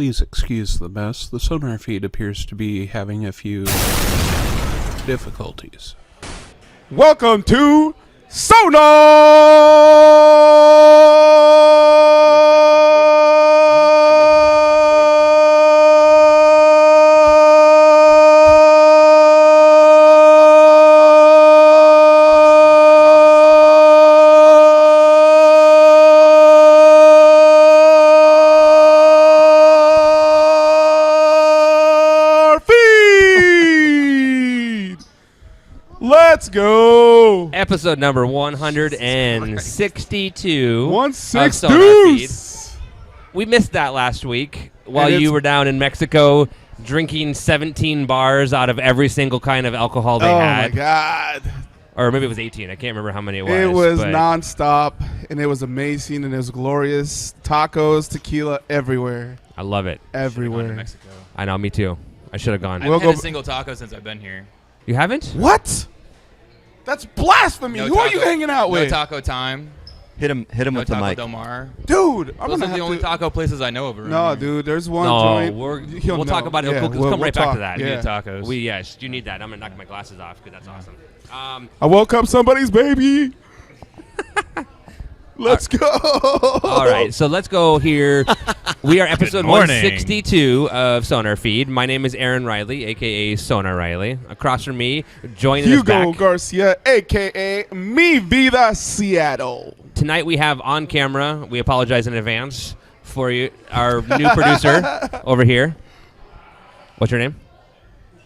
Please excuse the mess. The SonarFeed appears to be having a few difficulties. Welcome to SonarFeed. Let's go. Episode number 162 of 162. SonarFeed. We missed that last week while And you were down in Mexico drinking 17 bars out of every single kind of alcohol they had. Oh my God. Or maybe it was 18. I can't remember how many it was. It was but nonstop, and it was amazing, and it was glorious. Tacos, tequila, everywhere. I love it. Everywhere. To Mexico. I know, me too. I should have gone. I We'll haven't had go- a single taco since I've been here. You haven't? What? That's blasphemy. No Who are taco- you hanging out No with? taco time. Hit him No with the Taco mic. Del Mar. Dude, I'm Those gonna are have the only to. taco places I know of around No, here. dude, there's one No, joint. we'll talk about it. Yeah, Let's come right back talk. to that. Give me Yeah. the tacos. Yes, you need that. I'm going to knock my glasses off because that's awesome. I woke up somebody's baby. Let's go. All right, so let's go here. We are episode morning. 162 of SonarFeed. My name is Aaron Riley, a.k.a. Sonar Riley. Across from me, joining us Hugo back. Garcia, a.k.a. Mi Vida Seattle. Tonight we have on camera, we apologize in advance for you, our new producer over here. What's your name?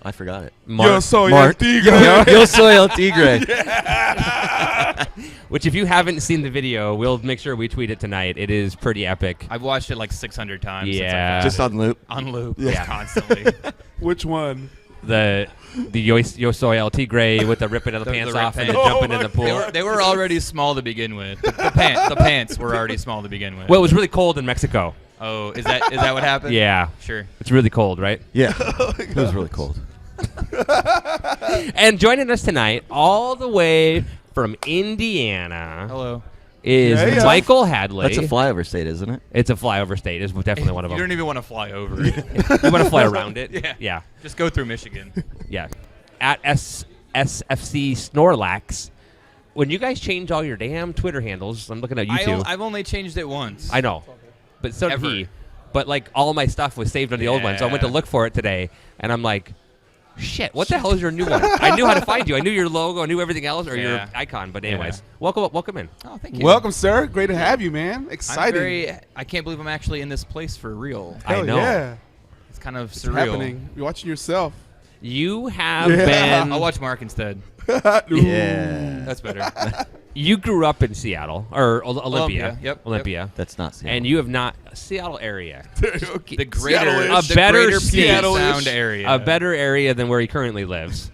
I forgot it. Yo soy el Mark. tigre. Yo soy el tigre. Which, if you haven't seen the video, we'll make sure we tweet it tonight. It is pretty epic. I've watched it like 600 times. Yeah. Since I found Just it. on loop. on loop. Yeah. Constantly. Which one? The Yo Soy El Tigre with the ripping of the pants rip off and the pants. jumping in the pool. They were already small to begin with. The pants were already small to begin with. Well, it was really cold in Mexico. Oh, is that what happened? Yeah. Sure. It's really cold, right? Yeah. It was really cold. And joining us tonight, all the way from Indiana, Hello. is Yeah. Michael Hadley. That's a flyover state, isn't it? It's a flyover state. It's definitely one of You them. don't even want to fly over it. You want to fly around it? Yeah. Yeah. Just go through Michigan. Yeah. At SFC Snorlax. When you guys change all your damn Twitter handles, I'm looking at you two. I've only changed it once. I know. But so did Ever. he. But like all my stuff was saved on the old one, so I went to Yeah. look for it today, and I'm like, shit, what the hell is your new one? I knew how to find you. I knew your logo. I knew everything else, or your Yeah. icon. But anyways, Yeah. welcome in. Oh, thank you. Welcome, sir. Great to have you, man. I'm Exciting. I can't believe I'm actually in this place for real. I Hell know. Yeah. It's kind of It's surreal. happening. You're watching yourself. You have Yeah. been. I'll watch Mark instead. Yeah. That's better. You grew up in Seattle or Olympia. Olympia, yep, Olympia. That's not Seattle. And you have not Seattle area. The greater, Seattle-ish. A better greater state. Puget Sound Seattle-ish. area. A better area than where he currently lives.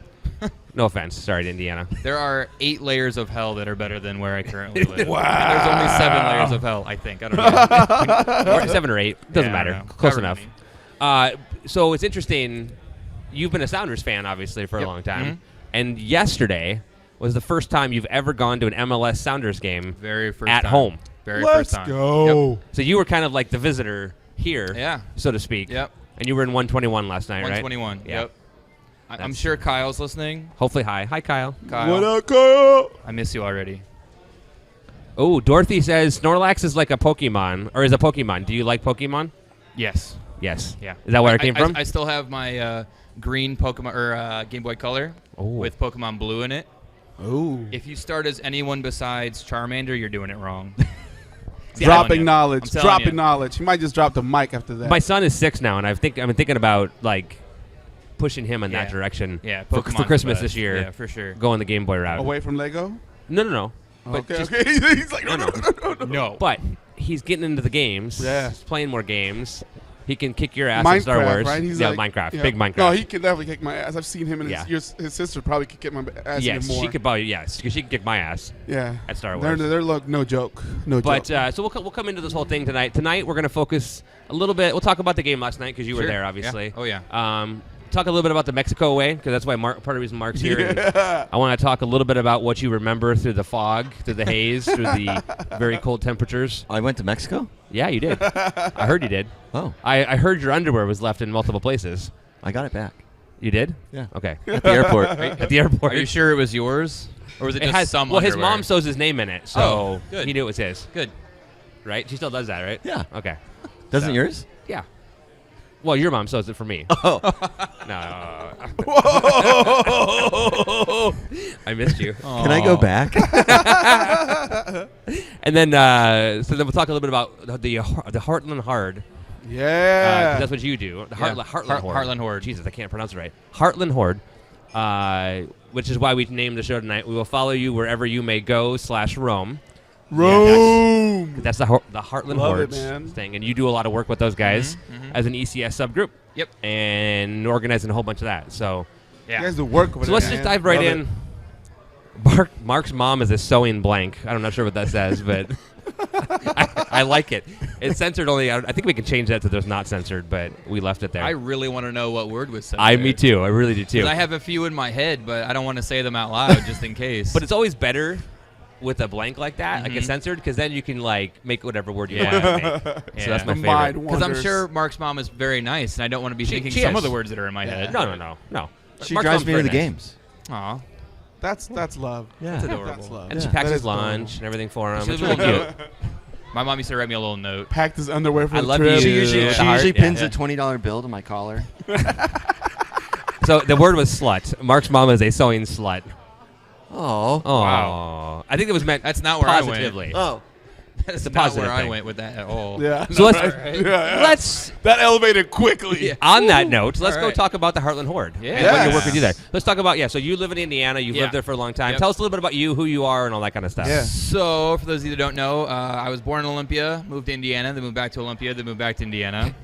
No offense. Sorry to Indiana. There are 8 layers of hell that are better than where I currently live. Wow. And there's only 7 layers of hell, I think. I don't know. Or 7 or 8. Doesn't Yeah, I matter. don't know. Close However enough. many. So it's interesting. You've been a Sounders fan, obviously, for a Yep. long time. Mhm. And yesterday was the first time you've ever gone to an MLS Sounders game Very first at time. home. Very Let's first time. go. So you were kind of like the visitor here, Yeah. so to speak. Yep. And you were in 121 last night, right? 121. Yeah. Yep. I'm That's- sure Kyle's listening. Hopefully, hi. Hi, Kyle. Kyle, What up, Kyle? I miss you already. Oh, Dorothy says Snorlax is like a Pokemon, or is a Pokemon. Do you like Pokemon? Yes. Yes. Yeah. Is that where it came from? I still have my green Pokemon or Game Boy Color Oh. with Pokemon Blue in it. Ooh. If you start as anyone besides Charmander, you're doing it wrong. Dropping I'm knowledge. telling Dropping you. knowledge. He might just drop the mic after that. My son is 6 now, and I've been thinking about like pushing him in that Yeah. direction. Yeah, for Pokemon's Christmas the this best. year. Yeah, for sure. Going the Game Boy route. Away from Lego? No. But Okay, just- okay. He's like, No, no, no. no, no, no. No. But he's getting into the games. Yeah. He's playing more games. He can kick your ass in Star Minecraft, Wars. right? He's yeah, like, Minecraft. yeah. Big Minecraft. No, he can definitely kick my ass. I've seen him and Yeah. his sister probably could kick my ass yes, even more. she could probably. Yes, because she can kick my ass Yeah. at Star They're Wars. look, no joke. No But joke. so we'll come into this whole thing tonight. Tonight we're going to focus a little bit. We'll talk about the game last night because you were Sure. there, Yeah. obviously. Oh, yeah. Talk a little bit about the Mexico way because that's why part of the reason Mark's here. And Yeah. I want to talk a little bit about what you remember through the fog, through the haze, through the very cold temperatures. I went to Mexico? Yeah, you did. I heard you did. Oh, I heard your underwear was left in multiple places. I got it back. You did? Yeah. Okay. At the airport. At the airport. Are you sure it was yours, or was it just some? Well, his underwear? mom sews his name in it, so Oh, good. he knew it was his. Good. Right? She still does that, right? Yeah. Okay. Doesn't So- yours? Yeah. Well, your mom sews it for me. Oh. No. I missed you. Can I go back? And then, so then we'll talk a little bit about the Heartland Horde. Yeah. That's what you do. The Yeah. Heartland Horde. Heartland Horde. Jesus, I can't pronounce it right. Heartland Horde, which is why we named the show tonight. We will follow you wherever you may go /roam. Rome. That's the Heartland Love Horde it, man. thing, and you do a lot of work with those guys as an ECS subgroup. Yep. And organizing a whole bunch of that. So, You guys do work over so there, let's just man. dive right Love in. Mark's mom is a sewing blank. I'm not sure what that says, but I like it. It's censored only. I think we can change that to there's not censored, but we left it there. I really want to know what word was said. Me too. I really do too. 'Cause I have a few in my head, but I don't want to say them out loud just in case. But it's always better with a blank like that, like a censored, because then you can like make whatever word you want to make. Yeah. So that's my Combined favorite. Because I'm wonders. sure Mark's mom is very nice, and I don't want to be thinking she some is. of the words that are in my head. No. She Mark's drives mom's me to very the nice. games. Aw. That's love. Yeah. That's adorable. That's love. And she Yeah. packs That his is lunch and everything for him. She It's has a really little cute. note. My mom used to write me a little note. Packed his underwear for I the love trip. you. She usually, Yeah. she Heart, usually yeah. pins a $20 bill to my collar. So the word was slut. Mark's mom is a sewing slut. Oh. Oh, Wow. I think it was meant That's not where I went. positively. Oh. That's a not positive where I thing. went with that at all. Yeah. So let's Yeah. let's That elevated quickly. Yeah. on that note, let's All go right. talk about the Heartland Horde. Yeah. And what your work Yes. with you there. Let's talk about So you live in Indiana. You've Yeah. lived there for a long time. Yep. Tell us a little bit about you, who you are, and all that kind of stuff. Yeah. So, for those of you that don't know, I was born in Olympia, moved to Indiana, then moved back to Olympia, then moved back to Indiana,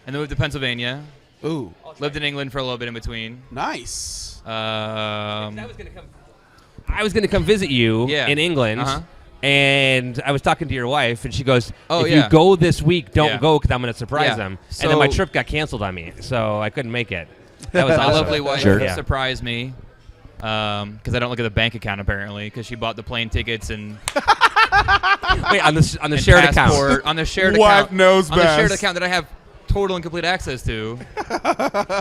and then moved to Pennsylvania. Ooh. Lived in England for a little bit in between. Nice. I was gonna come visit you Yeah. in England. Uh-huh. And I was talking to your wife, and she goes, Oh, if yeah. you go this week, don't Yeah. go because I'm going to surprise Yeah. them. And then my So- trip got canceled on me, so I couldn't make it. That was My awesome. lovely wife Sure. Yeah. surprised me because I don't look at the bank account apparently because she bought the plane tickets and Wait, on the and shared account. passport on the shared Wife account knows on the shared best. account that I have total and complete access to.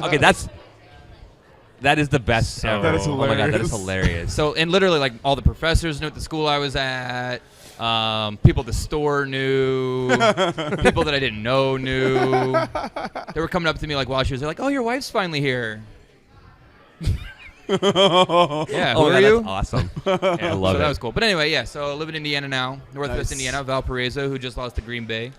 Okay, that is the best So- ever. That is Oh my god, that is hilarious. hilarious. So and literally like all the professors knew at the school I was at. People at the store knew. People that I didn't know knew. They were coming up to me like while she was there, like, "Oh, your wife's finally here." Yeah, Oh who my are god, you? that's awesome. I So love that it. was cool. But anyway, yeah. So I live in Indiana now, Northwest Nice. Indiana. Valparaiso, who just lost to Green Bay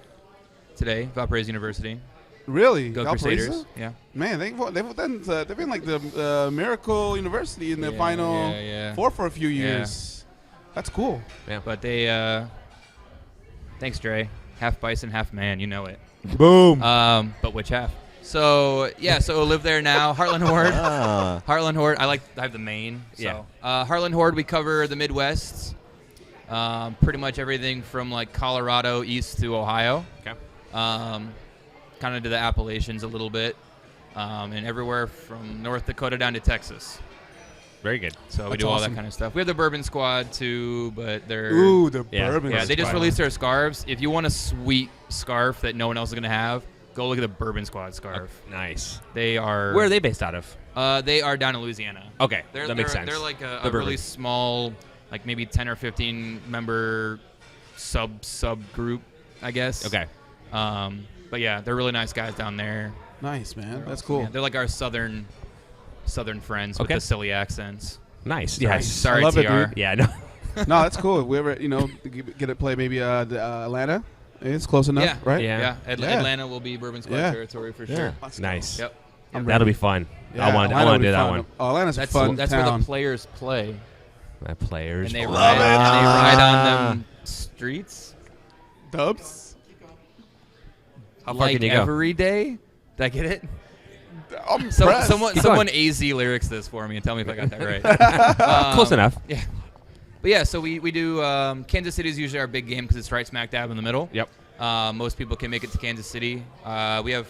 today. Valparaiso University. Really? Go Valparaiso? Crusaders. Yeah. Man, they've been like the Miracle University in the Yeah, final yeah. four for a few years. That's cool. But they. Thanks, Dre. Half bison, half man. You know it. Boom. But which half? So yeah. So live there now. Heartland Horde. Ah. Heartland Horde. I have the main. So. Yeah. Heartland Horde. We cover the Midwest. Pretty much everything from like Colorado east to Ohio. Okay. Kind of to the Appalachians a little bit, and everywhere from North Dakota down to Texas. Very good. So we That's do all awesome. that kind of stuff. We have the Bourbon Squad too, but they're Ooh, the Yeah. bourbon. yeah, they just Squad. released their scarves. If you want a sweet scarf that no one else is gonna have, go look at the Bourbon Squad scarf. Nice. They are Where are they based out of? They are down in Louisiana. Okay, They're, that makes they're- sense. They're like The a bourbon. really small, like maybe 10 or 15 member sub group, I guess. Okay. But yeah, they're really nice guys down there. Nice, man. That's cool. Yeah, they're like our southern friends Okay. with the silly accents. Nice. Yes. Sorry, I love it, TR. dude. Yeah. No. No, that's cool. If we ever, get to play maybe Atlanta. It's close enough, Yeah. right? Yeah. Yeah. Atlanta will be Bourbon Squad Yeah. territory for Yeah. sure. Let's go. Nice. Yep. I'm That'll ready. be fun. Yeah, I want Atlanta to will be do that fun. one. Oh, Atlanta's That's a fun that's town. where the players play, My players. and they Love ride, it. and they ride on them streets Dubs. How far like can you go? every day. Did I get it? I'm So, impressed. someone AZ lyrics this for me and tell me if I got that right. Close enough. Yeah. But yeah, so we do Kansas City is usually our big game because it's right smack dab in the middle. Yep. Most people can make it to Kansas City. We have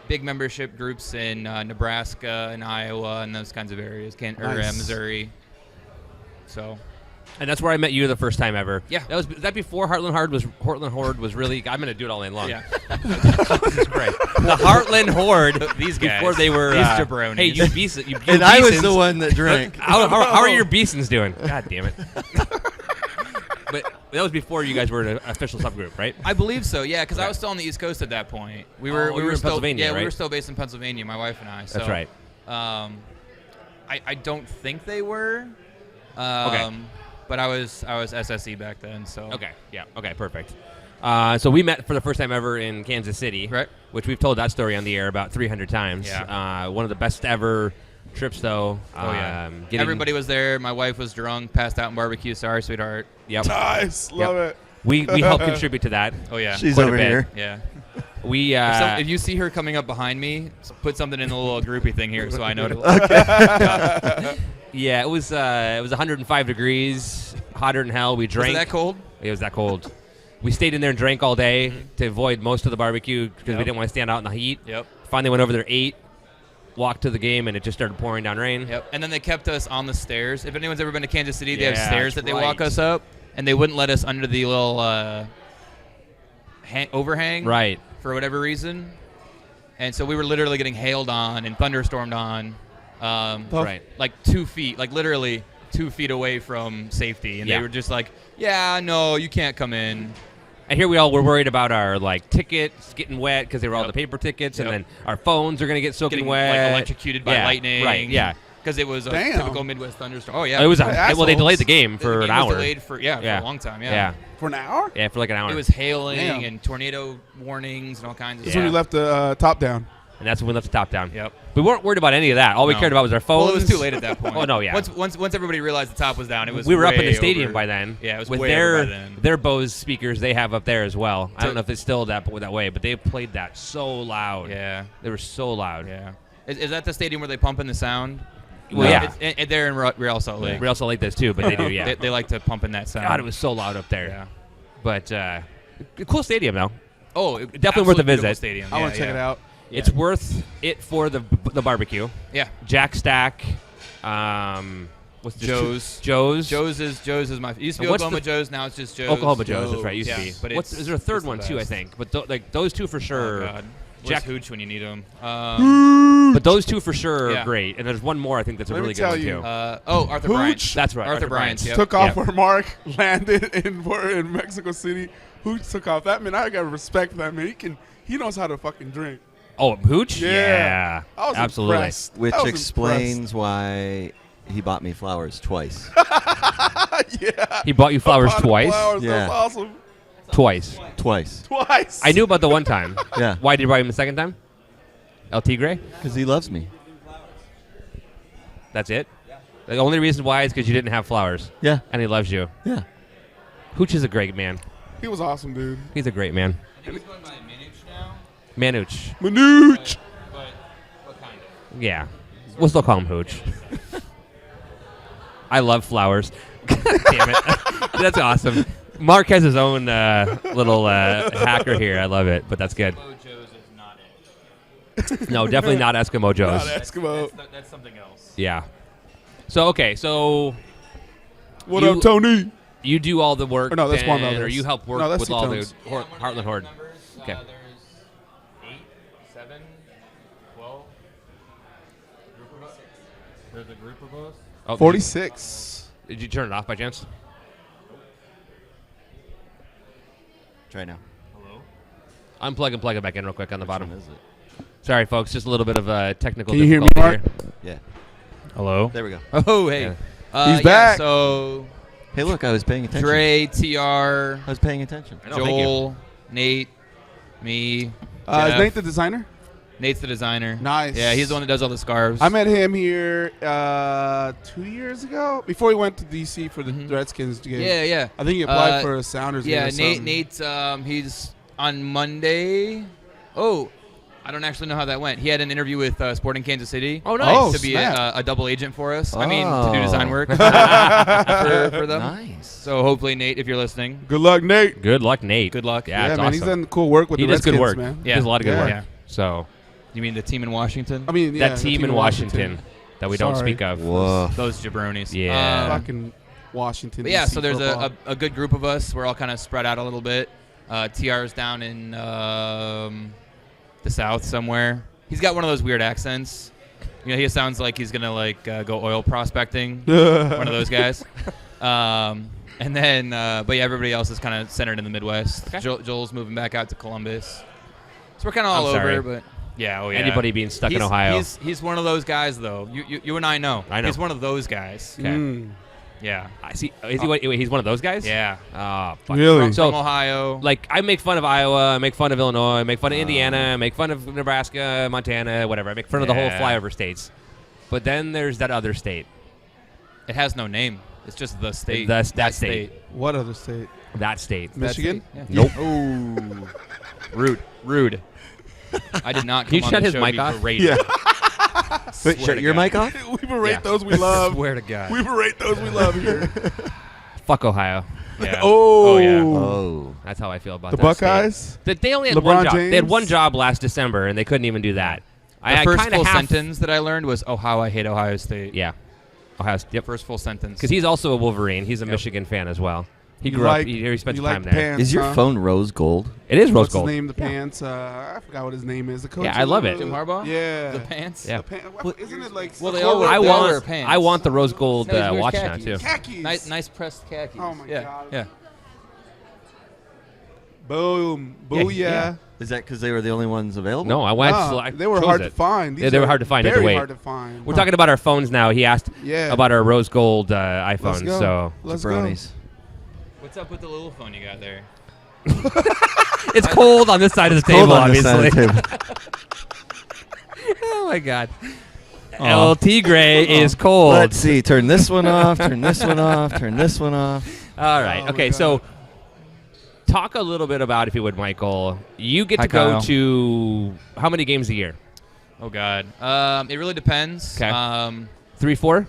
big membership groups in Nebraska and Iowa and those kinds of areas, Nice. Missouri. So And that's where I met you the first time ever. Yeah. Was that before Heartland Horde was really. I'm gonna do it all day long. Yeah. Jesus Christ. The Heartland Horde. These guys. Before they were. These jabronis. Hey, you beeson. You And I was beesons. the one that drank. How are your beesons doing? God damn it. But that was before you guys were an official subgroup, right? I believe so, yeah, because I Right. was still on the East Coast at that point. We Oh, were you were in still Pennsylvania, yeah, right? we were still based in Pennsylvania, my wife and I. So, That's right. I don't think they were. Okay. But I was SSE back then, so. Okay. Yeah. Okay. Perfect. So we met for the first time ever in Kansas City, Right. Which we've told that story on the air about 300 times. Yeah. One of the best ever trips, though. Oh yeah. Getting, Everybody was there. My wife was drunk, passed out in barbecue. Sorry, sweetheart. Yep. Nice. Love it. We helped contribute to that. Oh yeah. She's Quite a over bit. here. Yeah. We If you see her coming up behind me, put something in the little groupie thing here so I know to. yeah, it was 105 degrees, hotter than hell. We Was drank. it that cold? It was that cold. We stayed in there and drank all day to avoid most of the barbecue because we Yep. didn't want to stand out in the heat. Yep. Finally went over there, ate, walked to the game, and it just started pouring down rain. Yep. And then they kept us on the stairs. If anyone's ever been to Kansas City, they have Yeah, stairs that's that they walk right. us up, and they wouldn't let us under the little overhang. Right. For whatever reason. And so we were literally getting hailed on and thunderstormed on, Right. like 2 feet, like literally 2 feet away from safety. And Yeah. they were just like, yeah, no, you can't come in. And here we all were worried about our tickets getting wet because they were all Yep. the paper tickets, Yep. and then our phones are gonna get soaking Getting wet, like electrocuted by Yeah, lightning. Right. Yeah. Because it was a Damn. typical Midwest thunderstorm. Oh, yeah. It was What well, they assholes. delayed the game for The an game was hour. delayed for, for a long time, Yeah. For an hour? Yeah, for like an hour. It was hailing Damn. and tornado warnings and all kinds of That's stuff. when we left the top down. and that's when we left the top down. Yep. We weren't worried about any of that. All we No. cared about was our phones. Well, it was too late at that point. Oh, no, yeah. Once everybody realized the top was down, it was We were up in way the stadium over. by then. Yeah, it was with way their over by then. their Bose speakers they have up there as well. I To- don't know if it's still that way, but they played that so loud. Yeah. They were so loud. Yeah. Is that the stadium where they pump in the sound? Well, yeah. They're in Real Salt Lake. Real Salt Lake does too, but they do. Yeah. They like to pump in that sound. God, it was so loud up there. Yeah. But cool stadium though. Oh, Definitely worth a absolute beautiful visit. Stadium. I want to check it out. Yeah. It's worth it for the barbecue. Yeah. Jack Stack. What's this? Joe's. Joe's. Joe's is my. It used to be What's Oklahoma the- Joe's. Now it's just Joe's. Oklahoma Joe's. That's right. Used Yeah, to be. but What's, it's- is there a third it's the one too? I best. think. But those two for sure. Oh God. Jack- Where's Hooch when you need him? But those two for sure are Yeah. great. And there's one more I think that's a Let me really good tell one you. too. Arthur Hooch? Bryant's. That's right. Arthur Bryant's. Yep. Took off Yeah. where Mark landed in Mexico City. Who took off? That man, I got respect for that man. He knows how to fucking drink. Oh, Hooch? Yeah. I was Absolutely. impressed. Which I was explains why he bought me flowers twice. impressed. Yeah. He bought you flowers Pot of twice? Flowers. Yeah. That's awesome. Twice. Twice. Twice. I knew about the one time. Yeah. Why did you buy him the second time? El Tigre? Because he loves me. That's it? The only reason why is because you didn't have flowers. Yeah. And he loves you. Yeah. Hooch is a great man. He was awesome, dude. He's a great man. He's going by Minuch now. Manuch. Manooch. But what kind of? Yeah. We'll still call him Hooch. I love flowers. Damn it. That's awesome. Mark has his own little hacker here. I love it, but that's good. Eskimo Joe's is not it. No, definitely not Eskimo Joe's. Not Eskimo. That's something else. Yeah. So, okay, so What You- up, Tony? you do all the work Or no, that's Juan then, or Valdez. you help work No, that's with all the T-Tones. Heartland Horde. Okay. There's 8, 7, 12. Group of us. There's a group of us. Oh, 46. Did you turn it off by chance? Try now. Hello. Unplug and plug it back in real quick on the Which bottom. one is it? Sorry, folks, just a little bit of technical Can you hear me, difficulty Mark? here. Yeah. Hello. There we go. Oh, hey. Yeah. He's yeah, back. So Hey, look, I was paying attention. Dre, TR, I was paying attention. I know, thank you. Joel, Nate, me. Is Jeff. Nate the designer? Nate's the designer. Nice. Yeah, he's the one that does all the scarves. I met him here 2 years ago before he went to DC for the Mhm. Redskins game. Yeah, yeah. I think he applied Uh, for a Sounders game. Yeah, or something. Nate's he's on Monday. Oh, I don't actually know how that went. He had an interview with Sporting Kansas City. Oh, nice. Oh, to be snap. a double agent for us. I mean, to do Oh. design work for them. Nice. So hopefully, Nate, if you're listening, Good luck, Nate. Good luck, Nate. good luck. Yeah, Yeah, it's man, he's awesome. done cool work with He the does Redskins, good work. man. He does a lot of good Yeah. work. Yeah. So You mean the team in Washington? I mean, yeah, that the team in Washington that we don't Sorry. speak of. Whoa. Those jabronis. Yeah. Fucking Washington. But yeah, DC so there's football. a good group of us. We're all kind of spread out a little bit. TR's down in the South somewhere. He's got one of those weird accents. You know, he sounds like he's gonna go oil prospecting. One of those guys. And then, but yeah, everybody else is kind of centered in the Midwest. Okay. Joel's moving back out to Columbus, so we're kind of all I'm sorry. over. But yeah, Anybody being stuck in Ohio. He's one of those guys, though. You and I know. I know. He's one of those guys. Okay. Yeah. I see. He's one of those guys? Yeah. Oh, fuck. Really? So, From Ohio. like, I make fun of Iowa, I make fun of Illinois, I make fun of Indiana, I make fun of Nebraska, Montana, whatever. I make fun of the whole Yeah. flyover states. But then there's that other state. It has no name. It's just the state. That state. What other state? That state. Michigan? Yeah. Nope. Ooh. Rude. I did not Can you come on shut the his show mic to be off? berated. But Swear shut to your God. mic off? We berate Yeah. those we love. Swear to God. We berate those we love here. Fuck Ohio. Yeah. Oh. yeah. Oh. That's how I feel about The that state. Buckeyes? They only had LeBron one job. They had James? one job last December, and they couldn't even do that. The first kinda full half- sentence that I learned was, "Oh, how I hate Ohio State." Yeah. Ohio. Yep. First full sentence. Because he's also a Wolverine. He's a Yep. Michigan fan as well. He You grew up. like- He spent you some like time the there. pants, Is your huh? phone rose gold? It is rose What's gold. his name? The Yeah. pants. I forgot what his name is. The coach. Yeah, I love it. Jim Harbaugh? Yeah. The pants? Yeah. The pants. Isn't it like? Well, they all wear- I they all wear want. pants. I want the rose gold No, he wears watch khakis. now too. khakis. Nice pressed khakis. Oh, my yeah. God. Yeah. Boom. Yeah, Booyah. yeah. Is that because they were the only ones available? No, I went. Ah, I they were chose hard it. to find. Yeah, they were hard to find. You had to Very wait. hard to find. We're talking about our phones now. He asked Yeah. about our rose gold Let's iPhones. go. So Let's go. Jabronis. What's up with the little phone you got there? it's cold on this side of the Hold table, on this side obviously. of the table. Oh my God. El Tigre is cold. Let's see. Turn this one off. Turn this one off. Turn this one off. All right. Oh, my Okay. God. So, talk a little bit about, if you would, Michael. You get Hi, to go Kyle. to how many games a year? Oh God. It really depends. 3, 4,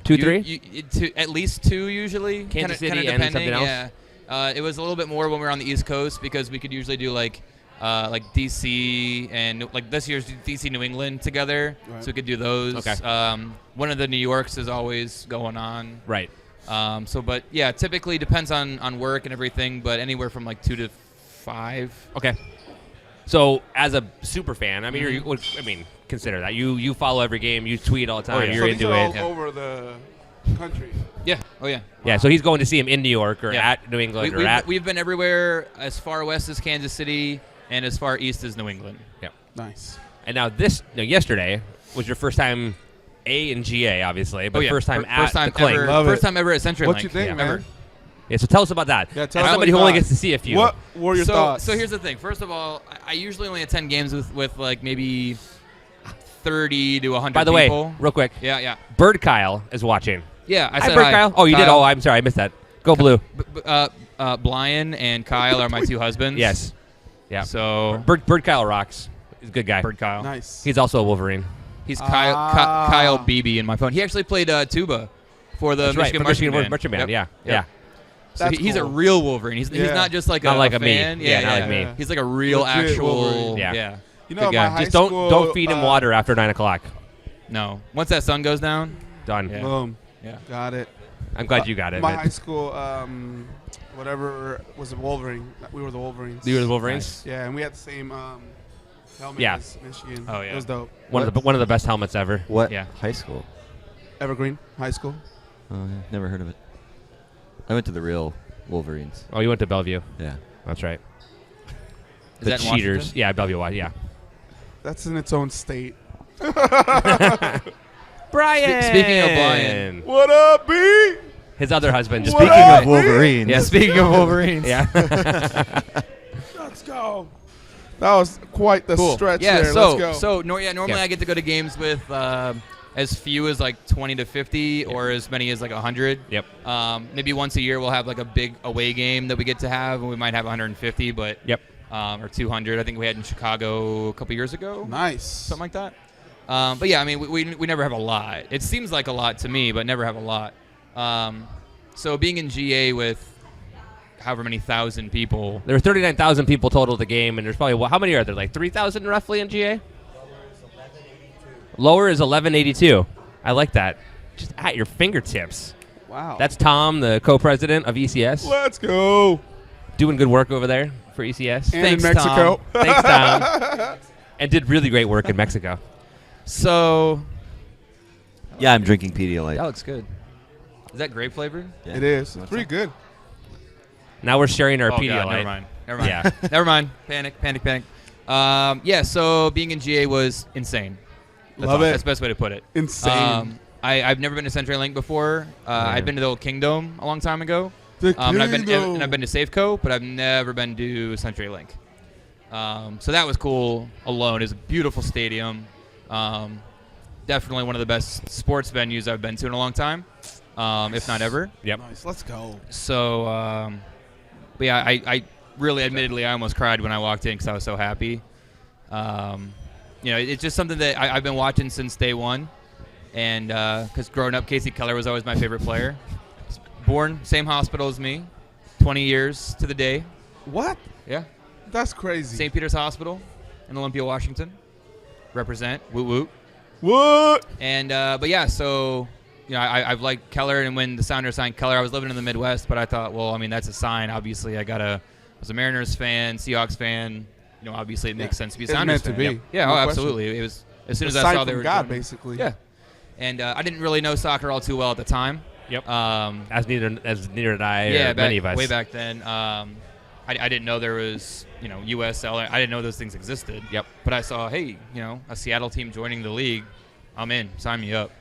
2, 3. At least two usually. Kansas Kinda City and depending, something else? Yeah. It was a little bit more when we were on the East Coast because we could usually do like DC and like this year's DC New England together, Right. so we could do those. Okay. One of the New Yorks is always going on. Right. But yeah, typically depends on work and everything, but anywhere from like 2 to 5. Okay. So, as a super fan, I mean, Mm-hmm. consider that you follow every game, you tweet all the time, yeah. you're So these into are it. all over the country. Yeah. Oh yeah. Yeah. So he's going to see him in New York or Yeah. at New England or at. We've been everywhere as far west as Kansas City and as far east as New England. Yeah. Nice. And now yesterday was your first time in GA, obviously, but first time at the Clink. ever. Love First it. time ever at CenturyLink. What you think, Yeah. man? Yeah, so tell us about that. Yeah, As tell us somebody what who you only thought. gets to see a few. What were your thoughts? So here's the thing. First of all, I usually only attend games with like maybe 30 to 100 By the people. way, real quick, Yeah. Bird Kyle is watching. Yeah, I Hi, said Bird hi. Kyle. Oh, you did? Oh, I'm sorry, I missed that. Go Blue. Brian and Kyle are my two husbands. Yes. Yeah. So Bird Kyle rocks. He's a good guy. Bird Kyle. Nice. He's also a Wolverine. He's Ah. Kyle Beebe in my phone. He actually played tuba for the That's right, Michigan for Michigan Marching Marching Band. Yep. Yeah. Yep. So That's he's a cool. real Wolverine. He's Yeah. not just like Not a like a me. fan. Yeah, not like me. Yeah. He's like a real Legit actual. Wolverine. Yeah. You know, Good my guy. high Just school, don't feed him water after 9 o'clock. No. Once that sun goes down. Done. Yeah. Boom. Yeah. Got it. I'm glad you got it. My but- high school, whatever was it, Wolverine. We were the Wolverines. You were the Wolverines. Yeah, and we had the same helmet Yeah. as Michigan. Oh, yeah. It was dope. One of the best helmets ever. What Yeah. high school? Evergreen High School. Oh, yeah. Never heard of it. I went to the real Wolverines. Oh, you went to Bellevue. Yeah. That's right. Is The that in cheaters. Washington? Yeah, Bellevue. Yeah. That's in its own state. Brian. Speaking of Brian. What up, B? His other husband. Just What Speaking up, of B? Wolverines. Yeah. Speaking of Wolverines. Yeah. Let's go. That was quite the Cool. stretch Yeah. there. So Let's go. normally Yeah. I get to go to games with as few as like 20 to 50 or as many as like 100. Yep. Maybe once a year we'll have like a big away game that we get to have, and we might have 150, but Yep. or 200. I think we had in Chicago a couple years ago. Nice. Something like that. But yeah, I mean, we never have a lot. It seems like a lot to me, but never have a lot. So being in GA with however many thousand people. There were 39,000 people total at the game, and there's probably how many are there? Like 3,000 roughly in GA. Lower is 1182. I like that. Just at your fingertips. Wow. That's Tom, the co-president of ECS, Let's go. doing good work over there for ECS. And Thanks, in Mexico. Tom. Thanks, Tom. And did really great work in Mexico. So Yeah, I'm drinking Pedialyte. that looks good. Is that grape flavored? Yeah. It is. It's What's pretty up? good. Now we're sharing our Oh, Pedialyte. God, never mind. Never mind. Yeah. Never mind. Panic. Yeah, so being in GA was insane. Love it. That's the best way to put it. Insane. I've never been to CenturyLink before. I've been to the old Kingdom a long time ago. The And I've Kingdom. been to Safeco, but I've never been to CenturyLink. So that was cool alone. It's a beautiful stadium. Definitely one of the best sports venues I've been to in a long time, if not ever. Yep. Nice. Let's go. So, but yeah, I really, admittedly, I almost cried when I walked in because I was so happy. It's just something that I've been watching since day one, and because growing up, Casey Keller was always my favorite player. Born same hospital as me, 20 years to the day. What? Yeah, That's crazy. St. Peter's Hospital in Olympia, Washington. Represent, woot woot. What? And but yeah, so I've liked Keller, and when the Sounders signed Keller, I was living in the Midwest, but I thought, well, I mean, that's a sign. Obviously, I was a Mariners fan, Seahawks fan. Obviously, it makes sense to be a It's Sounders meant fan. to be. Yeah, No oh, question. absolutely. It was as soon as A I sign saw they from were God, doing it. basically. Yeah, and I didn't really know soccer all too well at the time. Yep. Um, As neither did I. yeah, or many of us. way back then. I didn't know there was USL. I didn't know those things existed. Yep. But I saw, hey, a Seattle team joining the league. I'm in. Sign me up.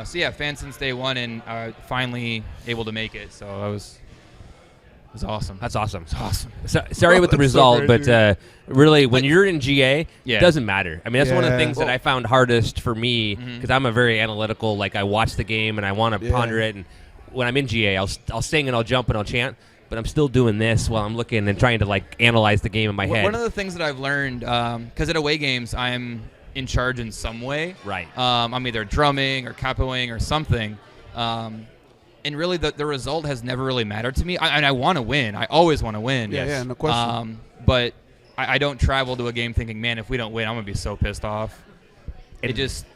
So yeah, fan since day one, and finally able to make it. So it was awesome. That's awesome. It's awesome. Sorry with the That's so result, great, but really, when you're in GA, Yeah. it doesn't matter. I mean, that's one of the Yeah. things that I found hardest for me Mhm. because I'm a very analytical. Like, I watch the game and I want to Yeah. ponder it. And when I'm in GA, I'll sing and I'll jump and I'll chant. But I'm still doing this while I'm looking and trying to like analyze the game in my head. One of the things that I've learned, because at away games, I'm in charge in some way. Right. I'm either drumming or capoing or something. And really, the result has never really mattered to me. I want to win. I always want to win. Yeah, yeah, no question. But I don't travel to a game thinking, man, if we don't win, I'm going to be so pissed off. It just...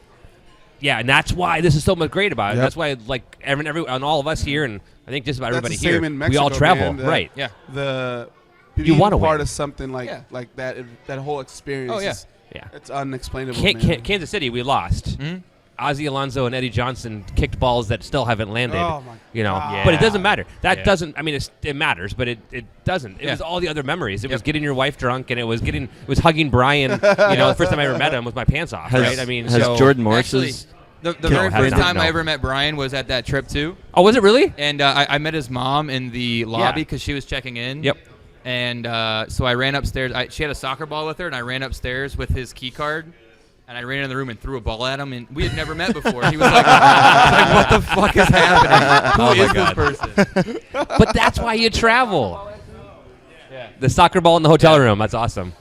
Yeah, and that's why this is so much great about it. Yep. That's why, like, on all of us here, and I think just about That's everybody the same here, in we Mexico, all travel, man. right? Yeah. The You being wanna part win. of something like Yeah. like that. That whole experience. Oh, yeah. is- Yeah. It's unexplainable. man. Kansas City, we lost. Mhm. Ozzie Alonso and Eddie Johnson kicked balls that still haven't landed. Oh, my God. But it doesn't matter. That Yeah. doesn't. I mean, it matters, but it doesn't. It Yeah. was all the other memories. It was Yep. getting your wife drunk, and it was hugging Brian. The first time I ever met him with my pants off. Right? I mean, has so Jordan Actually, Morris's the No, very have first not, time no. I ever met Brian was at that trip, too. Oh, was it really? And I met his mom in the lobby Yeah. because she was checking in. Yep. And so I ran upstairs. She had a soccer ball with her, and I ran upstairs with his key card. And I ran in the room and threw a ball at him, and we had never met before. He was like, what the fuck is happening? Who Oh my is God. this person? But that's why you travel. Yeah. The soccer ball in the hotel room. That's awesome.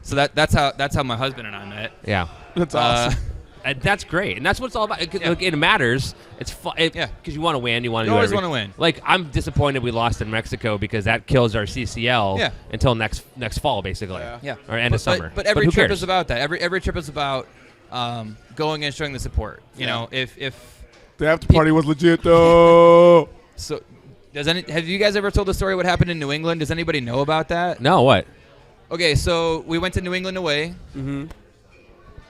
So that's how my husband and I met. Yeah. That's awesome. And that's great, and that's what it's all about. Yeah. It matters. It's fun. Yeah. Because you want to win. You want to You do always everything. wanna win. Like, I'm disappointed we lost in Mexico because that kills our CCL Yeah. until next fall, basically. Yeah. Yeah. Or end of summer. But every who trip cares? is about that. Every trip is about going and showing the support. You know, if The after party was legit though. so, have you guys ever told the story what happened in New England? Does anybody know about that? No, what? Okay, so we went to New England away. Mm-hmm.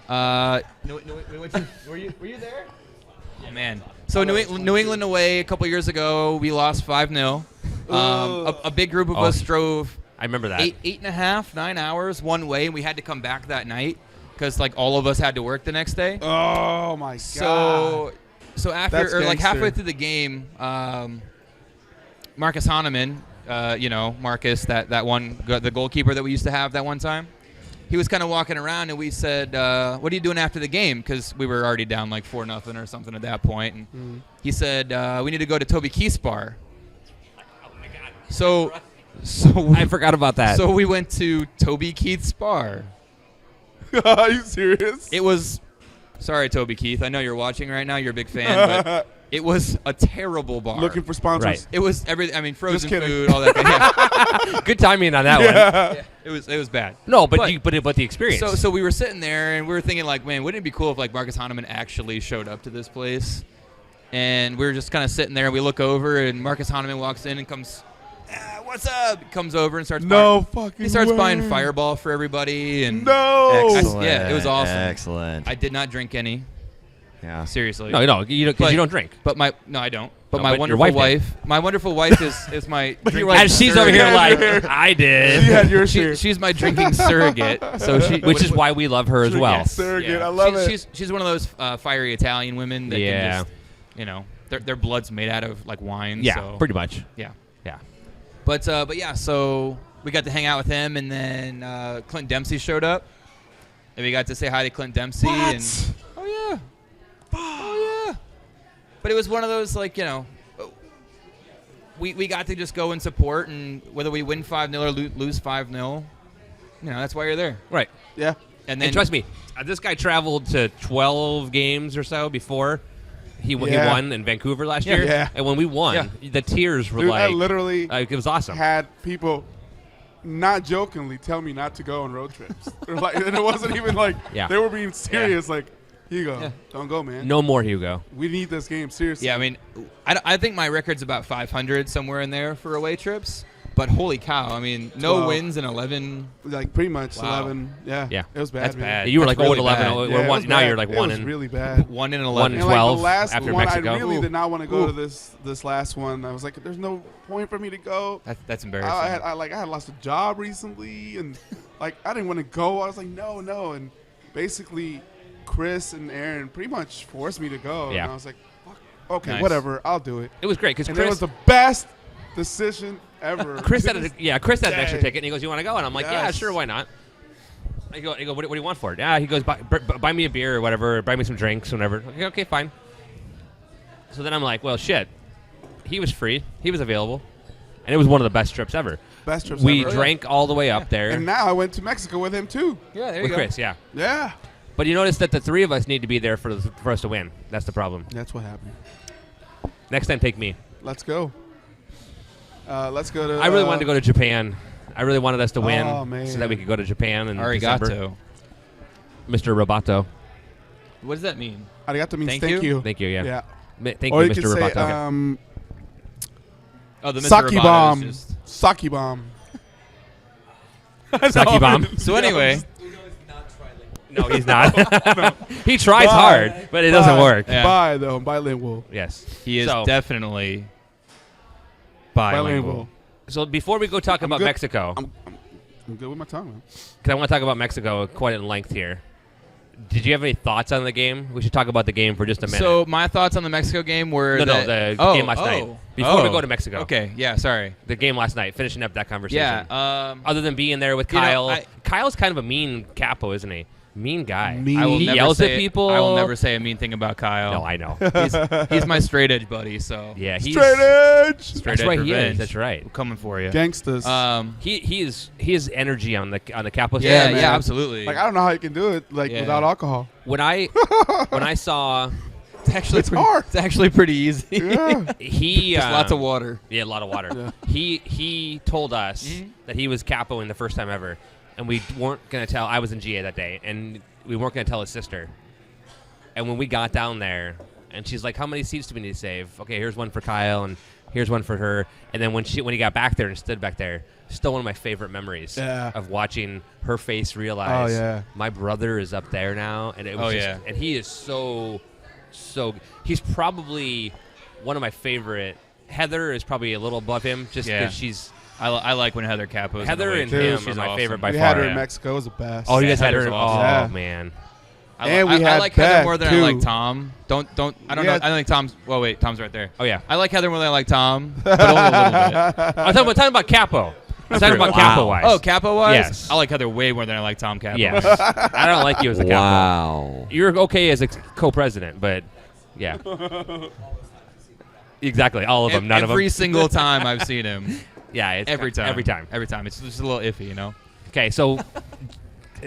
We went to, were you there? Yeah, man. So New England away a couple years ago, we lost 5-0. A big group of Oh. us drove I remember that. 8.5, 9 hours one way, and we had to come back that night because like all of us had to work the next day. Oh my God. So after That's or like gangster. halfway through the game, Marcus Hahnemann, Marcus, that one, the goalkeeper that we used to have that one time, he was kind of walking around, and we said, "What are you doing after the game?" Because we were already down like 4-0 or something at that point. And he said, "We need to go to Toby Keith's bar." So I forgot about that. So we went to Toby Keith's bar. Are you serious? It was, sorry, Toby Keith. I know you're watching right now. You're a big fan, but it was a terrible bar. Looking for sponsors. Right. It was everything. I mean, frozen kidding. food, all that. Yeah. Good timing on that one. Yeah. It was bad. No, but But- the experience. So we were sitting there and we were thinking like, man, wouldn't it be cool if like Marcus Hahnemann actually showed up to this place? and we were just kind of sitting there, and we look over, and Marcus Hahnemann walks in and comes, what's up? Comes over and starts buying Fireball for everybody. And Excellent. Yeah, it was awesome. Excellent. I did not drink any. Yeah. Seriously. No, you don't drink. But I don't. But No, my but your wonderful wife did. my wonderful wife is my drinking And she's over here surrogate. like, I did. She had your share. She's my drinking surrogate. So Which is why we love her as well. Yes. Surrogate. Yeah. I love it. She's one of those fiery Italian women that can just, their blood's made out of like wine. Yeah, so. pretty much. Yeah. Yeah. But yeah, so we got to hang out with him, and then Clint Dempsey showed up, and we got to say hi to Clint Dempsey. What? And oh yeah. But it was one of those like we got to just go and support, and whether we win 5-0 or lose 5-0, that's why you're there. Right. Yeah. And then And trust me, this guy traveled to 12 games or so before he Yeah. won in Vancouver last year. Yeah. And when we won, the tears were Dude, like, I literally it was awesome. had people not jokingly tell me not to go on road trips. They're like, and it wasn't even like they were being serious. Like, Hugo, don't go, man. No more Hugo. We need this game seriously. Yeah, I mean, I think my record's about 500 somewhere in there for away trips. But holy cow, I mean, no 12. wins in 11. Like pretty much Wow. 11. Yeah. Yeah. It was bad. That's man. bad. You were That's like 0 really 11. bad. Or Yeah, it one, was now bad. you're like it 1 was in. really bad. 1 in 11. 1 And in like 12 the last after one, Mexico. I really did not want to go Ooh. to this last one. I was like, there's no point for me to go. That's embarrassing. I had lost a job recently, and like I didn't want to go. I was like, no. And basically, Chris and Aaron pretty much forced me to go. Yeah. And I was like, fuck, okay, Nice. whatever, I'll do it. It was great because And Chris. it was the best decision ever. Chris had To an this extra day. ticket, and he goes, "You want to go?" And I'm like, "Yeah, Yes. sure, why not?" I go, "What do you want for it?" Yeah, he goes, "Buy me a beer or whatever, buy me some drinks, whatever." Okay, fine. So then I'm like, "Well, shit." He was free, he was available, and it was one of the best trips ever. Best trips We ever. drank all the way up there And now I went to Mexico with him too. yeah, there you with go. Chris. Yeah, Yeah. but you notice that the three of us need to be there for us to win. That's the problem. That's what happened. Next time, take me. Let's go. Let's go to. I really wanted to go to Japan. I really wanted us to win Oh, man. so that we could go to Japan in December. Arigato. Mr. Roboto. What does that mean? Arigato means Thank thank you? you. Thank you. Yeah. Yeah. Thank Or you, you Mr. could say Roboto. Oh, the Mr. sake Roboto is bomb. just- Sake bomb. Sake bomb. So anyway, No, he's not. He tries hard, but it doesn't work. Yeah. Bye though. Bilingual. Yes. he is So- definitely Bilingual. bilingual. So before we go talk about good. Mexico, I'm good with my tongue, man. because I want to talk about Mexico quite in length here. Did you have any thoughts on the game? We should talk about the game for just a minute. So my thoughts on the Mexico game were No, that the game last night. Before we go to Mexico. Okay, yeah, sorry. The game last night, finishing up that conversation. Yeah. Other than being there with You know, Kyle. I- Kyle's kind of a mean capo, isn't he? Mean guy. Mean. I will He never yells say, at people. I will never say a mean thing about Kyle. No, I know. He's my straight edge buddy, so Yeah, he's Straight edge. straight That's edge right. He revenge. is. That's right. I'm coming for you. Gangsters. He is energy on the capo. Yeah, side. man. yeah, absolutely. Like I don't know how you can do it like Yeah. without alcohol. When I saw it's actually It's hard. It's actually pretty easy. Yeah. he Just lots of water. Yeah, a lot of water. Yeah. He told us that he was capoing the first time ever, and we weren't gonna tell. I was in GA that day, and we weren't gonna tell his sister. And when we got down there, and she's like, "How many seats do we need to save?" Okay, here's one for Kyle, and here's one for her. And then when he got back there and stood back there, still one of my favorite memories of watching her face realize, Oh, yeah. my brother is up there now, and it was Oh, just, yeah. and he is so he's probably one of my favorite. Heather is probably a little above him just Yeah. because she's I like when Heather Capos. Heather and Dude, him are she's my awesome. favorite by we far. had her yeah. in Mexico. It was the best. Oh, you guys had Heather's her. awesome. Oh Yeah. man. And we I had like Heather Beck, more than I too. like Tom. Don't. I don't know. Yeah. I don't think Tom's. Well, wait. Tom's right there. Oh yeah. I like Heather more than I like Tom, but only a little bit. I'm talking about capo. I'm talking about Wow. capo wise. Oh, Capo wise? Yes. I like Heather way more than I like Tom Capo. Yes. I don't like you as a capo. Wow. You're okay as a co-president, but yeah. Exactly. All of them. None of them. Every single time I've seen him. Yeah. It's Every time. Every time. Every time. It's just a little iffy, you know? Okay. So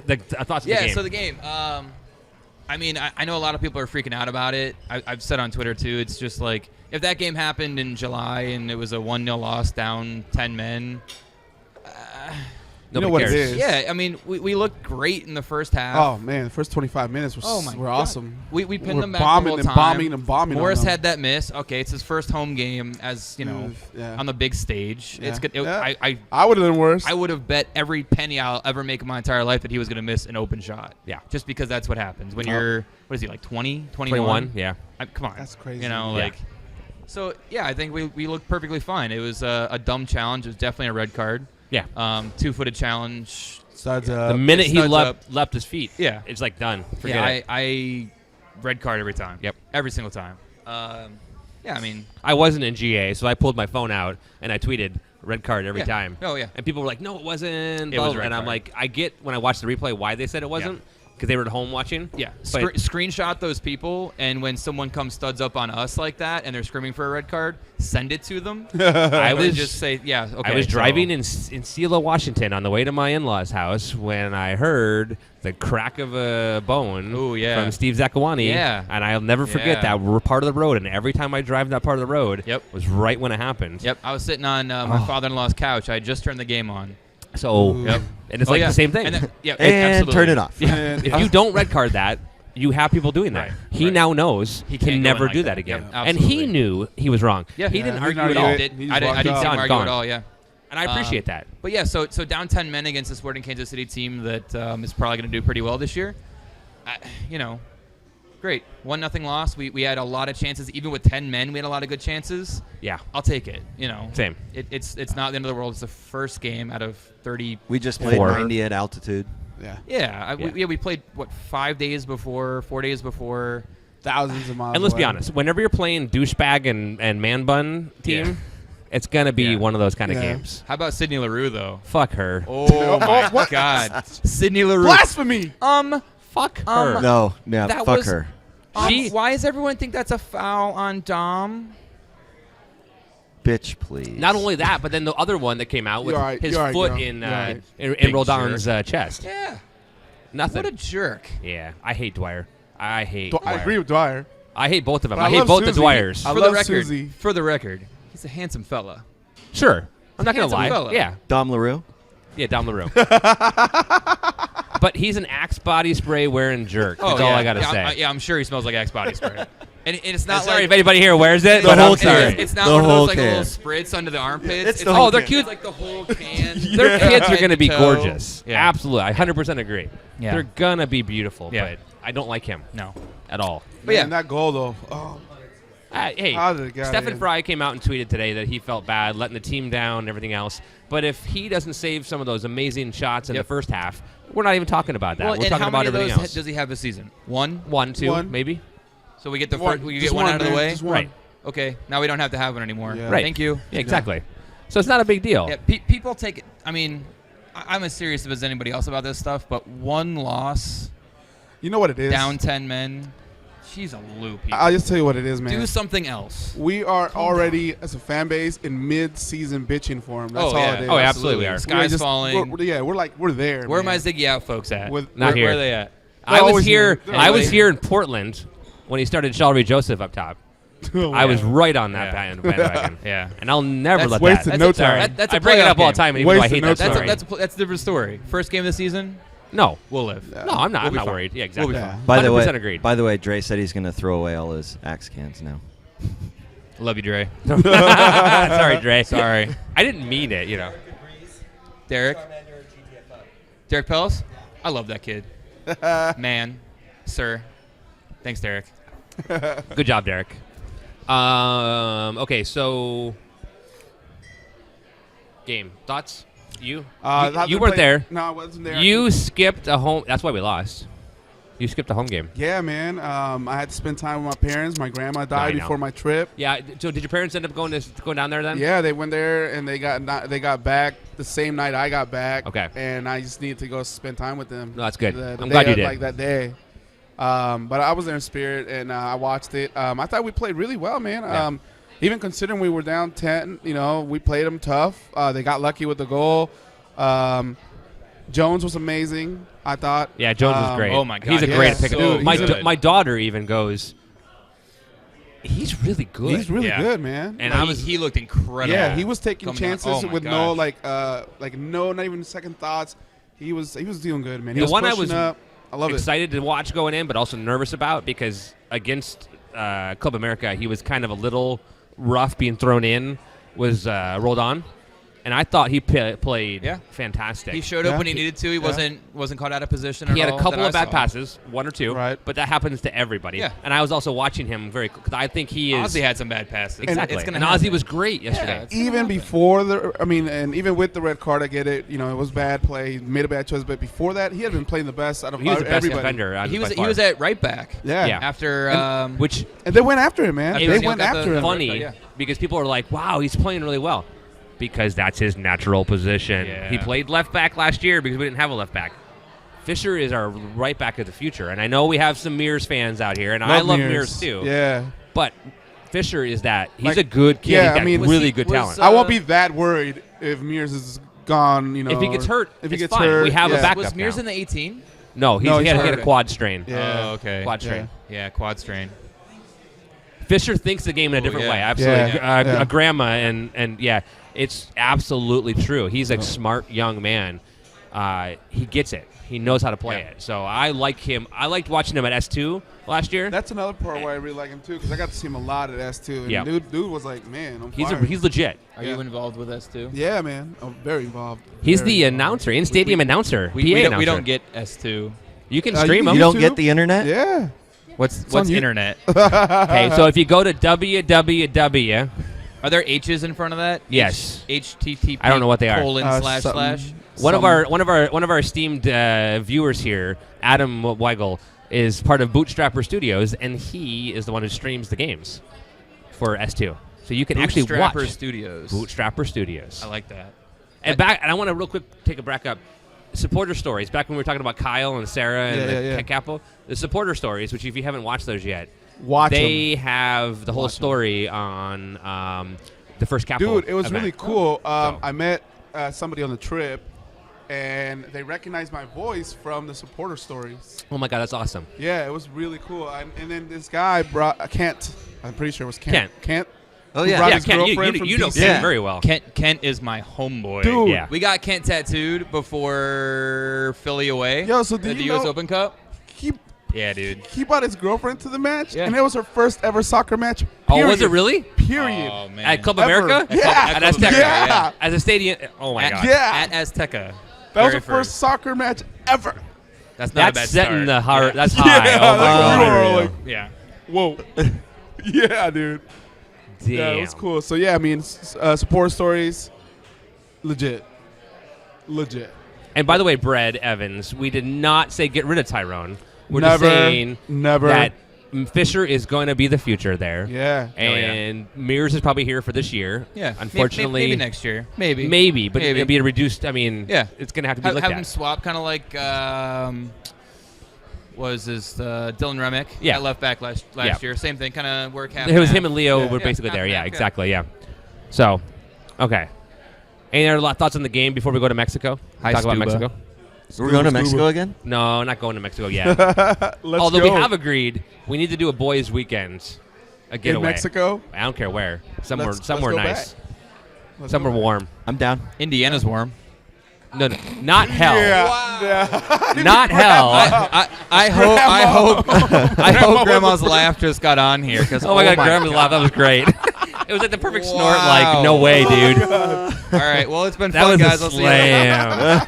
the thoughts of the game. So the game. I mean, I know a lot of people are freaking out about it. I've said on Twitter, too, it's just like, if that game happened in July and it was a 1-0 loss down 10 men, Nobody what it cares. is. Yeah, I mean, we looked great in the first half. Oh man, the first 25 minutes were God. awesome. We pinned We're them back bombing the whole and time. bombing and bombing on Morris them. had that miss. Okay, it's his first home game as Yeah. on the big stage. Yeah. It's good. Yeah. I I would have done worse. I would have bet every penny I'll ever make in my entire life that he was going to miss an open shot. Yeah. Just because that's what happens when you're, what is he, like 20, 21. Yeah. Come on. That's crazy. You know, Yeah. like. So, yeah, I think we looked perfectly fine. It was a dumb challenge. It was definitely a red card. Yeah. 2-footed challenge. Studs The up. minute he studs left his feet, Yeah. it's like done. Forget Yeah, it. I red card every time. Yep. Every single time. Yeah, I mean. I wasn't in GA, so I pulled my phone out and I tweeted red card every Yeah. time. Oh, yeah. And people were like, "No, it wasn't." It was blah, red and I'm card. like, I get when I watch the replay why they said it wasn't because they were at home watching. Yeah, But screenshot those people, and when someone comes studs up on us like that, and they're screaming for a red card, send it to them. I And was just say, yeah, okay. I was so- driving in Selah, Washington, on the way to my in-laws' house when I heard the crack of a bone Ooh, yeah. from Steve Zakuani. Yeah. And I'll never forget Yeah. that part of the road. And every time I drive that part of the road, Yep. was right when it happened. Yep, I was sitting on my father-in-law's couch. I had just turned the game on. So, Yep. and it's Oh, like yeah. the same thing. And then- yeah, And absolutely. turn it off. And If you don't red card that, you have people doing that. Right, He right. now knows He he can't can go in never like do that. that again. Yep, And he absolutely. knew he was wrong. Yeah. He didn't Yeah, he argue didn't at argue all. it. Did, He just I didn't walked see him out. argue Gone. at all, yeah. And I appreciate that. But yeah, so down 10 men against the Sporting Kansas City team that is probably going to do pretty well this year. Great. 1-0 loss. We had a lot of chances. Even with 10 men, we had a lot of good chances. Yeah. I'll take it. Same. It's not the end of the world. It's the first game out of 30. We just played Four. 90 at altitude. yeah, Yeah, Yeah. we played 4 days before. thousands of miles. And let's be away. honest, whenever you're playing douchebag and man bun team, Yeah. it's gonna be Yeah. one of those kind of Yeah. games. How about Sydney LaRue though? Fuck her. Oh my what? God, Sydney LaRue. Blasphemy. Fuck her. No, yeah, That fuck was- her. Why does everyone think that's a foul on Dom? Bitch, please. Not only that, but then the other one that came out with You're right, his you're right, foot girl. in You're right. in Big Roldan's chest. Yeah. Nothing. What a jerk. Yeah, I hate Dwyer. I hate. I Dwyer. agree with Dwyer. I hate both of them. But I I hate love both Susie. the Dwyers. I For love the record, Susie. he's a handsome fella. Sure, I'm not gonna Handsome lie. fella. Yeah, Dom LaRue? yeah, Dom LaRue. But he's an Axe body spray wearing jerk. That's all yeah. I gotta yeah, say. I'm sure he smells like Axe body spray. And it's not Sorry like if anybody here wears it, The but whole I'm sorry. can. It's not The one of whole those like little can. spritz under the armpits. It's the whole they're can. cute. It's like the whole can. Their kids are Head going to be toe. gorgeous. Yeah. Absolutely. I 100% agree. Yeah. They're going to be beautiful, Yeah. but I don't like him No. at all. But yeah. Man, that goal though. Oh, Hey, How did it get Stephen in? Fry came out and tweeted today that he felt bad letting the team down and everything else. But if he doesn't save some of those amazing shots in Yep. the first half, we're not even talking about that. Well, we're and talking how about many of everything those else. does he have this season? One. One, two, One. maybe. So we get the One. first. We Just get one out of the man. way. Just one. Right. Okay. Now we don't have to have one anymore. Yeah. Right. Thank you. Yeah, exactly. So it's not a big deal. Yeah. People take it. I mean, I'm as serious as anybody else about this stuff. But one loss, you know what it is? down 10 men. She's a loopy. I'll just tell you what it is, man. Do something else. We are already, as a fan base, in mid-season bitching for him. That's all yeah. it is. Oh, yeah, absolutely we are. Sky's just- falling. We're there. Where are man. my Ziggy out folks at? With- Not here. Where are they at? I was always here. here. I was Really? here in Portland when he started Shelby Joseph up top. Oh, I was right on that Yeah. bandwagon. Yeah. And I'll never That's let wasted that. no Sorry. time. That's a I bring it playoff up all the game. time, even though I Wasted hate no that time. story. That's a different story. First game of the season, No, we'll live. no, I'm not. We'll I'm be not fine. worried. Yeah, exactly. We'll be Yeah. fine. By the 100% way, agreed. By the way, Dre said he's going to throw away all his Axe cans now. Love you, Dre. Sorry, Dre. Sorry. I didn't mean it. Derek. Derek Pellis? I love that kid. Man. Sir. Thanks, Derek. Good job, Derek. Okay, so game thoughts. You Hasn't weren't played- there. No, I wasn't there. You skipped a home. That's why we lost. You skipped a home game. Yeah, man. I had to spend time with my parents. My grandma I died know. before my trip. Yeah. So did your parents end up going down there then? Yeah, they went there and they got back the same night I got back. Okay. And I just needed to go spend time with them. No, that's good. The I'm day glad you of, did. Like that day. But I was there in spirit and I watched it. I thought we played really well, man. Yeah. Even considering we were down 10, we played them tough. They got lucky with the goal. Jones was amazing, I thought. Yeah, Jones was great. Oh, my God. He's a Yeah, great pickup. dude, my he's my daughter even goes, He's really good. He's really Yeah. good, man. And Like, he looked incredible. yeah, he was taking Coming down. chances Oh my with gosh. no, not even second thoughts. He was doing good, man. He The was one I pushing was up. I love excited to watch going in, but also nervous about because against Club America, he was kind of a little rough being thrown in, was rolled on. And I thought he played fantastic. He showed up Yeah. when he needed to. He wasn't caught out of position. He at had all a couple that of I bad saw. passes, one or two, Right. but that happens to everybody. Yeah. And I was also watching him because I think he is Ozzy had some bad passes. exactly. It's gonna And happen. Ozzy was great yesterday. it's it. Even before and even with the red card, I get it. You know, it was bad play. He made a bad choice, but before that, he had been playing the best out of He was the best everybody. defender. He was by far. at right back. Yeah. Yeah. After which And they went after him, man. It They was went got after the him. funny Yeah. because people are like, "Wow, he's playing really well," because that's his natural position. Yeah. He played left back last year because we didn't have a left back. Fisher is our right back of the future, and I know we have some Mears fans out here, and I love Mears too. Yeah. But Fisher is that he's Like, a good kid. yeah, He's got I mean, really good talent. I won't be that worried if Mears is gone. You know, If he gets hurt, if he it's gets fine. hurt, We have a yeah. backup was Mears now. in the 18? No, No, he he's had hurt. a quad strain. Yeah. Oh, okay. Quad strain. Yeah, quad strain. Fisher thinks the game in a different yeah. way. Absolutely. Yeah. Yeah. A grandma, and yeah, it's absolutely true. He's a smart young man. He gets it. He knows how to play it. So I like him. I liked watching him at S2 last year. That's another part why I really like him too, because I got to see him a lot at S2. And Yeah. dude was like, man, I'm He's fired. he's legit. Are Yeah. you involved with S2? Yeah, man, I'm very involved. He's Very the involved. announcer, in-stadium announcer, We PA don't, announcer. we don't get S2. You can You stream can You them. don't YouTube? get the internet? Yeah. What's on you- internet? Okay, so if you go to www, Are there H's in front of that? Yes. HTTP. I don't know what they are. // Something. one of our esteemed viewers here, Adam Weigel, is part of Bootstrapper Studios, and he is the one who streams the games for S2. So you can actually watch Bootstrapper Studios. Bootstrapper Studios. I like that. And I want to real quick take a back up. Supporter stories. Back when we were talking about Kyle and Sarah and the Capo, the supporter stories, which if you haven't watched those yet, Watch they him. have the whole Watch 'em. story on the first Capo. Dude, it was event. really cool. So- I met somebody on the trip, and they recognized my voice from the supporter stories. Oh my God, that's awesome. Yeah, it was really cool. And then this guy brought Kent. I'm pretty sure it was Kent. Kent. Oh, Who yeah. brought Yeah, his Kent, girlfriend you from know DC. Kent very well. Kent is my homeboy. Dude. Yeah. We got Kent tattooed before Philly away. Yo, so the did you US know- Open Cup. He Yeah, dude. he brought his girlfriend to the match, Yeah. and it was her first ever soccer match. Oh, was period. it really? Period. Oh man. At Club Ever. America? Yeah. At Azteca. Yeah. As a stadium. Oh my At, God. Yeah. At Azteca. That was Very her first soccer match ever. That's not a bad That's setting start. the heart. Yeah. That's high. Yeah, Oh my like, God. we were like, Yeah. whoa. Yeah, dude. Damn. Yeah, it was cool. So yeah, I mean, support stories, legit. And by the way, Brad Evans, we did not say get rid of Tyrone. We're Never, just saying never. that Fisher is going to be the future there. Yeah. And Mears is probably here for this year. Yeah. Unfortunately, maybe next year. Maybe. but Maybe. it'll be a reduced. I mean, Yeah. it's going to have to be Have looked them at. swap, kind of like was this Dylan Remick Yeah. at left back last Yeah. year. Same thing, kind of work half. It was half. him and Leo Yeah. were Yeah, basically half there. and Yeah, half, yeah. exactly. Yeah. So, okay. Any other thoughts on the game before we go to Mexico? Hi, Talk about Stuba. Mexico. We're going to Mexico again? No, not going to Mexico yet. Let's Although go. we have agreed we need to do a boys' weekend, a in getaway. Mexico. I don't care where. Somewhere, Let's somewhere go nice. back. Let's Somewhere go back. warm. I'm down. Indiana's warm. No, not hell. Yeah. Not hell. I hope Grandma's laugh just got on here because Oh my God, Grandma's laugh. That was great. It was like the perfect snort. Like, Wow. no way, dude. All right, well, it's been That fun, was guys. a I'll see you. slam.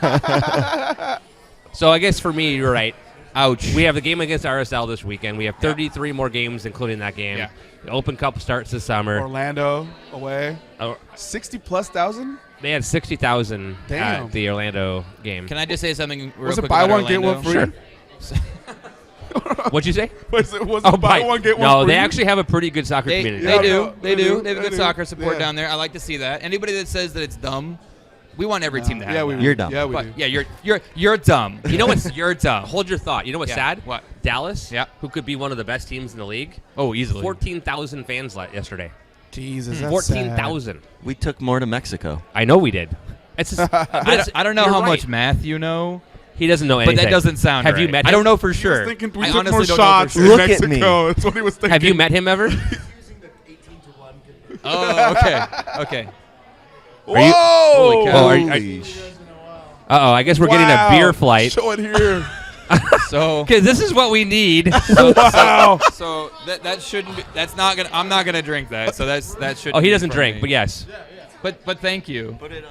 So I guess for me, you're right. Ouch. We have the game against RSL this weekend. We have 33 more games, including that game. Yeah. The Open Cup starts this summer. Orlando away. Oh, 60,000+? they had 60,000 Damn. at the Orlando game. Can I just say something real Was it quick buy about one, get Orlando? one free? What'd you say? Was it buy one, get one No, free? they actually have a pretty good soccer They, community. they Yeah, do. no, They they do. do. They have a They good do. soccer support Yeah. down there. I like to see that. Anybody that says that it's dumb, we want every team to have Yeah, we that. do. You're dumb. Yeah, we But, do. yeah, you're dumb. You know what's You're dumb. Hold your thought. You know what's Yeah. sad? What? Dallas, Yeah. who could be one of the best teams in the league, Oh, easily. 14,000 fans yesterday. Jesus, that's 14,000. We took more to Mexico. I know we did. It's just, I don't know you're how right. much math you know, He doesn't know but anything. that doesn't sound Have right. you met I him? don't know for sad. sure. He was thinking we I took honestly more don't know for shots sure. in Look at Mexico. me. That's what he was thinking. Have you met him ever? Oh, okay. Okay. Are you- Whoa! Oh, are you- Holy sh- Uh-oh, I guess we're getting a beer flight. Show it here. So, Okay, this is what we need. Wow. so that shouldn't be. That's not gonna. I'm not gonna drink that. So that should. Oh, he doesn't drink, but yes. But thank you. Put it in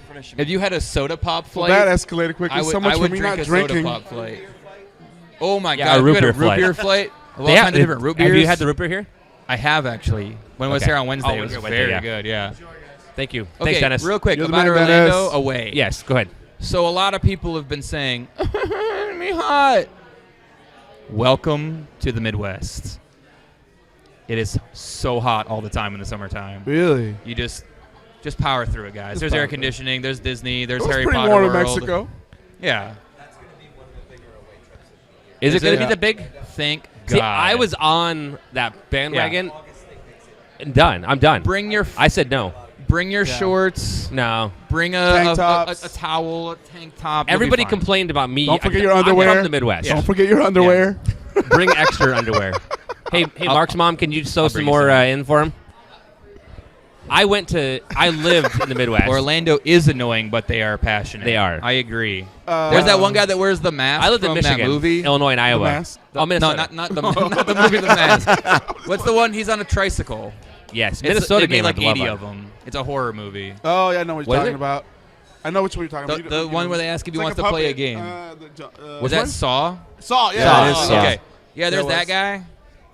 front of If you had a soda pop Well, flight, that escalated quickly. I would, so much I for would me drink not a drinking. soda pop flight. Oh my Yeah, god! a root you had beer a root flight. beer flight. Of all They kinds of different root beers. Have you had the root beer here? I have actually. When I was Okay. here on Wednesday, Oh, it was here Wednesday, very yeah. good. Yeah. Thank you. Okay, Thanks, Dennis. real quick You're the about man, Orlando Dennis. away. Yes, go ahead. So a lot of people have been saying, "Me hot." Welcome to the Midwest. It is so hot all the time in the summertime. Really? You just power through it, guys. Just There's air power through it. conditioning. There's Disney. There's It was Harry pretty Potter warm in World. Mexico. Yeah. Is it Is going it? to be the big? Thank See, God. I was on that bandwagon. And done. I'm done. Bring your I said no. bring your Yeah. shorts. No. Bring Tank a tops. towel, a tank top. you'll be Everybody fine. complained about me. Don't forget I'm- your underwear. I'm from the Midwest. Don't forget your underwear. Bring extra underwear. Hey, Mark's mom, can you sew some bring you more some. in for him? I lived in the Midwest. Orlando is annoying, but they are passionate. They are. I agree. There's that one guy that wears the mask. I lived in from Michigan, that movie. Illinois, and Iowa. mask? Oh, Minnesota. No, not the movie The Mask. What's the one? He's on a tricycle. Yes, It's- Minnesota they made game like I love 80 on. of them. It's a horror movie. Oh, yeah, I know what What you're is talking it? about. I know which one you're talking The, about. the one where they ask if he It's wants like to play a puppet. game. Which Was that one? Saw? Saw, yeah. Yeah, it is Saw. Okay. Yeah, there's There that was. guy.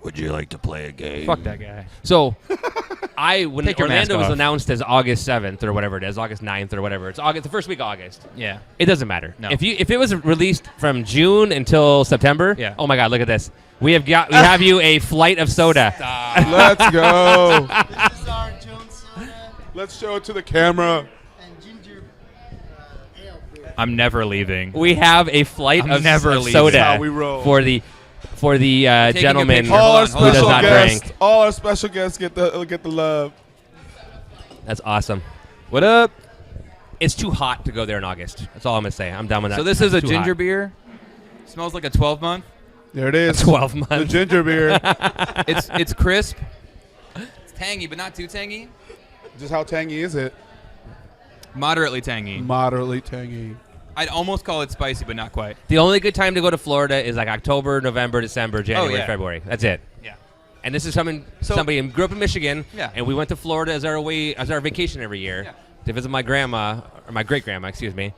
Would you like to play a game? Fuck that guy. So, when Take your mask Orlando was off. announced as August 7th or whatever it is, August 9th or whatever, it's August, the first week of August. Yeah. It doesn't matter. No. If it was released from June until September, Yeah. oh my God, look at this. We have you a flight of soda. Let's go. This is our Jones soda Let's show it to the camera. and ginger ale beer. I'm never leaving. We have a flight I'm of never of leaving. soda That's how we roll. for the a gentleman picture. All our Hold on, who does special not guests. drink. All our special guests get the love. That's awesome. What up? It's too hot to go there in August. That's all I'm gonna say. I'm done with that. So this is a It's too ginger hot. beer. Smells like a 12-month. There it is. 12 The months. ginger beer. It's crisp. It's tangy, but not too tangy. Just how tangy is it? Moderately tangy. Moderately tangy. I'd almost call it spicy, but not quite. The only good time to go to Florida is like October, November, December, January, yeah. February. That's it. Yeah. And this is So- somebody who grew up in Michigan, Yeah. and we went to Florida as our vacation every year Yeah. to visit my grandma, or my great grandma, excuse me.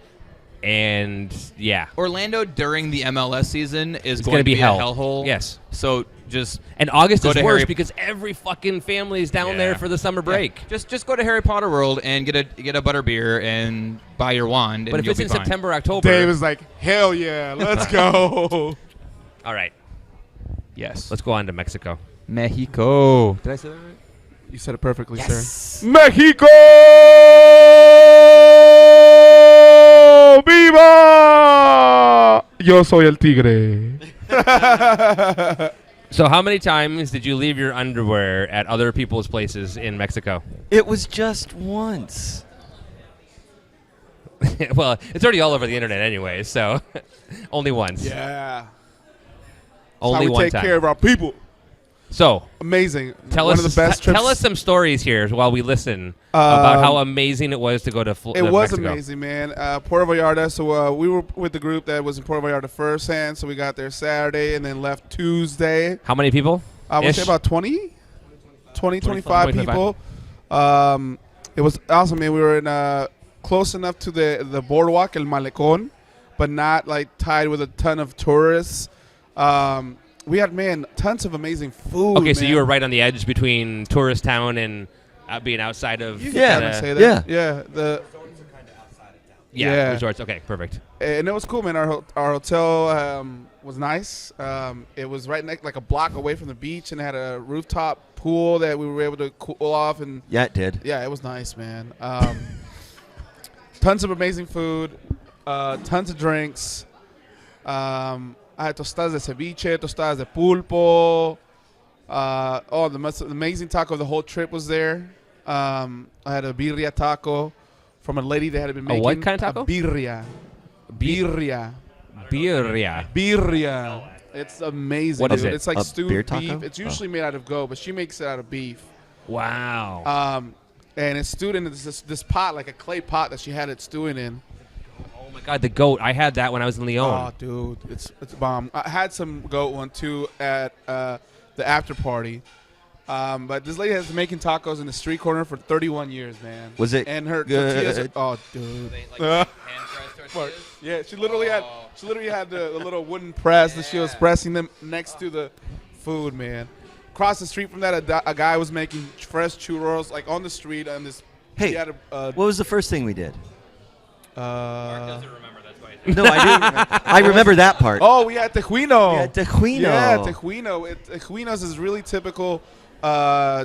And yeah, Orlando during the MLS season is it's going gonna to be be hell. a hellhole. Yes. So just And August Go is to worse Harry- because every fucking family is down Yeah. there for the summer break. just go to Harry Potter World and get a butter beer and buy your wand. But and if you'll it's be in fine. September, October, Dave is like, hell yeah, let's go. all right, yes. let's go on to Mexico. Mexico. Did I say that right? You said it perfectly, Yes. sir. Mexico! ¡Viva! Yo soy el tigre. So how many times did you leave your underwear at other people's places in Mexico? It was just once. Well, it's already all over the internet anyway, so only once. Yeah. Only That's how we one take time. care of our people. So Amazing. tell One us of the best trips. tell us some stories here while we listen about how amazing it was to go to It was Mexico. amazing, man. Puerto Vallarta. So we were with the group that was in Puerto Vallarta firsthand. So we got there Saturday and then left Tuesday. How many people? I would say Ish? about 20, 25 25. people. It was awesome, man. We were in close enough to the boardwalk, El Malecón, but not like tied with a ton of tourists. We had, man, tons of amazing food. Okay, so man. you were right on the edge between tourist town and being outside of You Yeah. can kinda say that. Yeah. The yeah, Yeah. resorts. Okay, perfect. and it was cool, man. Our hotel was nice. It was right next, like a block away from the beach, and it had a rooftop pool that we were able to cool off. And Yeah, it did. yeah, it was nice, man. Tons of amazing food, tons of drinks. I had tostadas de ceviche, tostadas de pulpo. The most amazing taco of the whole trip was there. I had a birria taco from a lady that had been A making what kind of taco? A birria. Birria. Birria. Birria. It's amazing. What is dude. it? It's like A stewed beer taco? beef. It's usually made out of goat, but she makes it out of beef. Wow. And it's stewed in this pot, like a clay pot that she had it stewing in. Oh my God, the goat! I had that when I was in Lyon. Oh, dude, it's bomb. I had some goat one too at the after party. But this lady has been making tacos in the street corner for 31 years, man. Was it And her good? tortillas. Oh, dude. Yeah, she literally had the little wooden press that she was pressing them next to the food, man. Across the street from that, a guy was making fresh churros, like on the street on this. Hey, he had what was the first thing we did? Doesn't remember, that's why. No, I do. I remember that part. Oh, we had tejuino. Yeah, tejuino. Yeah, tejuino. Tejuinos is really typical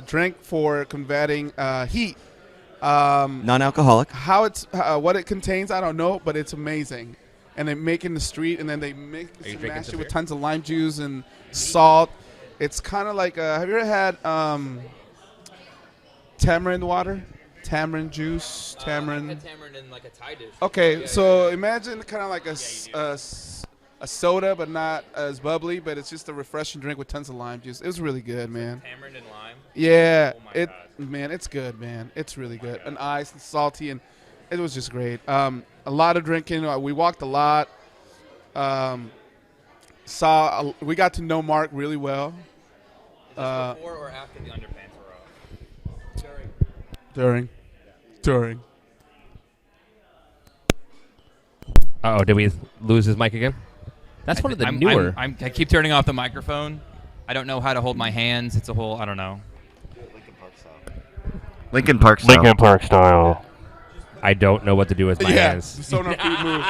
drink for combating heat. Non-alcoholic. How it's what it contains, I don't know, but it's amazing. And they make it in the street, and then they you drinking mash it some with beer? tons of lime juice and salt. It's kind of like have you ever had tamarind water, tamarind juice, tamarind? Tamarind in like a Thai dish. Okay, so imagine kind of like a soda, but not as bubbly, but it's just a refreshing drink with tons of lime juice. It was really good, man. Tamarind and lime. Yeah, Oh my God. man, it's good, man. It's really good. And ice and salty, and it was just great. A lot of drinking. We walked a lot. We got to know Mark really well. Before or after the underpants were off? During. Uh-oh, did we lose his mic again? That's one of the newer. I keep turning off the microphone. I don't know how to hold my hands. It's a whole, I don't know. Lincoln Park style. I don't know what to do with my Yeah, hands. the SonarFeed move.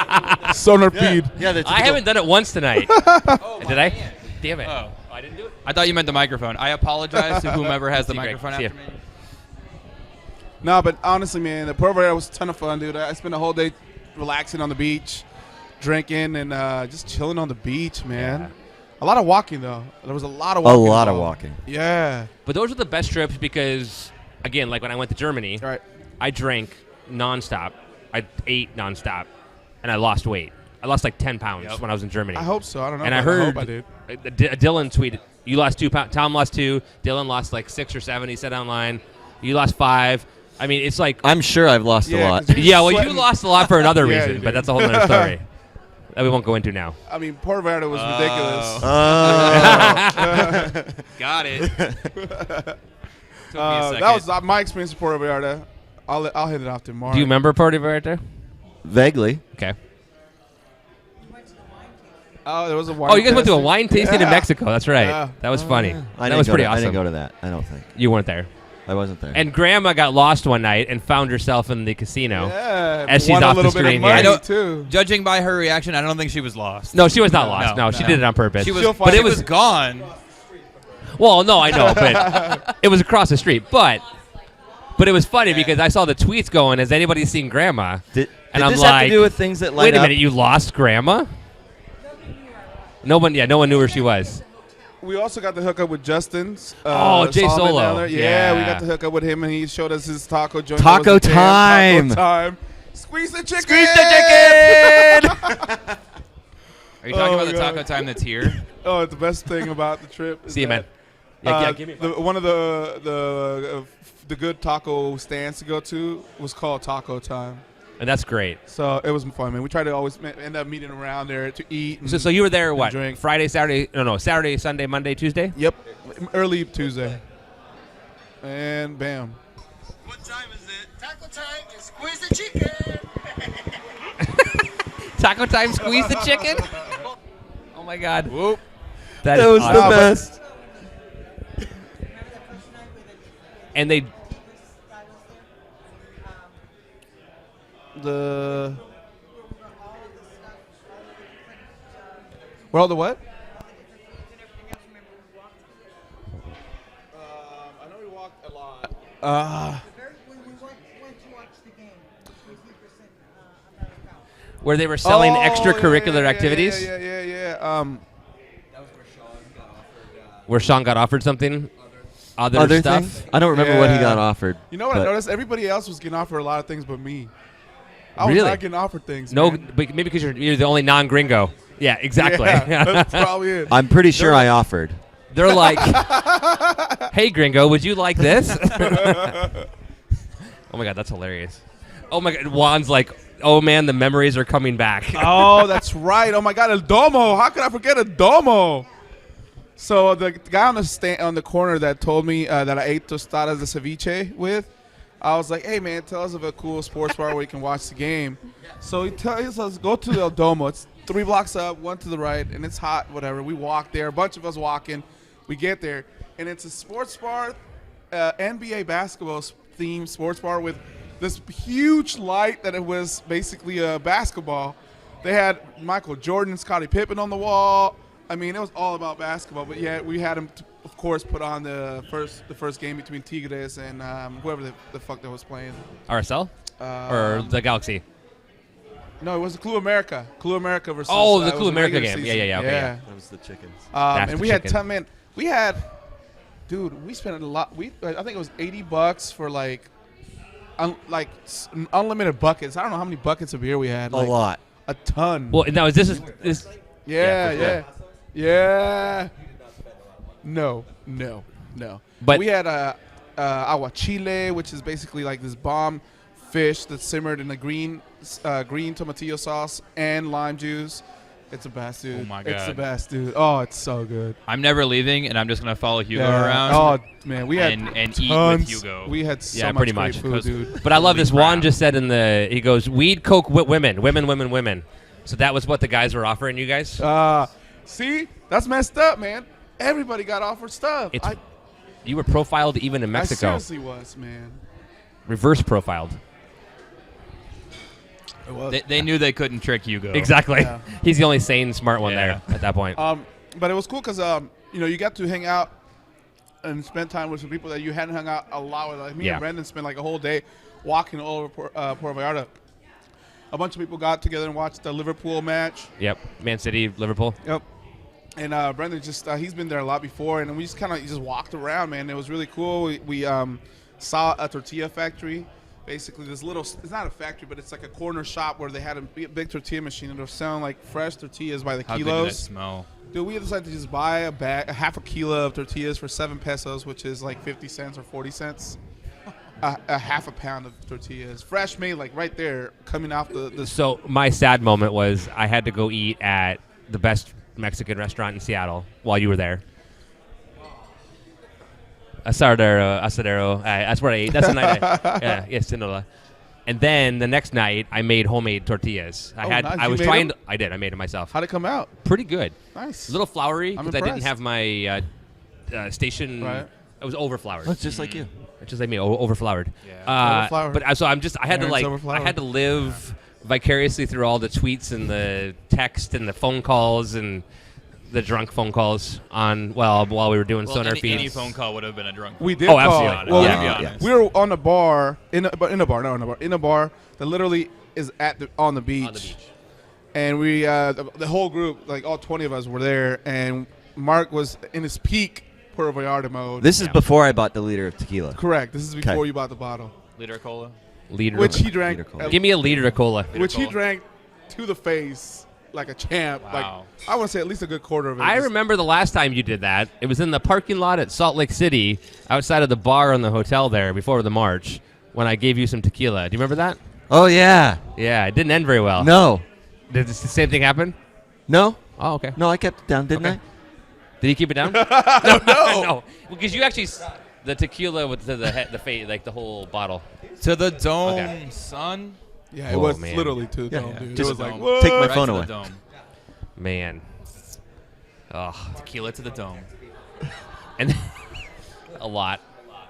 SonarFeed. Yeah, that's I haven't done it once tonight. Oh, Did I? Damn it. Oh. I didn't do it. I thought you meant the microphone. I apologize to whomever has the See you, Greg. microphone See after ya. me. No, but honestly, man, the Puerto Vallarta was a ton of fun, dude. I spent a whole day relaxing on the beach, drinking, and just chilling on the beach, man. Yeah. A lot of walking, though. There was a lot of A walking. lot of involved. walking. Yeah. But those are the best trips because, again, like when I went to Germany, All right. I drank nonstop. I ate nonstop, and I lost weight. I lost like 10 pounds when I was in Germany. I hope so. I don't know. And but I heard hope I did. Dylan tweeted, "You lost 2 pounds." Tom lost 2. Dylan lost like 6 or 7. He said online, "You lost 5." I mean, it's like, I'm sure I've lost Yeah, a lot. 'cause you- yeah. Well, sweating. you lost a lot for another Yeah, reason, you but did. that's a whole other story that we won't go into now. I mean, Puerto Vallarta was ridiculous. Got it. Took me a second. That was my experience with Puerto Vallarta. I'll hit it off to Mark. Do you remember Puerto Vallarta? Vaguely. Okay. Oh, there was a wine. Oh, you guys went to a tasting. wine tasting in Yeah. Mexico. That's right. Yeah. That was funny. I That didn't was go pretty to, I awesome. didn't go to that. I don't think. You weren't there. I wasn't there. And Grandma got lost one night and found herself in the casino. Yeah. As she's won off a the little bit screen of here. money, I don't- too. Judging by her reaction, I don't think she was lost. No, she was not lost. No, she no. did it on purpose. She was, She'll but find it it. was gone. Well, no, I know, but it was across the street. But it was funny because I saw the tweets going, "Has anybody seen Grandma?" Did And I'm this have like, to do with things that light Wait a up? minute, you lost Grandma? No one knew where she was. We also got to hook up with Justin's. Jay Solomon Solo. down there. Yeah, we Yeah. got to hook up with him, and he showed us his taco joint. Taco That was the jam. time. Taco time. Squeeze the chicken. Squeeze the chicken! Are you talking Oh, about the God. taco time that's here? Oh, the best thing about the trip. Is See you, that, man. Yeah, give me. one of the good taco stands to go to was called Taco Time. And that's great. So it was fun, man. We tried to always end up meeting around there to eat. And So you were there what? drink. Friday, Saturday? No, Saturday, Sunday, Monday, Tuesday. Yep, early Tuesday. And bam. What time is it? Taco time and squeeze the chicken. Taco time, squeeze the chicken. Oh my God. Whoop. That That is was awesome. the best. And they Well, the what? I know we walked a lot. When we went to watch the game, 50% Americano. where they were selling extracurricular activities. Yeah. Where Sean got offered something. Other Other stuff. things? I don't remember what he Yeah. got offered. You know what I but- noticed? Everybody else was getting offered a lot of things but me. I was Really? not getting offered things. No, man. but maybe because you're the only non-gringo. Yeah, exactly. Yeah, that's probably it. I'm pretty sure I offered. They're like, "Hey, gringo, would you like this?" Oh my god, that's hilarious. Oh my god, Juan's like, "Oh man, the memories are coming back." Oh, that's right. Oh my God, El Domo. How could I forget El Domo? So the guy on the corner that told me that I ate tostadas de ceviche with, I was like, "Hey man, tell us of a cool sports bar where you can watch the game." So he tells us go to the El Domo. It's 3 blocks up, 1 to the right, and it's hot. Whatever. We walk there. A bunch of us walking. We get there, and it's a sports bar, NBA basketball themed sports bar with this huge light that it was basically a basketball. They had Michael Jordan, Scottie Pippen on the wall. I mean, it was all about basketball. But yeah, we had him, of course, put on the first game between Tigres and whoever the fuck that was playing. RSL or the Galaxy? No, it was the Club America. Club America versus. Oh, the it was Club a America regular game. season. Yeah. Okay, yeah. That was the chickens. That's And the we had chicken. dude, we spent a lot. I think it was $80 for like unlimited buckets. I don't know how many buckets of beer we had. A Like, lot. a ton. Well, now this. Yeah. No. But- we had aguachile, which is basically like this bomb fish that's simmered in a green tomatillo sauce and lime juice. It's the best, dude. Oh my It's the God. best, dude. Oh, it's so good. I'm never leaving, and I'm just gonna follow Hugo Yeah. around. Oh man, we had and eat tons. with Hugo. We had so Yeah, much pretty great much. food, Because- dude. But I love Holy this. Juan crap. just said he goes, "Weed, coke, women." So that was what the guys were offering you guys. See, that's messed up, man. Everybody got offered stuff. It's You were profiled even in I Mexico. seriously was, man. Reverse profiled. It was. They knew they couldn't trick Hugo. Exactly. Yeah. He's the only sane, smart one Yeah. there at that point. But it was cool because you got to hang out and spend time with some people that you hadn't hung out a lot with. Like me Yeah. and Brendan spent like a whole day walking all over Puerto Vallarta. A bunch of people got together and watched the Liverpool match. Yep. Man City, Liverpool. Yep. And Brendan he's been there a lot before, and we just kind of just walked around, man. It was really cool. We saw a tortilla factory. Basically, this little, it's not a factory, but it's like a corner shop where they had a big tortilla machine, and they're selling like fresh tortillas by the How good did that kilos. smell? Dude, we decided to just buy a half a kilo of tortillas for 7 pesos, which is like 50 cents or 40 cents. A half a pound of tortillas, fresh made, like right there, coming off the So my sad moment was I had to go eat at the best Mexican restaurant in Seattle while you were there. Asadero. That's where I ate. That's the night. Sinaloa. And then the next night, I made homemade tortillas. Oh, nice. I You was made trying. them? I did. I made it myself. How'd it come out? Pretty good. Nice. A little floury I'm because I didn't impressed. have my station. Right. It was overfloured. That's just like you. It's just like me, overfloured. Yeah. Overfloured. But I had to Aaron's like, overfloured. I had to live vicariously through all the tweets and the text and the phone calls and the drunk phone calls while we were doing SonarFeed. Any phone call would have been a drunk. We did Oh, call. absolutely. Well, Yeah. Be honest. we were on a bar in a bar that literally is on the beach. On the beach. And we the whole group, like all 20 of us, were there, and Mark was in his peak Puerto Vallarta mode. This is Yeah. before I bought the liter of tequila. Correct. This is before Okay. you bought the bottle, Liter of cola. Liter. which he drank. Liter Cola. Give me a liter of cola. Which he Cola. drank to the face like a champ. Wow. Like I want to say at least a good quarter of it. I Just- remember the last time you did that. It was in the parking lot at Salt Lake City, outside of the bar in the hotel there before the march, when I gave you some tequila. Do you remember that? Oh, yeah. Yeah, it didn't end very well. No. Did the same thing happen? No. Oh, okay. No, I kept it down, didn't Okay. I? Did he keep it down? No. Because you actually the tequila with the face, like the whole bottle. To the dome, Okay. son. Yeah, it Whoa, was man. literally to the Yeah. dome, dude. Just it was like, dome. whoa. Take my Right phone to away. the dome. Man. Oh, Tequila to the dome. and a lot.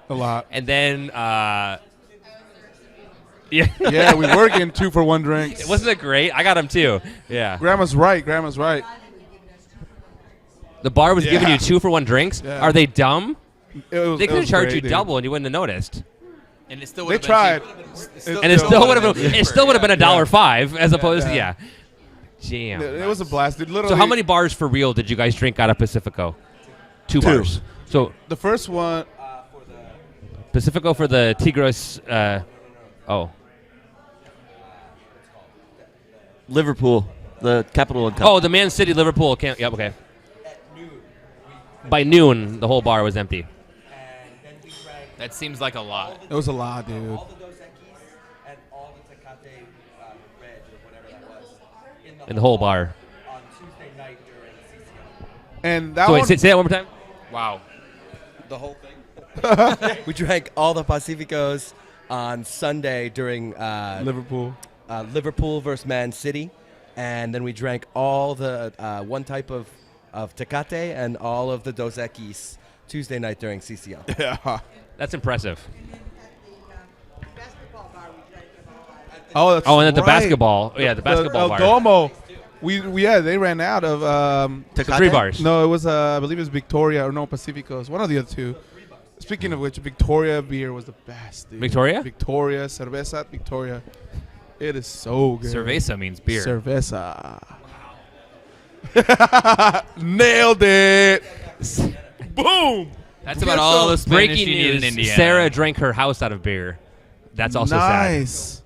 a lot. And then Yeah, we were getting 2 for 1 drinks. Wasn't it great? I got them too. Yeah. Grandma's right. Grandma's right. The bar was Yeah. giving you 2 for 1 drinks. Yeah. Are they dumb? It was, They it could have was charged great, you dude. double and you wouldn't have noticed. And it still They would have tried. And it still would have been. It still would have been $1. $1.05 as opposed to Yeah. Damn. It was a blast, dude. Literally. So how many bars for real did you guys drink out of Pacifico? 2 Two. bars. So The first one. Pacifico for the Tigres. Oh. Liverpool, the capital of Oh, the Man City Liverpool. Can't. Yep. Okay. by noon, the whole bar was empty. And then we drank That seems like a lot. It was a lot, dude. all the Dos Equis and all the Tecate Red or whatever that was In the whole bar. on Tuesday night during CCO. And that So one, wait, say that one more time. Wow. The whole thing. We drank all the Pacificos on Sunday during Liverpool. Liverpool versus Man City, and then we drank all the one type of Tecate and all of the Dos Equis Tuesday night during CCO. Yeah. That's impressive. And then at the basketball bar, we drank them all. Oh, that's Oh, and at the right. basketball, yeah, the basketball El bar. Domo. They ran out of So 3 bars. No, it was I believe it was Victoria or no Pacificos, one of the other two. Speaking of which, Victoria beer was the best, dude. Victoria? Victoria, cerveza Victoria. It is so good. Cerveza means beer. Cerveza. Nailed it. Boom. That's about all the Spanish Breaking you need in news: Indiana. Sarah drank her house out of beer. That's also sad. nice.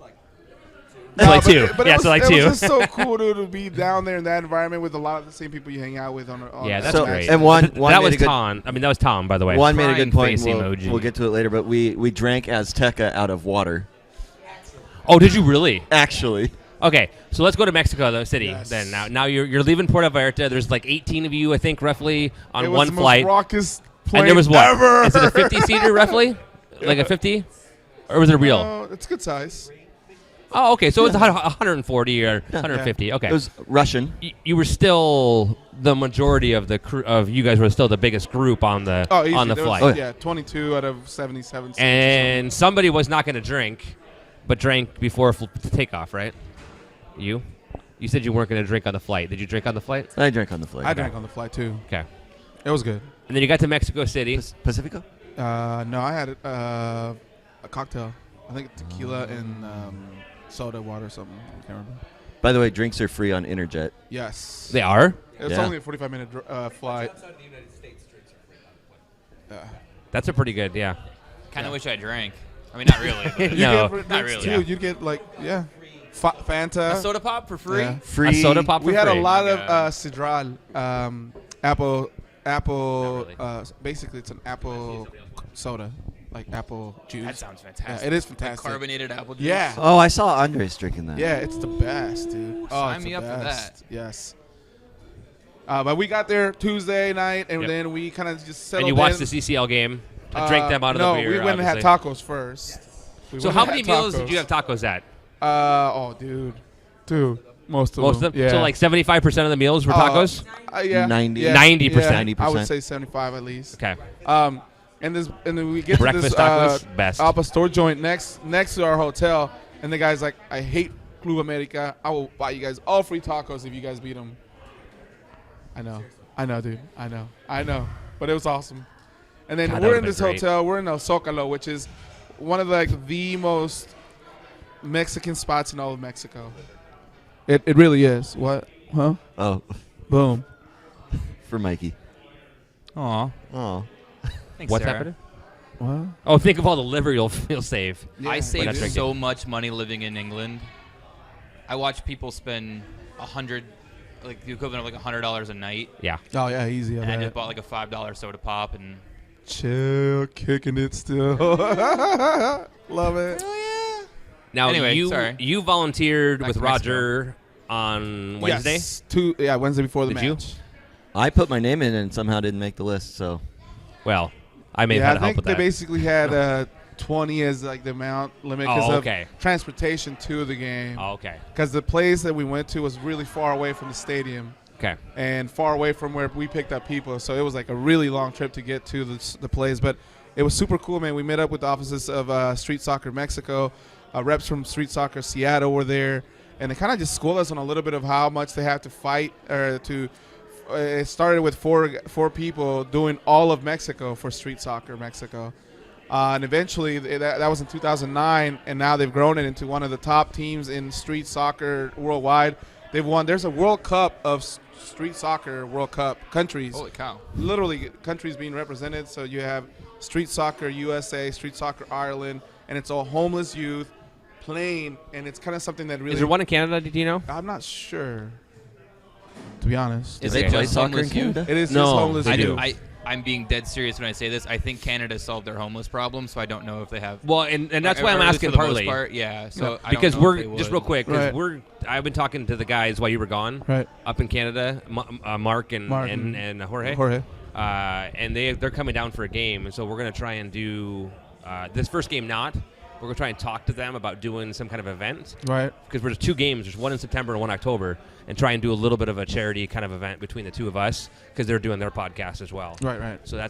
So like but- two. but Yeah, it was, so like it two. was just so cool, dude, to be down there in that environment with a lot of the same people you hang out with on Yeah, that's So- great. and one that made was a good- Tom. I mean, that was Tom, by the way. Juan made a Crying good point. face We'll, emoji. we'll get to it later, but we drank Azteca out of water. Oh, did you really? Actually, Okay, so let's go to Mexico, the city. Yes. Then now you're leaving Puerto Vallarta. There's like 18 of you, I think, roughly on It was one the most flight. raucous plane And there was what? ever. Is it a 50-seater roughly? Like a 50? Or was it real? No, it's good size. Oh, okay. So it was 140 or 150. Okay. it was Russian. You were still the majority of the crew of you guys were still the biggest group on the Oh, easy. on the There was, flight. yeah, 22 out of 77 seats. And somebody was not going to drink, but drank before takeoff, right? You said you weren't going to drink on the flight. Did you drink on the flight? I drank on the flight. I drank on the flight too. Okay. It was good. And then you got to Mexico City. Pacifico. No, I had a cocktail. I think tequila and soda water or something. I can't remember. By the way, drinks are free on Interjet. Yes. They are? It's Yeah. only a 45-minute flight. That's a pretty good, yeah. Kind of wish I drank. I mean, not really. but- You No, get for not drinks really. too. Yeah. You'd get like Fanta. A soda pop for free? Yeah. Free. A soda pop for We had free. a lot of God. Sidral, apple, Not really. basically it's an apple soda, like apple juice. That sounds Yeah, fantastic. it is Like fantastic. carbonated apple juice. Yeah. Oh, I saw Andres drinking that. Yeah, it's the best, dude. Oh, Sign it's me the up for best. that. Yes. But we got there Tuesday night, and Yep. then we kind of just settled And you watched in. the CCL game. Drank them out of no, the beer. we went and had obviously. tacos first. We So went how and many had meals did tacos. you have tacos at? Oh, dude. Most of Most them. of them? Yeah. So like 75% of the meals were Oh, tacos? Yeah. 90. Yeah. 90%. Yeah, I would 90%. say 75 at least. Okay. And then we get Breakfast to tacos, this best. Al Pastor joint next to our hotel, and the guy's like, "I hate Club America. I will buy you guys all free tacos if you guys beat them." I know, dude. I know. But it was awesome. And then God, that we're would've in been this great. hotel. We're in El Zócalo, which is one of the most Mexican spots in all of Mexico. It really is. What? Huh? Oh, Boom. for Mikey. Aw. Oh. Thanks, What's Sarah. happening? What? Oh, think of all the liver you'll save. I Yeah. save not drinking. so much money living in England. I watch people spend $100, like the equivalent of like $100 a night, Yeah. Oh yeah, easy. and I I just bought like a $5 soda pop, and Chill, kicking it still. Love it. Now Anyway, sorry. you volunteered Back with to Mexico. Roger on Wednesday. Yes. Wednesday before the Did you? match. I put my name in and somehow didn't make the list. So Well, I may have Yeah, had I to help think with they that. basically had 20 as like the amount limit because Oh, of okay. transportation to the game. Oh, okay. Because the place that we went to was really far away from the stadium Okay. and far away from where we picked up people. So it was like a really long trip to get to the place. But it was super cool, man. We met up with the offices of Street Soccer Mexico. Reps from Street Soccer Seattle were there. And they kind of just schooled us on a little bit of how much they have to fight or to it started with four people doing all of Mexico for Street Soccer Mexico. And eventually, that was in 2009, and now they've grown it into one of the top teams in street soccer worldwide. They've won. There's a World Cup of Street Soccer World Cup countries. holy cow. Literally, countries being represented. So you have Street Soccer USA, Street Soccer Ireland, and it's all homeless youth playing, and it's kind of something that really. Is there one in Canada? Do you know? I'm not sure, to be honest. do Is they it play just soccer in homeless youth? Canada? It is No, just homeless they youth. do. I'm being dead serious when I say this. I think Canada solved their homeless problem, so I don't know if they have. Well, and that's why or I'm at least asking for the most partly. part, yeah. So I Because don't know if we're they just would. real quick. Because Right. I've been talking to the guys while you were gone, Right. up in Canada, Mark and Mark and Jorge. And they're coming down for a game, and so we're gonna try and do this first game. We're gonna try and talk to them about doing some kind of event. Right. Because there's 2 games. There's one in September and one in October, and try and do a little bit of a charity kind of event between the 2 of us because they're doing their podcast as well. Right. So we'll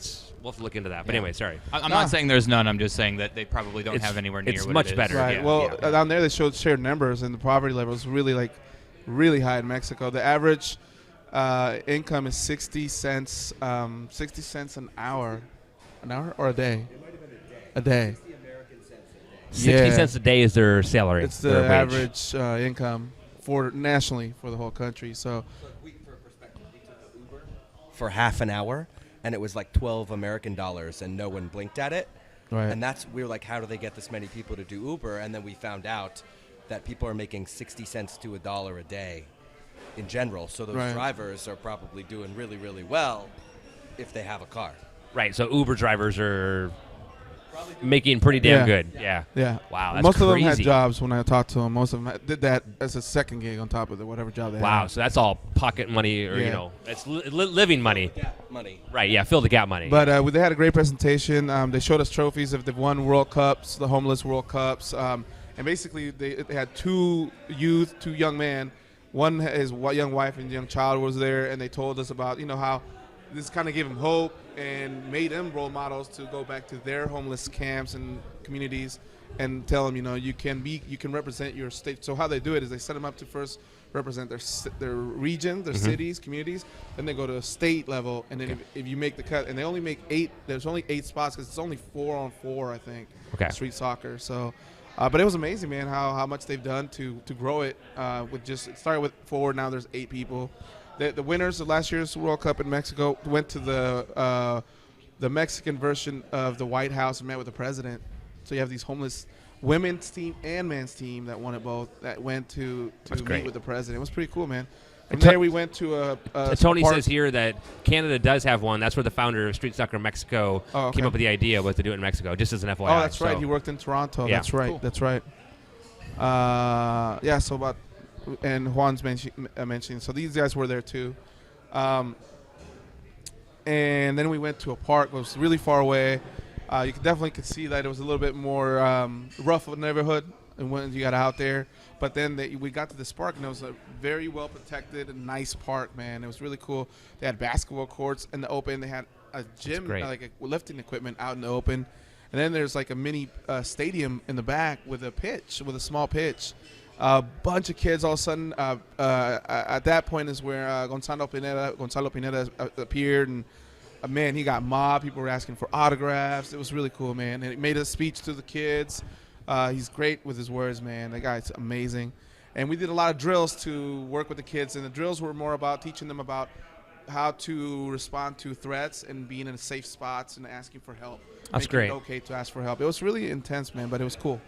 have to look into that. But anyway, sorry. I'm not saying there's none. I'm just saying that they probably don't have anywhere near it's what much it is. better. Right. Yeah, Well, yeah. down there they showed shared numbers, and the poverty level is really high in Mexico. The average income is 60 cents. 60 cents an hour or a day. A day. 60 cents a day is their salary. It's the their wage. average income for nationally for the whole country. So For perspective, we took an Uber for half an hour, and it was like $12 American, and no one blinked at it. right. And we were like, how do they get this many people to do Uber? And then we found out that people are making 60 cents to $1 a day in general. So those Right. drivers are probably doing really, really well if they have a car. Right. So Uber drivers are making pretty damn Yeah. good. Yeah. Yeah. Wow. That's Most of them crazy. had jobs when I talked to them. Most of them did that as a second gig on top of whatever job they Wow. had. So that's all pocket money, or Yeah. it's living money. Money. Right. Yeah. Fill the gap money. But they had a great presentation. They showed us trophies if they've won World Cups, the homeless World Cups, and basically they had 2 young men. One, his young wife and young child was there, and they told us about how this kind of gave them hope and made them role models to go back to their homeless camps and communities and tell them you can represent your state. So how they do it is they set them up to first represent their region, their cities, communities, then they go to a state level, and then if you make the cut, and they only make 8. There's only 8 spots because it's only 4-on-4, I think. Okay. Street soccer. So, but it was amazing, man, how much they've done to grow it. It started with 4. Now there's 8 people. The winners of last year's World Cup in Mexico went to the Mexican version of the White House and met with the president. So you have these homeless women's team and men's team that won it both that went to meet great. with the president. It was pretty cool, man. From And there we went to Tony park- says here that Canada does have one. That's where the founder of Street Soccer Mexico Oh, okay. came up with the idea was to do it in Mexico, just as an FYI. Oh, that's right. So- He worked in Toronto. Yeah. That's right. Cool. That's right. So about and Juan's mentioning. So these guys were there too. And then we went to a park. It was really far away. You could see that it was a little bit more rough of a neighborhood and when you got out there. But then we got to this park, and it was a very well protected and nice park, man. It was really cool. They had basketball courts in the open. They had a gym, great. like a lifting equipment out in the open. And then there's like a mini stadium in the back with a small pitch. A bunch of kids all of a sudden. At that point is where Gonzalo Pineda appeared, and man, he got mobbed. People were asking for autographs. It was really cool, man. And he made a speech to the kids. He's great with his words, man. That guy's amazing. And we did a lot of drills to work with the kids, and the drills were more about teaching them about how to respond to threats and being in safe spots and asking for help. That's Making great. it okay to ask for help. It was really intense, man, but it was cool.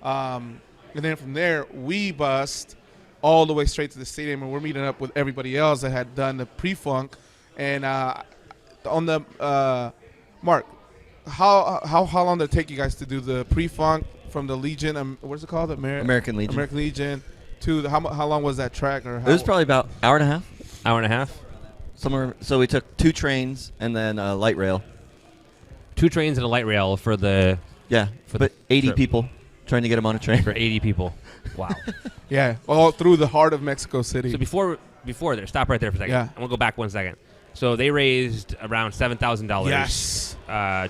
And then from there, we bussed all the way straight to the stadium, and we're meeting up with everybody else that had done the pre-funk. And on the Mark, how long did it take you guys to do the pre-funk from the Legion? What's it called? American Legion. American Legion. To how long was that track? Or It was probably about hour and a half. Hour and a half. Somewhere. So we took 2 trains and then a light rail. 2 trains and a light rail for the Yeah, For but the 80 trip. people trying to get them on a train. for 80 people. Wow. yeah, all through the heart of Mexico City. So before there, stop right there for a second. Yeah. I'm gonna go back 1 second. So they raised around $7,000. yes,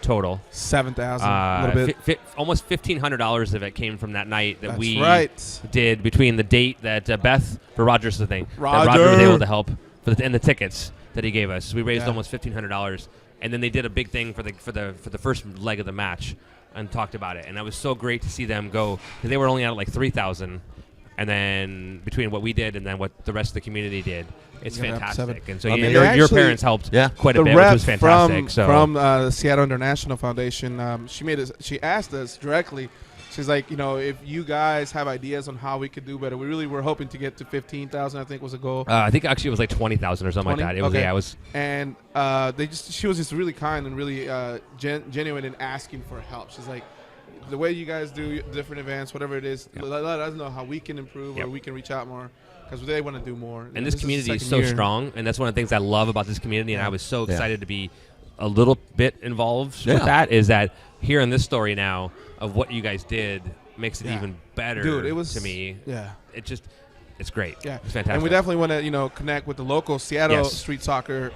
Total. 7,000. A little bit. Almost $1,500 of it came from that night that That's we right. did between the date that Beth for Rogers the thing that Roger. Roger was able to help and the tickets that he gave us. We raised Yeah. almost $1,500, and then they did a big thing for the first leg of the match and talked about it, and that was so great to see them go because they were only at like 3,000, and then between what we did and then what the rest of the community did, it's You're gonna have fantastic. 7. And so I mean, your actually- parents helped Yeah. quite a The bit, which rep was fantastic. from the Seattle International Foundation, she asked us directly. she's like, if you guys have ideas on how we could do better, we really were hoping to get to 15,000. I think was a goal. I think actually it was like 20,000 or something 20? like that. It was Okay. yeah, it was. And she was just really kind and really genuine in asking for help. She's like, the way you guys do different events, whatever it is, let us know how we can improve or we can reach out more because they want to do more. And this is the community is second so year. strong, and that's one of the things I love about this community, and I was so excited to be a little bit involved with that, is that hearing this story now of what you guys did makes it even better. Dude, it was to me. Yeah. It's great. Yeah. It's fantastic. And we definitely want to, connect with the local Seattle Yes. street soccer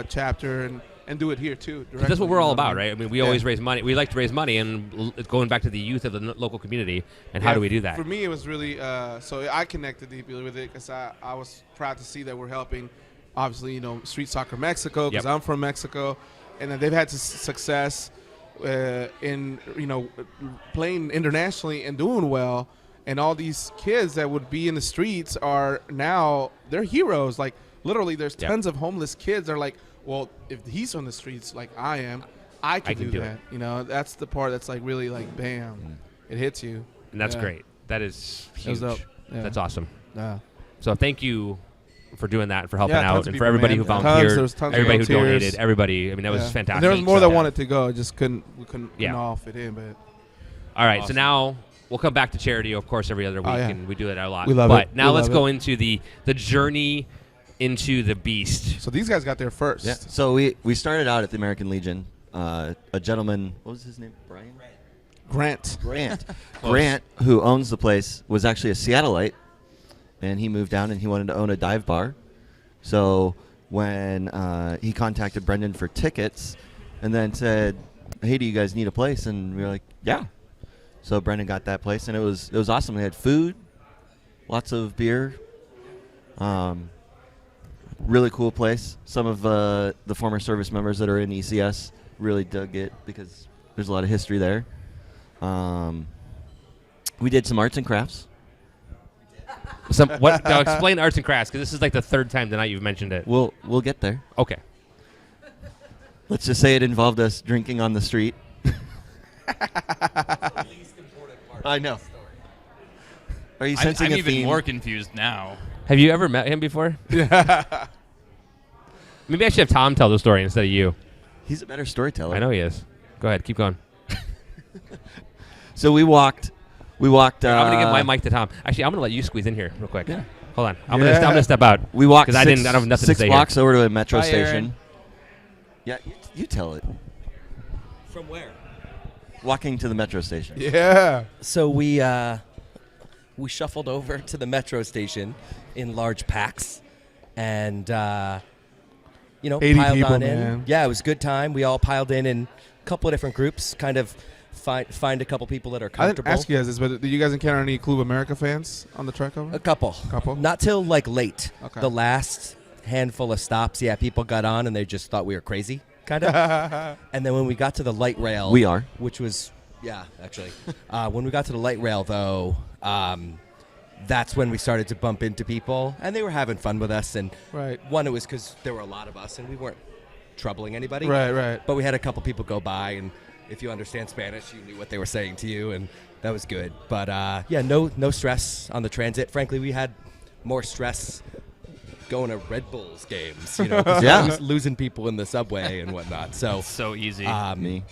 chapter and do it here too. 'Cause that's what we're all about, I mean? right? I mean, we always raise money. We like to raise money, and going back to the youth of the local community, and how do we do that? For me, it was really so I connected deeply with it because I was proud to see that we're helping, obviously, Street Soccer Mexico because I'm from Mexico, and that they've had success in playing internationally and doing well, and all these kids that would be in the streets are now they're heroes. Like literally, there's tons of homeless kids. They're like, well, if he's on the streets like I am, I can do that. That's the part that's like really like bam, it hits you. And that's great. That is huge. dope. Yeah. That's awesome. Yeah. So thank you for doing that, for helping Yeah, tons out, of and people, for everybody man. who Tons. volunteered, There was tons of everybody who volunteers. donated, everybody. I mean, that was fantastic. And there was more So- that wanted to go. Just we couldn't all fit in. But All right, so now we'll come back to charity, of course, every other week, yeah. and we do that a lot. We love but it. now We let's love go it. into the journey into the beast. so these guys got there first. Yeah. So we started out at the American Legion. A gentleman, what was his name? Brian? Grant. Grant, who owns the place, was actually a Seattleite, and he moved down and he wanted to own a dive bar. So when he contacted Brendan for tickets, and then said, "Hey, do you guys need a place?" And we were like, "Yeah." So Brendan got that place, and it was awesome. They had food, lots of beer. Really cool place. Some of the former service members that are in ECS really dug it because there's a lot of history there. We did some arts and crafts. Now explain arts and crafts, because this is like the third time tonight you've mentioned it. We'll get there. Okay. Let's just say it involved us drinking on the street. I know. Are you sensing I'm a even theme? more confused now. Have you ever met him before? Yeah. Maybe I should have Tom tell the story instead of you. He's a better storyteller. I know he is. Go ahead, keep going. So we walked. I'm gonna give my mic to Tom. Actually, I'm gonna let you squeeze in here real quick. Yeah. Hold on. I'm gonna step out. We walked because I don't have nothing to six say blocks here. over to a metro Bye, station. Aaron. Yeah, you tell it. From where? Walking to the metro station. Yeah. So we shuffled over to the metro station in large packs, and 80 piled people, on in. man. Yeah, it was a good time. We all piled in a couple of different groups, kind of find a couple people that are I didn't comfortable. ask you guys this, but did you guys encounter any Club America fans on the trek over? A couple. Not till like late. Okay. The last handful of stops, people got on and they just thought we were crazy, kind of. And then when we got to the light rail, We are. which was actually. When we got to the light rail, though, that's when we started to bump into people, and they were having fun with us. And Right. one, it was because there were a lot of us, and we weren't troubling anybody. Right. But we had a couple people go by, and if you understand Spanish, you knew what they were saying to you, and that was good. But no stress on the transit. Frankly, we had more stress going to Red Bulls games, 'cause Yeah. losing people in the subway and whatnot. So So easy. Me.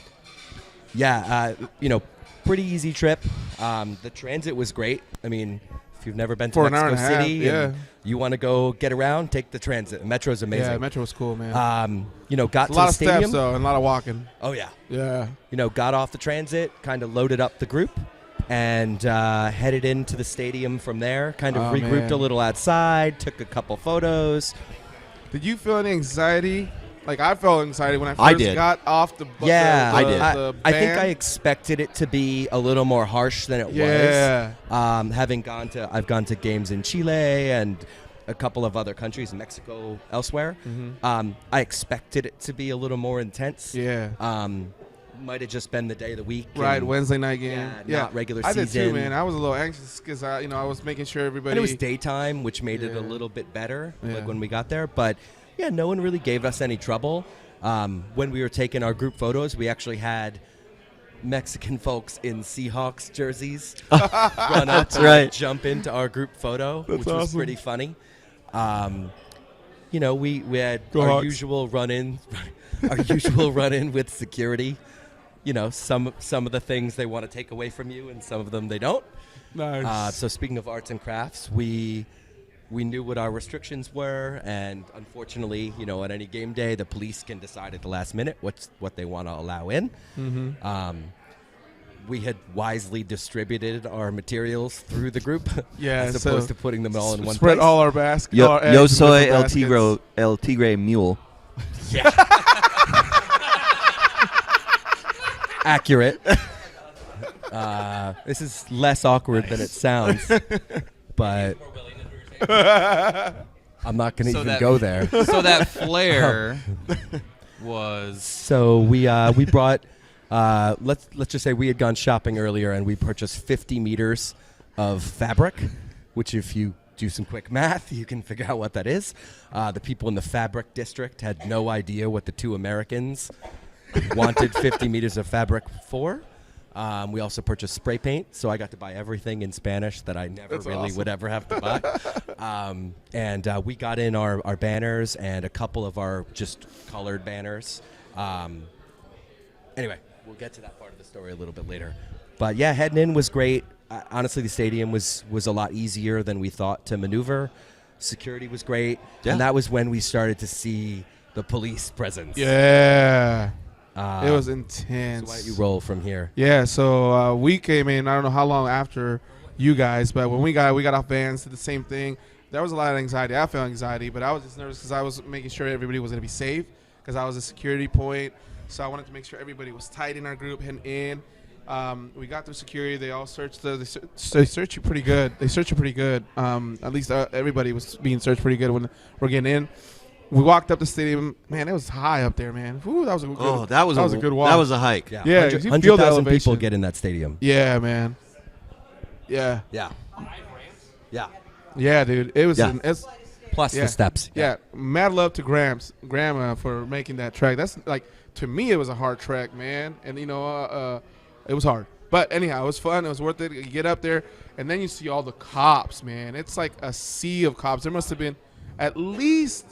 pretty easy trip. The transit was great. I mean, if you've never been to For an hour Mexico and a half, City and you want to go get around, take the transit. The Metro's amazing. Yeah, Metro was cool, man. Got a to lot the of stadium. steps though, and a lot of walking. Oh yeah. Yeah. Got off the transit, kind of loaded up the group, and headed into the stadium from there. Kind of Oh, regrouped man. a little outside, took a couple photos. Did you feel any anxiety? Like I felt anxiety when I I first did. got off the. Yeah, I did. I think I expected it to be a little more harsh than it Yeah. was. I've gone to games in Chile and a couple of other countries, Mexico, elsewhere. I expected it to be a little more intense. Yeah. Might have just been the day of the week. Right, and- Wednesday night game. Yeah, not regular I did too, season. man. I was a little anxious because I was making sure everybody. And it was daytime, which made it a Yeah. little bit better, Yeah. like when we got there. But yeah, no one really gave us any trouble. When we were taking our group photos, we actually had Mexican folks in Seahawks jerseys run up That's and right. jump into our group photo, which was awesome. pretty funny. You know, we had Go our Hawks. usual run-in, our usual run-in with security. You know, some of the things they want to take away from you, and some of them they don't. Nice. So speaking of arts and crafts, we knew what our restrictions were, and unfortunately, you know, at any game day, the police can decide at the last minute what they want to allow in. We had wisely distributed our materials through the group, Yeah, as so opposed to putting them all in one Spread place. all our baskets. Yo soy el tigre mule. Accurate. This is less awkward than it sounds, but I'm not going to So even that- go there. So that flare was So we brought let's just say we had gone shopping earlier and we purchased 50 meters of fabric, which if you do some quick math, you can figure out what that is. The people in the fabric district had no idea what the two Americans wanted 50 meters of fabric for. We also purchased spray paint, so I got to buy everything in Spanish that I never That's really awesome. would ever have to buy. And we got in our banners and a couple of our just colored banners. Anyway, we'll get to that part of the story a little bit later. But yeah, heading in was great. Honestly, the stadium was a lot easier than we thought to maneuver. Security was great. Yeah. And that was when we started to see the police presence. Yeah. It was intense. So why don't you roll from here? Yeah, so we came in, I don't know how long after you guys, but when we got off vans, did the same thing. There was a lot of anxiety. I felt anxiety, but I was just nervous because I was making sure everybody was going to be safe because I was a security point. So I wanted to make sure everybody was tight in our group and in. We got through security. They all searched. They searched you pretty good. They searched you pretty good. At least everybody was being searched pretty good when we're getting in. We walked up the stadium. Man, it was high up there, man. Whew, that was a good. Oh, that was a good walk. That was a hike. Yeah, Yeah, 100 you feel the 100,000 people elevation. get in that stadium. Yeah, man. Yeah, Yeah. Yeah. yeah, dude. It was. Yeah. It's, Plus Yeah. the steps. yeah, mad love to Grandma for making that trek. That's like, to me, it was a hard trek, man. And you know, it was hard. But anyhow, it was fun. It was worth it. You get up there, and then you see all the cops, man. It's like a sea of cops. There must have been at least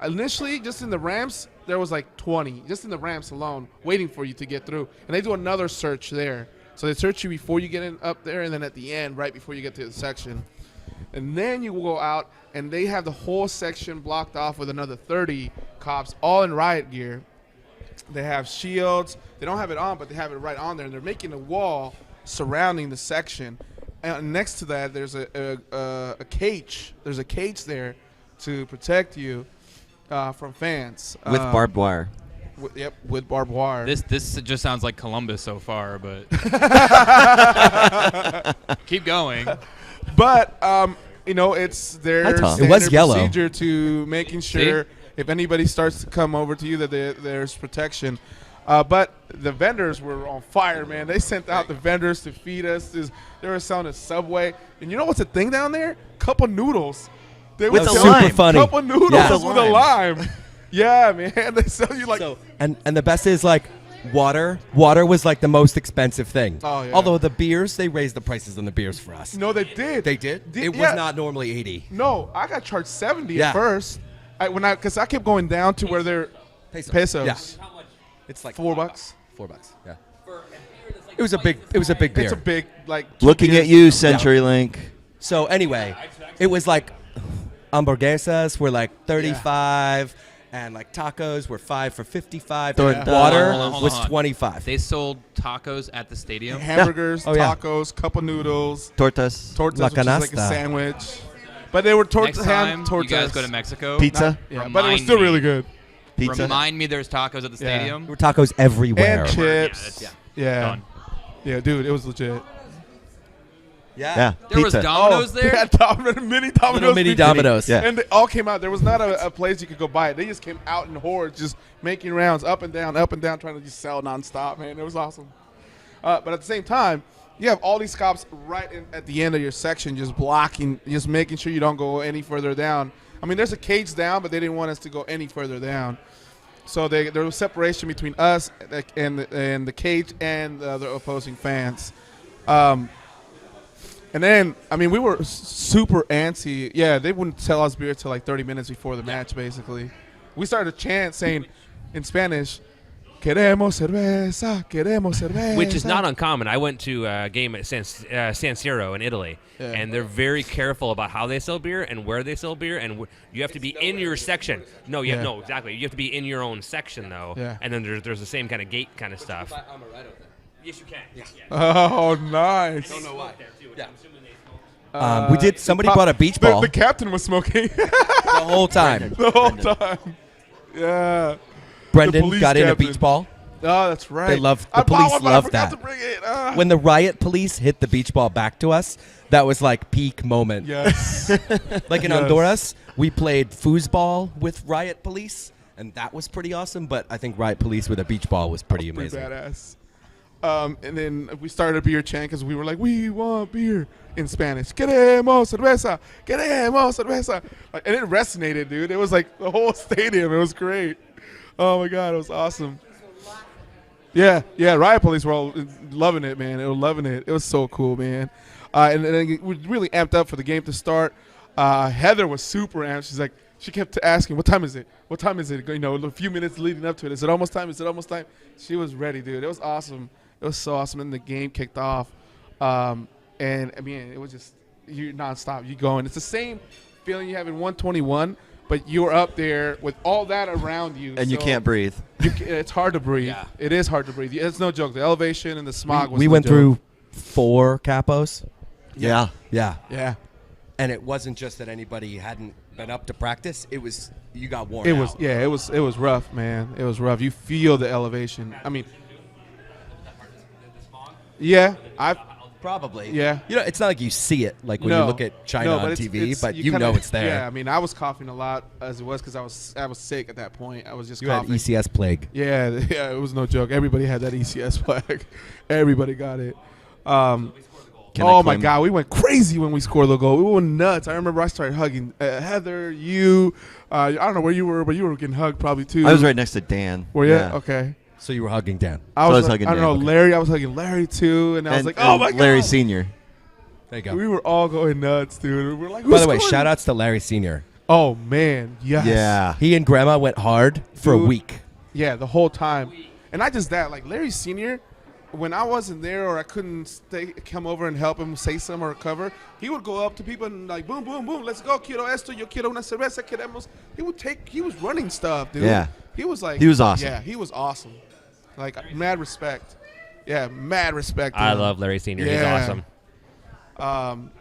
initially, just in the ramps, there was like 20, just in the ramps alone, waiting for you to get through. And they do another search there. So they search you before you get in up there, and then at the end, right before you get to the section. And then you go out, and they have the whole section blocked off with another 30 cops, all in riot gear. They have shields. They don't have it on, but they have it right on there, and they're making a wall surrounding the section. And next to that, there's a cage. There's a cage there to protect you from fans. With barbed wire. Yep, with barbed wire. this just sounds like Columbus so far, but keep going. But you know, it's their Hi, Tom. standard It was yellow. procedure to making sure if anybody starts to come over to you that there's protection. But the vendors were on fire, man. They sent out the vendors to feed us. They were selling a Subway, and you know what's the thing down there? Cup of noodles. They With would the sell lime. Super funny. Cup of noodles Yeah. with a lime. Yeah, man. They sell you like. So and the best is like water. Water was like the most expensive thing. Oh, yeah. Although the beers, they raised the prices on the beers for us. No, they did. They did. It was yeah. not normally 80. No, I got charged 70 Yeah. at first. Because I kept going down to where they're pesos. Yeah. It's like $4. $4. Yeah. It was a big beer. It's a big like. Looking at you, CenturyLink. So anyway, it was like hamburguesas were like 35 and like tacos were 5 for 55. Yeah. And water Hold on. was 25. They sold tacos at the stadium. Hamburgers, Oh, yeah. tacos, cup of noodles, Tortas. tortas, La which is like a canasta. sandwich. But they were Next time ham tortas. you guys go to Mexico, Pizza. Yeah, but it was still Remind me. really good. Pizza. remind me there's tacos at the Yeah. stadium. There were tacos everywhere. And chips. Yeah, Yeah. Done. Yeah, dude, it was legit. Yeah. There was Pizza. Domino's They there. had mini Domino's. Little mini pizza. Domino's. Yeah. And they all came out. There was not a place you could go buy it. They just came out in hordes, just making rounds up and down, trying to just sell nonstop, man. It was awesome. But at the same time, you have all these cops right at the end of your section just blocking, just making sure you don't go any further down. I mean, there's a cage down, but they didn't want us to go any further down. So there was separation between us and the cage and the other opposing fans. And then, I mean, we were super antsy. Yeah, they wouldn't sell us beer till like 30 minutes before the match, basically. We started a chant saying in Spanish, "Queremos cerveza, queremos cerveza." Which is not uncommon. I went to a game at San Siro in Italy, Yeah. and they're very careful about how they sell beer and where they sell beer, and you have to be in your section. No, Yeah. no, exactly. You have to be in your own section, though. Yeah. And then there's the same kind of gate kind of stuff. Yes, you can. Yeah. Oh, nice. Don't know why. We did. Somebody brought a beach ball The captain was smoking the whole time. the whole time. Yeah. Brendan police got in a captain. beach ball. Oh, that's right. They love the I police. followed, but I Love forgot that. to bring it. When the riot police hit the beach ball back to us, that was like peak moment. Yes. Like in Yes. Honduras, we played foosball with riot police, and that was pretty awesome. But I think riot police with a beach ball was pretty Pretty amazing. badass. And then we started a beer chant because we were like, we want beer in Spanish. Queremos cerveza. Queremos cerveza. Like, and it resonated, dude. It was like the whole stadium. It was great. Oh, my God. It was awesome. Yeah. Riot Police were all loving it, man. They were loving it. It was so cool, man. And then we really amped up for the game to start. Heather was super amped. She's like, she kept asking, what time is it? What time is it? You know, a few minutes leading up to it. Is it almost time? Is it almost time? She was ready, dude. It was awesome. It was so awesome. And the game kicked off. And, I mean, it was just you nonstop. You going. It's the same feeling you have in 121, but you're up there with all that around you. And you so can't breathe. it's hard to breathe. Yeah. It is hard to breathe. It's no joke. The elevation and the smog was We no went joke. through 4 capos. Yeah. Yeah. Yeah. And it wasn't just that anybody hadn't been up to practice. It was you got worn It out. was it was rough, man. It was rough. You feel the elevation. I mean, yeah, Probably. yeah. You know, it's not like you see it like when No. you look at China No, but on it's- TV, it's- but you you kinda- know it's there. Yeah, I mean, I was coughing a lot as it was because I was sick at that point. I was just You had coughing. ECS plague. Yeah, it was no joke. Everybody had that ECS flag. Everybody got it. Oh my claim- God, we went crazy when we scored the goal. We went nuts. I remember I started hugging Heather, you. I don't know where you were, but you were getting hugged probably too. I was right next to Dan. Were you? Yeah. Okay. So you were hugging Dan. I So was, hugging I don't Dan, know, okay. Larry. I was hugging Larry too, and I was like, And oh my God. Larry Sr. There you go. We were all going nuts, dude. We were like, By the way, who's shout scoring? outs to Larry Sr. Oh man, yes. Yeah. He and Grandma went hard for a Dude. week. Yeah, the whole time. And not just that, like Larry Sr., when I wasn't there or I couldn't come over and help him say some or cover, he would go up to people and like, boom, boom, boom, let's go, quiero esto, yo quiero una cerveza, queremos. He was running stuff, dude. Yeah. He was like. He was awesome. Yeah, he was awesome. Like, mad respect. Yeah, mad respect. to I him. love Larry Sr. Yeah. He's awesome.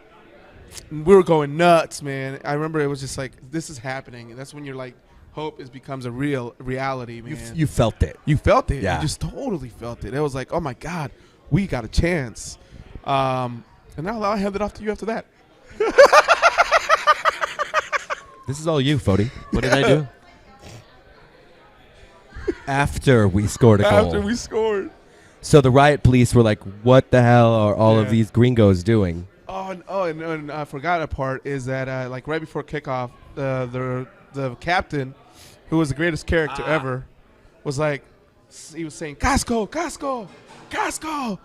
We were going nuts, man. I remember it was just like, this is happening. And that's when you're like, hope becomes a real reality, man. You felt it. You felt it. Yeah. You just totally felt it. It was like, oh my God, we got a chance. And now I'll hand it off to you after that. This is all you, Fody. What did I do? After we scored a goal. After we scored. So the riot police were like, what the hell are all Yeah. of these gringos doing? And I forgot a part is that like right before kickoff, the captain, who was the greatest character ever, was like, he was saying, Casco, Casco, Casco.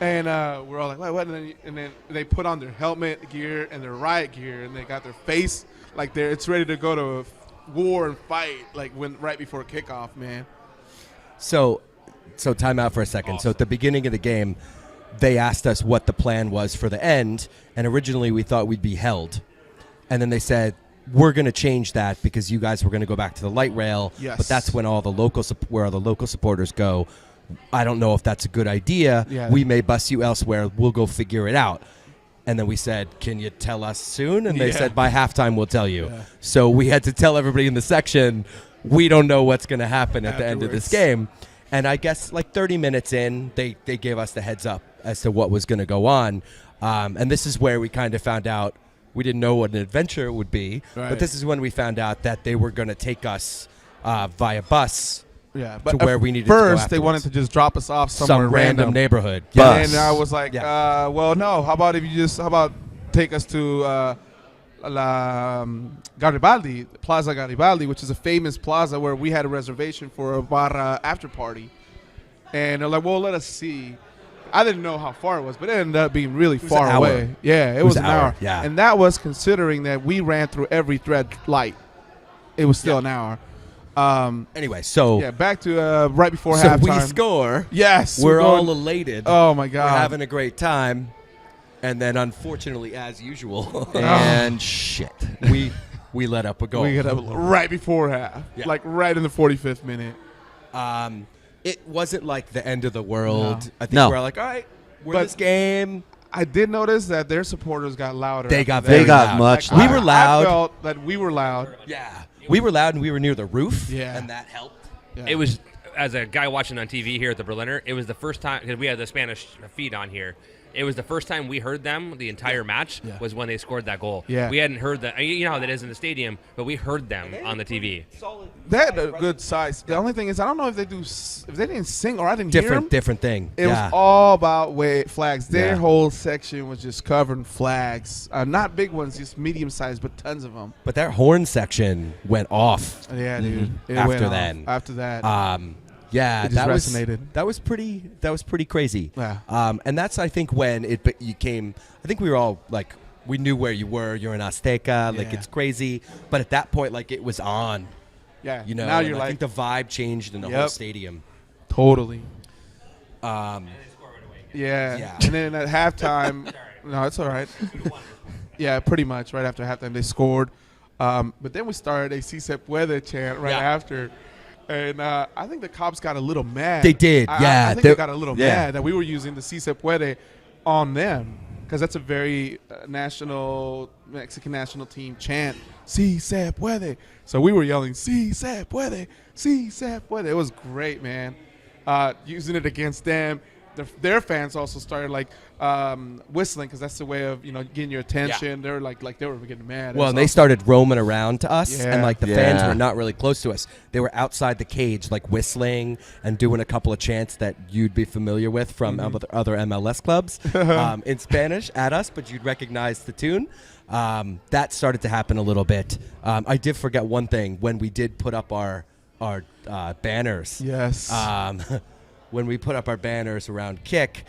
And we're all like, what? And then they put on their helmet gear and their riot gear, and they got their face like it's ready to go to war and fight, like right before kickoff, man. So time out for a second. So at the beginning of the game, they asked us what the plan was for the end, and originally we thought we'd be held. And then they said, we're going to change that because you guys were going to go back to the light rail, Yes. but that's when all the local supporters go. I don't know if that's a good idea. Yeah. We may bus you elsewhere. We'll go figure it out. And then we said, can you tell us soon? And they Yeah. said, by halftime, we'll tell you. Yeah. So we had to tell everybody in the section, we don't know what's going to happen at the end of this Afterwards. game. And I guess like 30 minutes in, they gave us the heads up as to what was going to go on. And this is where we kind of found out we didn't know what an adventure it would be. Right. But this is when we found out that they were going to take us via bus Yeah, but to where at we needed to go first they afterwards. wanted to just drop us off some somewhere random neighborhood. Bus. And I was like, Yeah. well, no. How about take us to Garibaldi, Plaza Garibaldi, which is a famous plaza where we had a reservation for a barra after party. And they're like, well, let us see. I didn't know how far it was, but it ended up being really was far an hour. away. Yeah, it was an hour. Yeah. And that was considering that we ran through every red light. It was still an hour. Anyway, so Yeah, back to right before so halftime. we score. Yes. We're going- all elated. Oh, my God. We're having a great time. And then, unfortunately, as usual, And shit. we let up a goal. We got up right before half. Yeah. Like right in the 45th minute. It wasn't like the end of the world. No. I think No. we're like, all right, we're But- this game. I did notice that their supporters got louder. They after got that. very They got loud. much We louder. were loud. I felt that we were loud. Yeah. We were loud and we were near the roof. Yeah. And that helped. Yeah. It was, as a guy watching on TV here at the Berliner, it was the first time, because we had the Spanish feed on here. It was the first time we heard them the entire match was when they scored that goal. Yeah. We hadn't heard that. You know how that is in the stadium, but we heard them on the TV. They had a good size. The only thing is, I don't know if they if they didn't sing or I didn't hear them. Different thing. It yeah. was all about flags. Their Yeah. whole section was just covered in flags. Not big ones, just medium sized, but tons of them. But that horn section went off. Yeah, dude. It After went off. then. After that. Yeah, It just resonated. that was pretty crazy. Yeah. And that's I think when you came. I think we were all like we knew where you were. You're in Azteca. Like Yeah. it's crazy. But at that point, like it was on. yeah. You know. now and you're I like, think the vibe changed in the whole Yep. stadium. totally. Um, Yeah. Yeah. And then at halftime, no, it's all right. Yeah, pretty much right after halftime they scored. But then we started a Si Se Puede chant right Yeah. after. And I think the cops got a little mad. They did, yeah. I think They- they got a little yeah. mad that we were using the Si Se Puede on them. Because that's a very Mexican national team chant. Si Se Puede. So we were yelling, Si Se Puede, Si Se Puede. It was great, man. Using it against them. Their fans also started like whistling because that's the way of getting your attention. They were like they were getting mad. It well, was and they awesome. started roaming around to us, Yeah. and like the fans Yeah. were not really close to us. They were outside the cage, like whistling and doing a couple of chants that you'd be familiar with from Mm-hmm. other MLS clubs in Spanish at us, but you'd recognize the tune. That started to happen a little bit. I did forget one thing when we did put up our banners. Yes. When we put up our banners around Kick,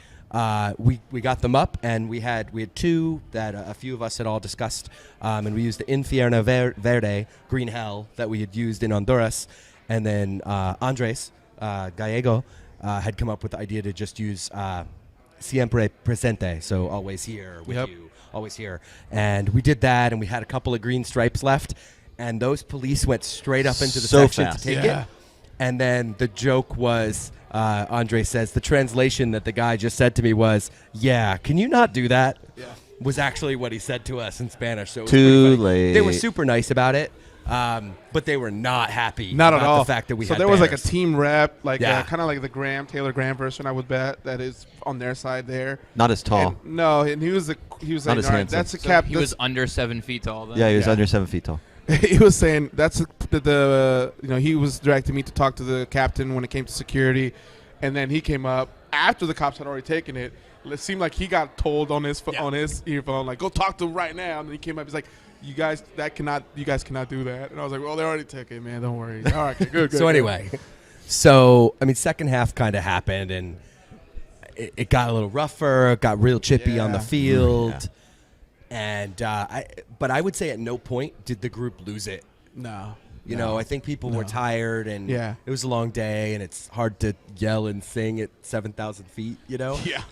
we got them up, and we had two that a few of us had all discussed, and we used the Infierno Verde, Green Hell, that we had used in Honduras, and then Andres Gallego had come up with the idea to just use Siempre Presente, so always here with Yep. you, always here. And we did that, and we had a couple of green stripes left, and those police went straight up into the So section fast. to take Yeah. it. And then the joke was, Andre says, the translation that the guy just said to me was, yeah, can you not do that? Yeah. Was actually what he said to us in Spanish. So it was Too pretty funny. They were late. super nice about it, but they were not happy Not about at all. the fact that we so had there was like a banners. team rep, like Yeah. kind of like the Taylor Graham version, I would bet, that is on their side there. Not as tall. And, no, and he was Not saying, as all right, handsome. that's a So cap. he was under 7 feet tall then? Yeah, he was Yeah. under 7 feet tall. He was saying that's the he was directing me to talk to the captain when it came to security, and then he came up after the cops had already taken it. It seemed like he got told on his on his earphone, like, go talk to him right now. And then he came up, he's like, you guys cannot do that. And I was like, well, they already took it, man, don't worry. All right, okay, good. So anyway, second half kind of happened, and it got a little rougher. It got real chippy on the Yeah. field, and but I would say at no point did the group lose it. No. You know, I think people were tired, and Yeah. it was a long day, and it's hard to yell and sing at 7,000 feet. You know. Yeah.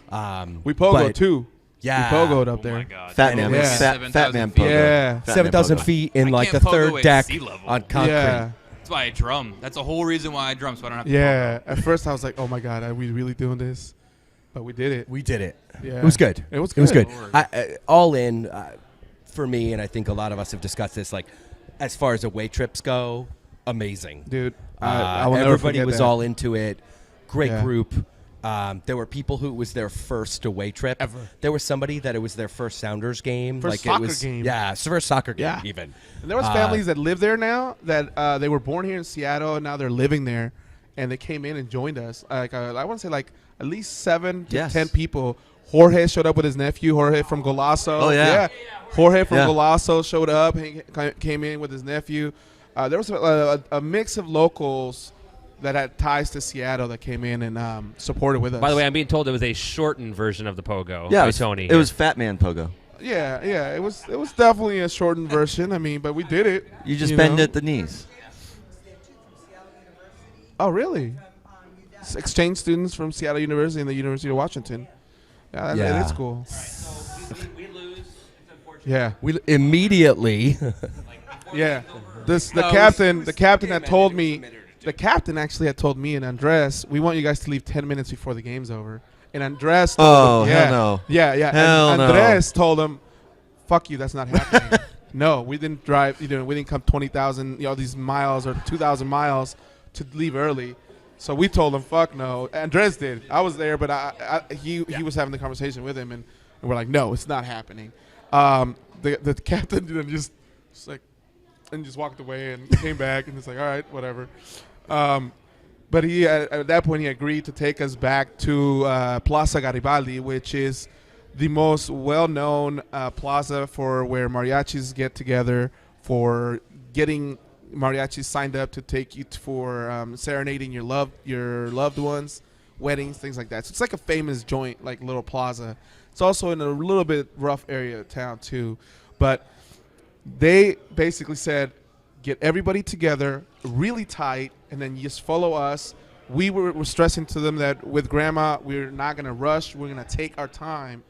We pogoed but- too. Yeah. We pogoed up Oh there. my God. Fat man, Yeah. fat 7,000 man feet. pogo. Yeah. Fat man 7,000 pogo. feet in I like the can't pogo third at deck sea level. on concrete. Yeah. That's why I drum. That's the whole reason why I drum, so I don't have to Yeah. At first I was like, oh my God, are we really doing this? But we did it. We did it. Yeah. It was good. It was It was good. good. All in, for me, and I think a lot of us have discussed this, like, as far as away trips go, amazing. Dude, I will never everybody forget was that. all into it. Great Yeah. group. There were people who it was their first away trip. Ever. There was somebody that it was their first Sounders game. First like soccer it was, game. Yeah, it's their first soccer game Yeah. even. And there was families that live there now that they were born here in Seattle and now they're living there, and they came in and joined us. Like I want to say like at least 7 to Yes. 10 people Jorge showed up with his nephew, Jorge from Golazo. Oh, yeah. Jorge from Yeah. Golazo showed up. He came in with his nephew. There was a mix of locals that had ties to Seattle that came in and supported with us. By the way, I'm being told it was a shortened version of the pogo Yeah, by Tony. it was Fat Man Pogo. yeah, it was definitely a shortened version. I mean, but we did it. You just bend know? at the knees. Oh, really? Exchange students from Seattle University and the University of Washington. Yeah, that is cool. we lose. It's unfortunate. Yeah, We immediately. yeah. The captain had told me. The captain actually had told me and Andres, we want you guys to leave 10 minutes before the game's over. And Andres told him, hell no. Yeah. Hell and no. Andres told him, fuck you, that's not happening. No, we didn't drive, we didn't come 20,000, these miles or 2,000 miles to leave early. So we told him, fuck no. Andres did. I was there, but he was having the conversation with him, and we're like, no, it's not happening. The captain didn't just walked away and came back, and it's like, all right, whatever. But he at that point he agreed to take us back to Plaza Garibaldi, which is the most well-known plaza for where mariachis get together for getting mariachis signed up to take you for serenading your loved ones, weddings, things like that. So it's like a famous joint, like little plaza. It's also in a little bit rough area of town too, but they basically said, get everybody together really tight, and then you just follow us. We were stressing to them that with Grandma, we're not going to rush. We're going to take our time.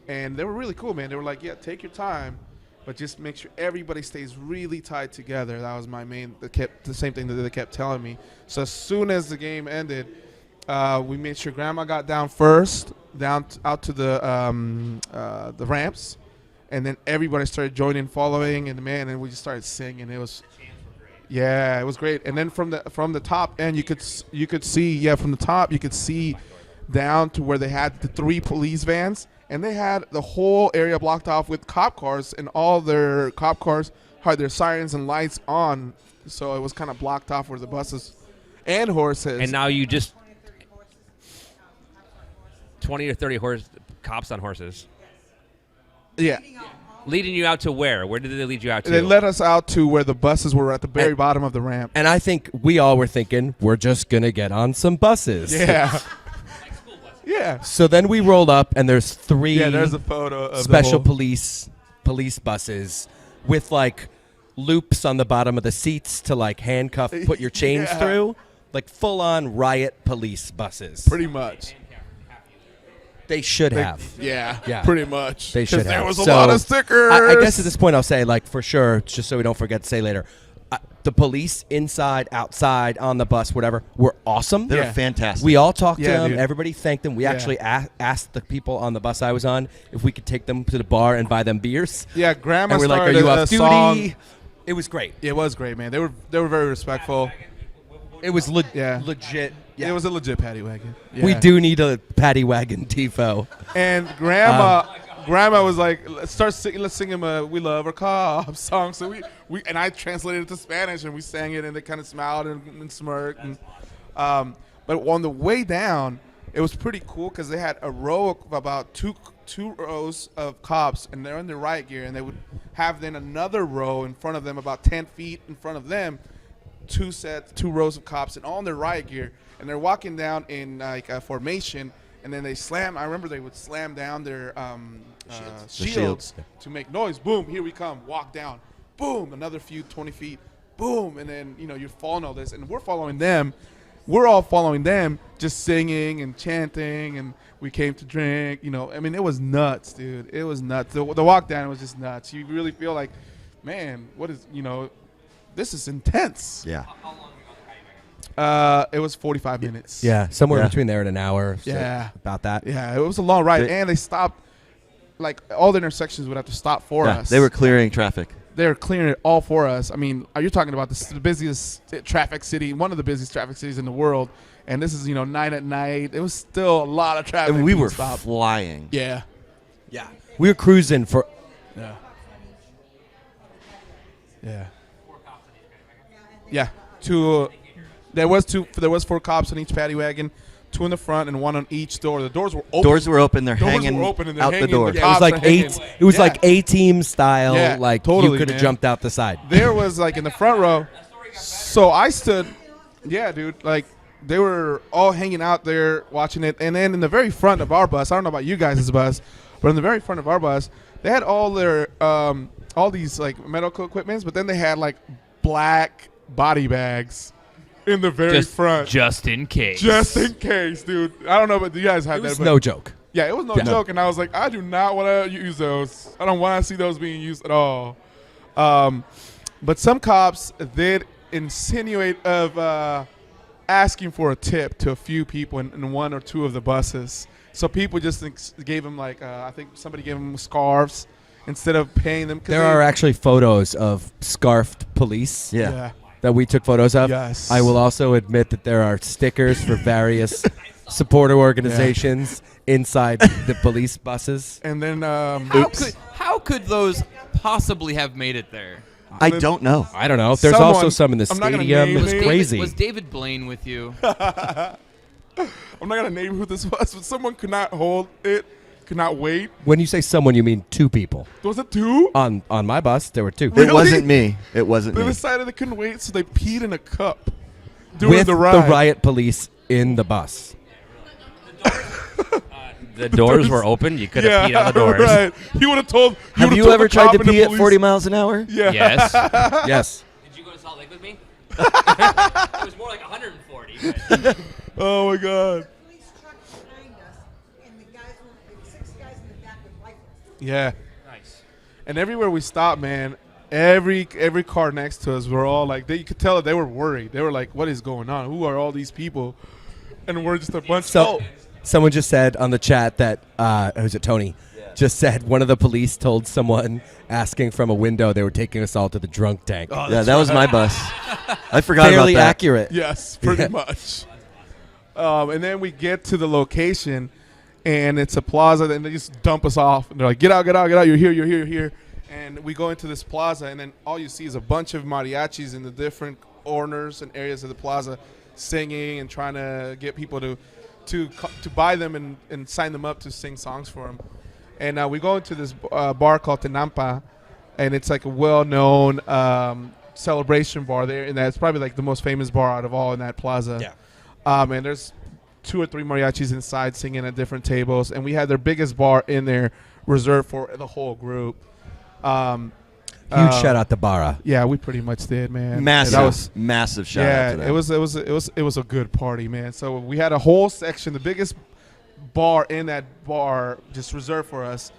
And they were really cool, man. They were like, yeah, take your time, but just make sure everybody stays really tight together. That was my main, the same thing that they kept telling me. So as soon as the game ended, we made sure Grandma got down first, out to the ramps. And then everybody started joining, following, and we just started singing. It was, yeah, it was great. And then from the top end, you could see, from the top you could see down to where they had the 3 police vans, and they had the whole area blocked off with cop cars, and all their cop cars had their sirens and lights on, so it was kind of blocked off where the buses and horses. And now you just 20 or 30 cops on horses. Yeah. Leading you out to where? Where did they lead you out to? They led us out to where the buses were at the very bottom of the ramp. And I think we all were thinking, we're just going to get on some buses. Yeah. Yeah. So then we rolled up, and there's 3 there's a photo of special the whole police buses with, like, loops on the bottom of the seats to, like, handcuff, put your chains Yeah. through. Like, full-on riot police buses. pretty much. They should have. Yeah. Yeah. Pretty much. They should have. There was a So, lot of stickers. I guess at this point I'll say, like, for sure, just so we don't forget to say later, the police inside, outside, on the bus, whatever, were awesome. They're Yeah. fantastic. We all talked to Yeah, them. dude. Everybody thanked them. We Yeah. actually asked the people on the bus I was on if we could take them to the bar and buy them beers. Yeah, Grandma And we're like, "Are started you a off duty?" song. It was great. It was great, man. They were very respectful. It was Yeah. legit. Yeah. It was a legit paddy wagon. We Yeah. do need a paddy wagon tifo. And Grandma was like, let's sing him a "We Love Our Cops" song. So we and I translated it to Spanish, and we sang it, and they kind of smiled and smirked. And, but on the way down, it was pretty cool because they had a row of about two rows of cops, and they're in their riot gear, and they would have then another row in front of them, about 10 feet in front of them, 2 rows of cops, and all in their riot gear, and they're walking down in like a formation. And then they slam. I remember they would slam down their shields to make noise. Boom! Here we come. Walk down. Boom! Another few 20 feet. Boom! And then you're following all this, and we're following them. We're all following them, just singing and chanting. And we came to drink. I mean, it was nuts, dude. It was nuts. The walk down was just nuts. You really feel like, man, what is this is intense. Yeah. It was 45 minutes. Yeah, somewhere Yeah. between there and an hour. So Yeah. about that. Yeah, it was a long ride, They- and they stopped. Like all the intersections would have to stop for Yeah, us. they were clearing traffic. They were clearing it all for us. I mean, you're talking about the busiest traffic city, one of the busiest traffic cities in the world, and this is 9 at night. It was still a lot of traffic. And we being were stopped. flying. Yeah. Yeah. We were cruising for. Yeah. Yeah. Yeah. There was 4 cops in each paddy wagon. 2 in the front and 1 on each door. The doors were open. Doors were open. They're Doors hanging were open and they're out the hanging. door. The Yeah, it was cops like are hanging. It was Yeah. like A-team style. Yeah, like totally, you could have man. jumped out the side. There was like in the front row. So I stood. Yeah, dude. Like they were all hanging out there watching it. And then in the very front of our bus, I don't know about you guys' bus, but in the very front of our bus, they had all their all these like medical equipments, but then they had like black body bags in the very front. Just in case. Just in case, dude. I don't know, but you guys had It that. was but no joke. yeah, it was no Yeah. joke, and I was like, I do not want to use those. I don't want to see those being used at all. But some cops did insinuate of asking for a tip to a few people in 1 or 2 of the buses. So people just gave them like I think somebody gave them scarves instead of paying them. 'Cause There they- are actually photos of scarfed police Yeah. that we took photos of. Yes. I will also admit that there are stickers for various supporter organizations inside the police buses. And then How could those possibly have made it there? I don't know. I don't know. There's Someone- also some in the I'm not gonna stadium. name It's names. crazy. Was David Blaine with you? I'm not gonna name who this was, but someone could not hold it, could not wait. When you say someone, you mean 2 people. Was it 2? On my bus, there were 2. Really? It wasn't me. It wasn't They me. decided they couldn't wait, so they peed in a cup during With the ride. riot police in the bus. The doors were open. You could have peed on the doors. Right. He would have told. he Have would've you told ever the tried cop to and the pee at police- 40 miles an hour? Yeah. Yes. Yes. Did you go to Salt Lake with me? It was more like 140. but- Oh my God. Police truck behind us, and the guys were 6 guys in the back with rifles. Yeah. Nice. And everywhere we stopped, man, every car next to us were all like, you could tell that they were worried. They were like, "What is going on? Who are all these people?" And we're just a bunch. So, someone just said on the chat that, who's it, Tony? Just said one of the police told someone asking from a window they were taking us all to the drunk tank. Yeah, that was my bus. I forgot Fairly about that. accurate. Yes, pretty much. And then we get to the location, and it's a plaza, and they just dump us off. And they're like, get out, get out, get out. You're here, you're here, you're here. And we go into this plaza, and then all you see is a bunch of mariachis in the different corners and areas of the plaza singing and trying to get people to buy them and sign them up to sing songs for them. And we go into this bar called Tenampa, and it's like a well-known celebration bar there, and that's probably like the most famous bar out of all in that plaza. Yeah. And there's 2 or 3 mariachis inside singing at different tables, and we had their biggest bar in there reserved for the whole group. Huge shout out to Barra. Yeah, we pretty much did, man. Massive, That was, massive shout out to them. it was a good party, man. So we had a whole section, the biggest bar in that bar, just reserved for us.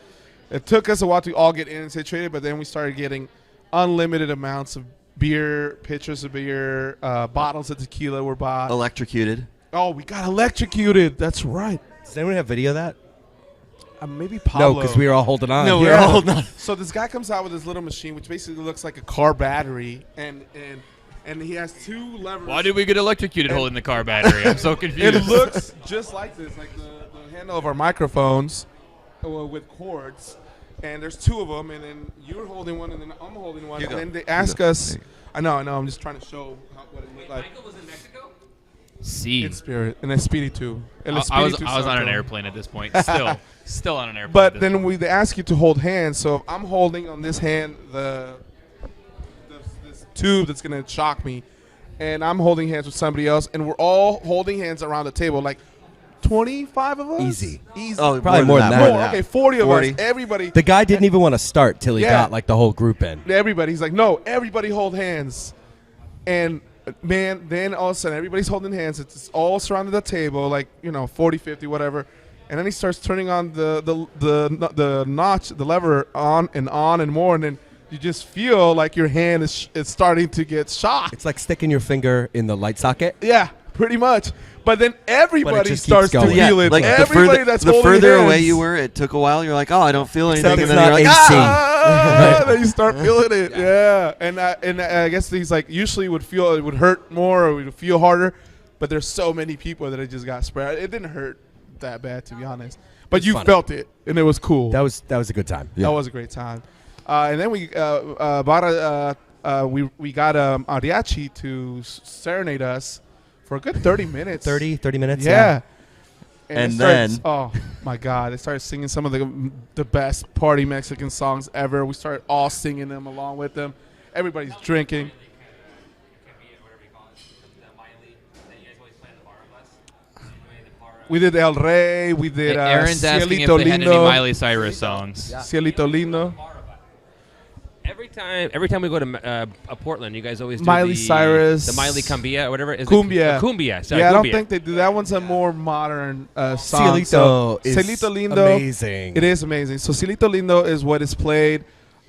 It took us a while to all get in and situated, but then we started getting unlimited amounts of beer, pitchers of beer, bottles of tequila were bought. Electrocuted. Oh, we got electrocuted. That's right. Does anyone have video of that? Maybe Pablo. No, because we were all holding on. No, we were all holding on. So this guy comes out with this little machine, which basically looks like a car battery, and he has 2 levers. Why did we get electrocuted holding the car battery? I'm so confused. It looks just like this, like the handle of our microphones with cords. And there's 2 of them, and then you're holding one, and then I'm holding one. You And go. then they ask us. I know. I'm just trying to show what it looked like. Michael was in Mexico? See. In spirit, and then Speedy 2. And I was on an Santo. airplane at this point. Still on an airplane. at But this then point. they ask you to hold hands. So if I'm holding on this hand this tube that's gonna shock me, and I'm holding hands with somebody else, and we're all holding hands around the table, like 25 of us. Easy. Oh, Probably more than that. More, okay, 40 of 40. us. Everybody. The guy didn't even want to start till he Yeah. got like the whole group in. Everybody. He's like, no, everybody hold hands. And man, then all of a sudden everybody's holding hands. It's all surrounded the table, like, 40, 50, whatever. And then he starts turning on the notch, the lever on and more, and then you just feel like your hand is starting to get shocked. It's like sticking your finger in the light socket. Yeah, pretty much. But then everybody just starts keeps to going. feel it. Like Everybody that's the holding further hands. away you were, it took a while. You're like, oh, I don't feel anything, Except and it's then you're not like, AC. ah! Then you start feeling it, yeah. And I guess these like usually it would hurt more or it would feel harder, but there's so many people that it just got spread. It didn't hurt that bad, to be honest, but It's you funny. felt it, and it was cool. That was a good time. Yeah. That was a great time. And then we got mariachi to serenade us for a good 30 minutes. 30 minutes. Yeah. And it then- starts- oh my God, they started singing some of the best party Mexican songs ever. We started all singing them along with them. Everybody's drinking. We did El Rey. We did Aaron's asking if Cielito they had any Lindo. Miley Cyrus songs. Cielito Lindo. Every time we go to Portland, you guys always do Miley Cyrus. the Miley Cumbia or whatever. Is Cumbia. It? Cumbia. Sorry, Yeah, I don't Cumbia. think they do that. One's a more modern song. Cielito So, is Cielito Lindo. amazing. It is amazing. So Cielito Lindo is what is played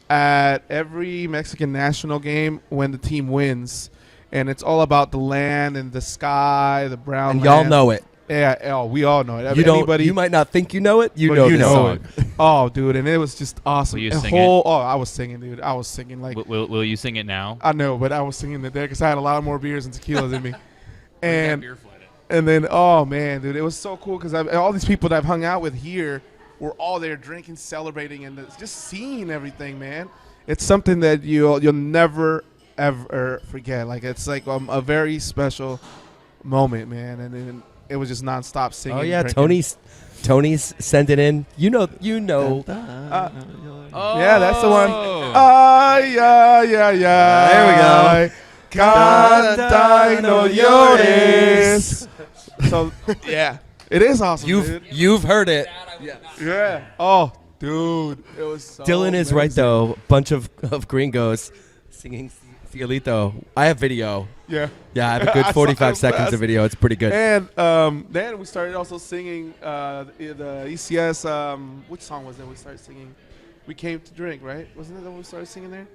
at every Mexican national game when the team wins, and it's all about the land and the sky, the brown. And y'all land. know it. Yeah, we all know it. You don't. Anybody, You might not think you know it. You but know you the know song. it. Oh, dude, and it was just awesome. Will you The sing whole, Oh, I was singing, dude. I was singing like Will you sing it now? I know, but I was singing it there because I had a lot more beers and tequilas in me. And then, oh man, dude, it was so cool because all these people that I've hung out with here were all there drinking, celebrating, and just seeing everything, man. It's something that you'll never ever forget. Like it's like a very special moment, man. And then it was just nonstop singing. Oh yeah, drinking. Tony's sending in. You know. Yeah, that's the one. Yeah. There we go. Canta y no llores. So yeah, it is awesome. dude. You've heard it. Yeah. Oh, dude, it was. So Dylan is right amazing. though. Bunch of gringos singing Cielito. I have video. Yeah. Yeah, I have a good I saw 45 it seconds fast. of video. It's pretty good. And then we started also singing the ECS. Which song was that we started singing? We Came to Drink, right? Wasn't it that we started singing there?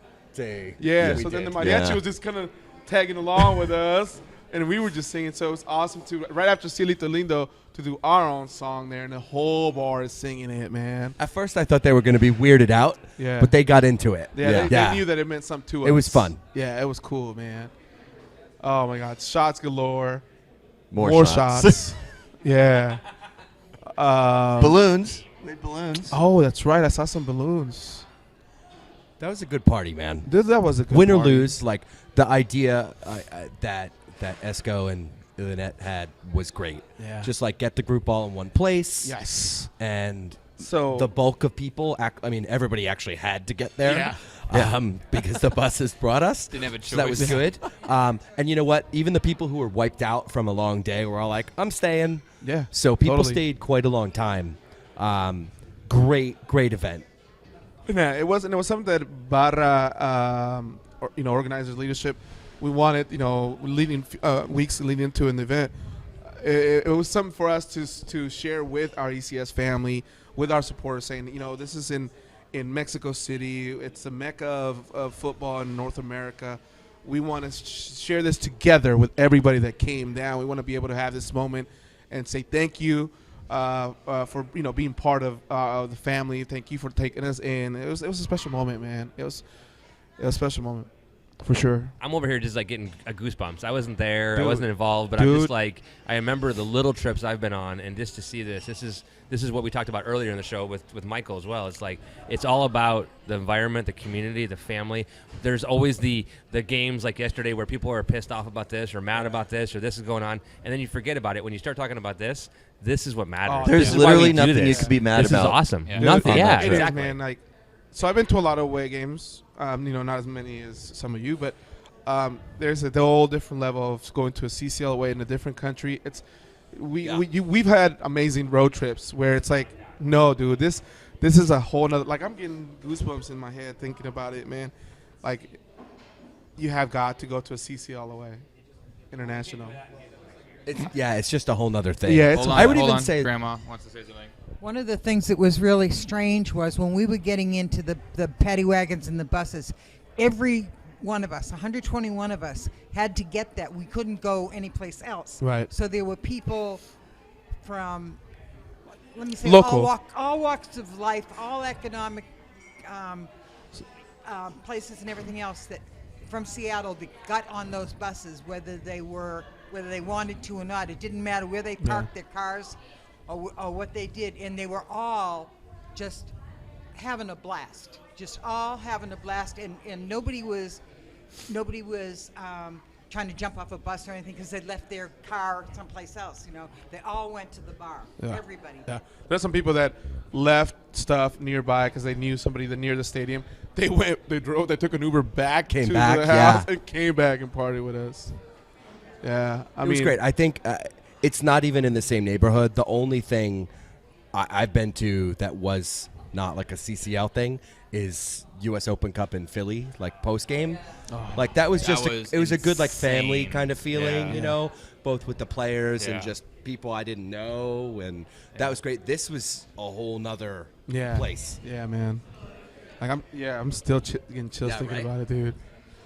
Yeah. So then the mariachi Yeah. was just kind of tagging along with us, and we were just singing. So it was awesome to right after Cielito Lindo to do our own song there, and the whole bar is singing it, man. At first, I thought they were going to be weirded out, Yeah. but they got into it. Yeah, Yeah. They knew that it meant something to us. It was fun. Yeah, it was cool, man. Oh my God, shots galore. More shots. Yeah. Balloons. Made balloons. Oh, that's right. I saw some balloons. That was a good party, man. That was a good Win or party. lose, like the idea that Esco and Lynette had was great. Yeah. Just like get the group all in one place. Yes. And So the bulk of people, everybody actually had to get there. Yeah. Because the buses brought us. Didn't have a So that was choice. good. And you know what? Even the people who were wiped out from a long day were all like, I'm staying. yeah. So people Totally. stayed quite a long time. Great event. Yeah, it was something that Barra, organizers leadership, we wanted, leading weeks leading into an event. It was something for us to share with our ECS family, with our supporters, saying, this is in Mexico City. It's the mecca of football in North America. We want to share this together with everybody that came down. We want to be able to have this moment and say thank you for being part of the family. Thank you for taking us in. It was a special moment, man. It was a special moment for sure. I'm over here just like getting goosebumps. I wasn't there. Dude. I wasn't involved, but I'm Dude. just like I remember the little trips I've been on, and just to see this is what we talked about earlier in the show with Michael as well. It's like it's all about the environment, the community, the family. There's always the games like yesterday where people are pissed off about this or mad about this or this is going on, and then you forget about it when you start talking about this. This is what matters. Oh, This There's is why we literally do nothing you this. could be mad this about. is awesome. Yeah. Nothing. on Yeah, that It trip. is, exactly. man. Like, so I've been to a lot of away games. Not as many as some of you, but there's a whole different level of going to a CCL away in a different country. We've had amazing road trips where it's like, no, dude, this is a whole nother. Like, I'm getting goosebumps in my head thinking about it, man. Like, you have got to go to a CCL away, international. It's just a whole nother thing. Yeah, it's Hold on, I would hold even on. say Grandma wants to say something. One of the things that was really strange was when we were getting into the paddy wagons and the buses, every one of us, 121 of us, had to get that. We couldn't go anyplace else. Right. So there were people from, let me say, Local. all walks of life, all economic places and everything else that from Seattle that got on those buses, whether they wanted to or not. It didn't matter where they parked their cars or what they did, and they were all just having a blast, trying to jump off a bus or anything because they left their car someplace else. They all went to the bar. Yeah. Everybody. Yeah, there's some people that left stuff nearby because they knew somebody near the stadium. They drove, they took an Uber back Came to back, the house yeah. and came back and partied with us. Yeah, It was great. I think it's not even in the same neighborhood. The only thing I've been to that was not like a CCL thing is U.S. Open Cup in Philly, like post game. Like that was just was it was a good like family insane. kind of feeling, Yeah. you know, both with the players Yeah. and just people I didn't know, and that was great. This was a whole nother place. Yeah, man. Like I'm still getting chills Yeah, thinking right? about it, dude.